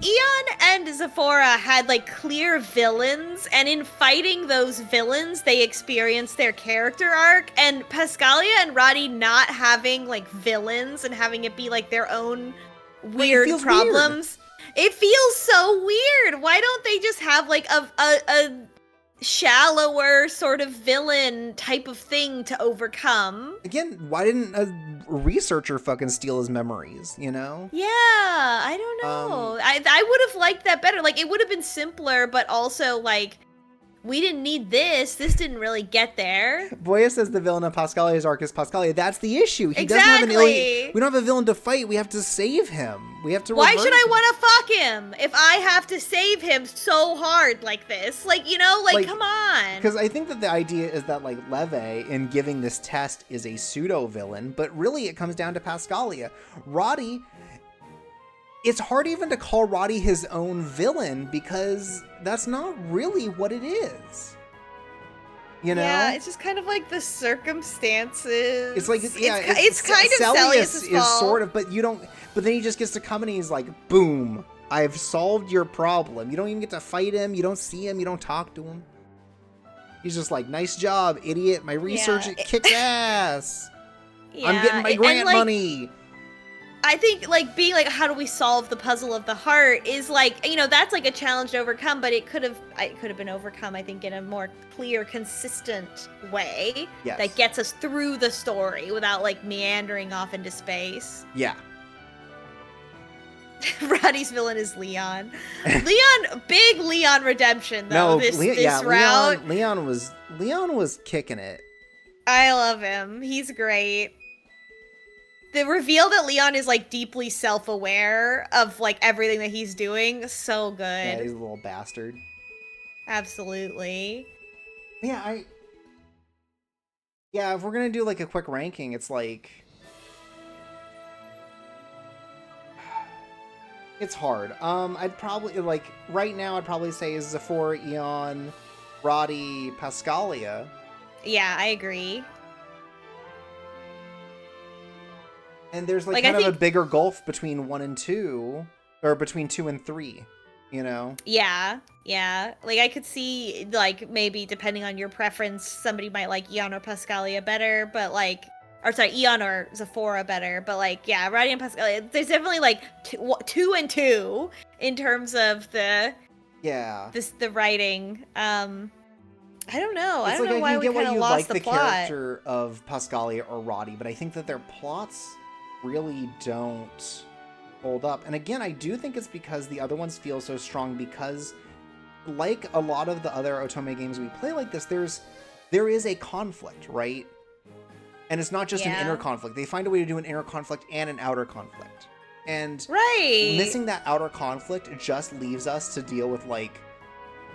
Eon and Zephora had, like, clear villains, and in fighting those villains, they experienced their character arc, and Pascalia and Roddy not having, like, villains and having it be, like, their own weird problems. It feels so weird. Why don't they just have like a shallower sort of villain type of thing to overcome? Again, why didn't a researcher fucking steal his memories, you know? Yeah, I don't know. I would have liked that better. Like, it would have been simpler, but also, like, we didn't need this. This didn't really get there. Boya says the villain of Pascalia's arc is Pascalia. That's the issue. He Exactly. doesn't have we don't have a villain to fight. We have to save him. We have to Why revert should I him. want to fuck him if I have to save him so hard like this? Like, you know, like come on. Because I think that the idea is that, like, Leve, in giving this test, is a pseudo-villain, but really it comes down to Pascalia. Roddy, it's hard even to call Roddy his own villain, because that's not really what it is. You know? Yeah, it's just kind of like the circumstances. It's like, yeah, it's kind of Celius' is fault. sort of, but then he just gets to come and he's like, boom, I've solved your problem. You don't even get to fight him, you don't see him, you don't talk to him. He's just like, nice job, idiot, my research kicks ass. Yeah, I'm getting my grant money. I think, like, being like, how do we solve the puzzle of the heart is like, you know, that's like a challenge to overcome, but it could have been overcome, I think, in a more clear, consistent way that gets us through the story without, like, meandering off into space. Yeah. Roddy's villain is Leon. Big Leon redemption, though, No, this route. Leon was kicking it. I love him. He's great. The reveal that Leon is, like, deeply self-aware of, like, everything that he's doing, so good. Yeah, he's a little bastard. Absolutely. Yeah, if we're gonna do, like, a quick ranking, it's like... It's hard. I'd probably, like, right now I'd probably say Zephyr, Eon, Roddy, Pascalia. Yeah, I agree. And there's like kind of a bigger gulf between 1 and 2, or between 2 and 3, you know? Yeah. Like, I could see, like, maybe depending on your preference, somebody might like Eon or Pascalia better, but like, or sorry, Eon or Zephyr better, but like, yeah, Roddy and Pascalia, there's definitely like 2 and 2 in terms of the writing. I don't know. I don't know why we kind of lost the plot. Character of Pascalia or Roddy, but I think that their plots really don't hold up. And again, I do think it's because the other ones feel so strong, because like a lot of the other Otome games we play like this, there is a conflict, right? And it's not just an inner conflict. They find a way to do an inner conflict and an outer conflict. And missing that outer conflict just leaves us to deal with, like,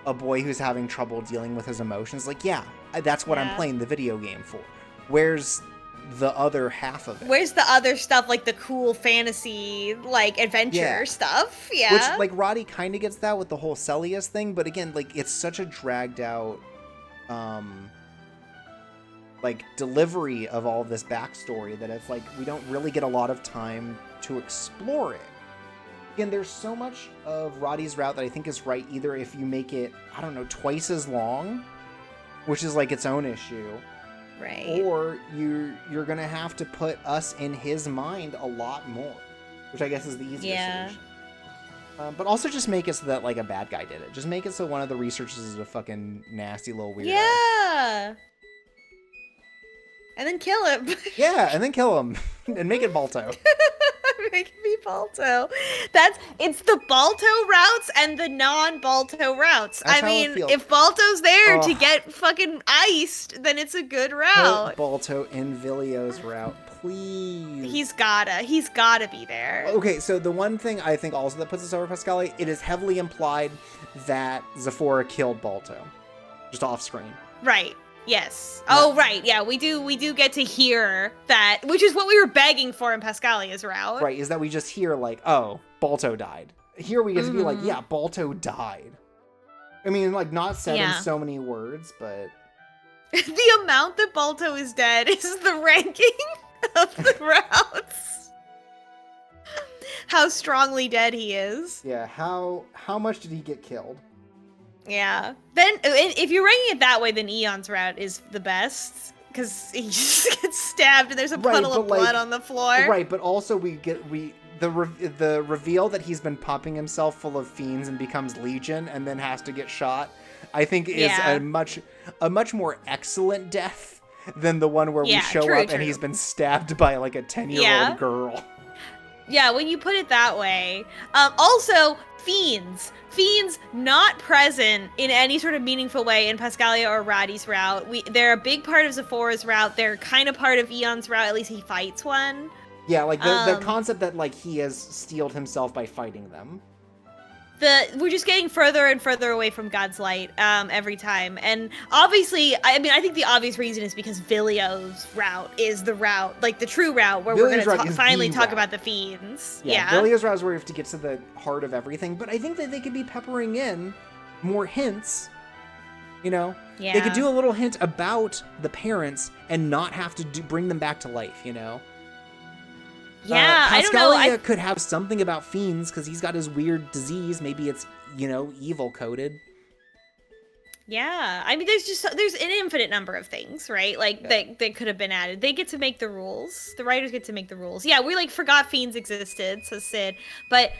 a boy who's having trouble dealing with his emotions. Like, yeah, that's what I'm playing the video game for. Where's the other half of it? Where's the other stuff, like the cool fantasy, like, adventure stuff? Yeah. Which, like, Roddy kind of gets that with the whole Celius thing, but again, like, it's such a dragged out, like, delivery of all this backstory that it's like, we don't really get a lot of time to explore it. Again, there's so much of Roddy's route that I think is right, either if you make it, I don't know, twice as long, which is like its own issue. Right. Or you're gonna have to put us in his mind a lot more, which I guess is the easiest solution. But also just make it so that, like, a bad guy did it. Just make it so one of the researchers is a fucking nasty little weirdo. Yeah. And then kill him. Yeah, and then kill him. And make it Balto. Make me Balto. It's the Balto routes and the non-Balto routes. That's I mean, if Balto's there to get fucking iced, then it's a good route. Put Balto in Vilio's route, please. He's gotta be there. Okay, so the one thing I think also that puts us over Pascalia, it is heavily implied that Zephyr killed Balto. Just off screen. Right. Yes. Oh, right. Yeah, we do get to hear that, which is what we were begging for in Pascalia's route. Right, is that we just hear, like, oh, Balto died. Here we get to be like, yeah, Balto died. I mean, like, not said in so many words, but... The amount that Balto is dead is the ranking of the routes. How strongly dead he is. Yeah, how much did he get killed? Yeah. Then, if you're ranking it that way, then Eon's route is the best, because he just gets stabbed and there's a puddle of blood on the floor. Right, but also the reveal that he's been popping himself full of fiends and becomes Legion and then has to get shot, I think is a much more excellent death than the one where we show up and he's been stabbed by like a 10-year-old girl. Yeah, when you put it that way. Also, fiends. Fiends not present in any sort of meaningful way in Pascalia or Roddy's route. They're a big part of Zephora's route. They're kind of part of Eon's route. At least he fights one. Yeah, like the concept that like he has steeled himself by fighting them. We're just getting further and further away from God's light every time. And obviously, I think the obvious reason is because Vilio's route is the route, like the true route, where we're going to finally talk about the fiends. Yeah. Vilio's route is where we have to get to the heart of everything. But I think that they could be peppering in more hints, you know? Yeah. They could do a little hint about the parents and not have to bring them back to life, you know? Yeah, I don't know. Pascalia could have something about fiends because he's got his weird disease. Maybe it's, you know, evil coded. Yeah, I mean, there's an infinite number of things, right? Like that could have been added. They get to make the rules. The writers get to make the rules. Yeah, we like forgot fiends existed, says Sid, but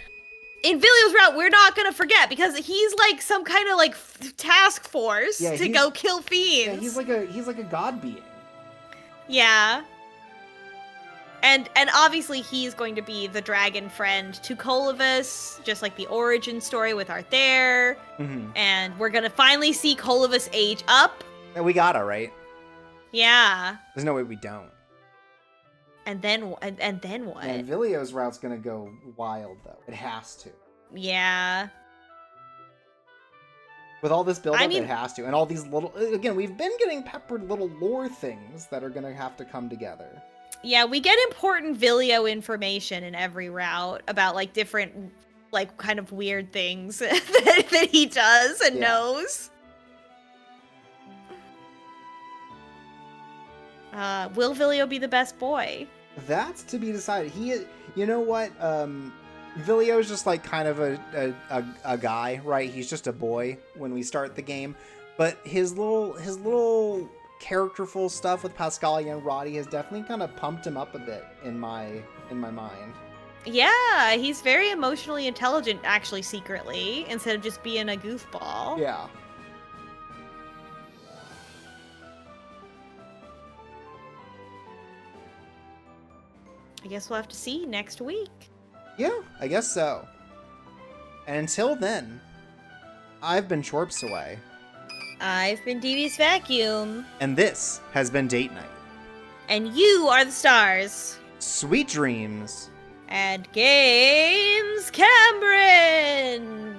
in Vilio's route, we're not gonna forget because he's like some kind of like task force to go kill fiends. Yeah, he's like a god being. Yeah. And obviously he's going to be the dragon friend to Kolovus, just like the origin story with Arthair. Mm-hmm. And we're gonna finally see Kolovus age up. And we gotta, right? Yeah. There's no way we don't. And then what? And Vilio's route's gonna go wild, though. It has to. Yeah. With all this build-up, it has to. And all these little... Again, we've been getting peppered little lore things that are gonna have to come together. Yeah, we get important Vilio information in every route about, like, different, like, kind of weird things that he does and knows. Will Vilio be the best boy? That's to be decided. You know what? Vilio's just, like, kind of a guy, right? He's just a boy when we start the game. But his little characterful stuff with Pascalia and Roddy has definitely kind of pumped him up a bit in my mind. Yeah, he's very emotionally intelligent, actually, secretly, instead of just being a goofball. Yeah. I guess we'll have to see next week. Yeah, I guess so. And until then, I've been Chorps Away. I've been Devious Vacuum. And this has been Date Night. And you are the stars. Sweet dreams. And Games Cameron.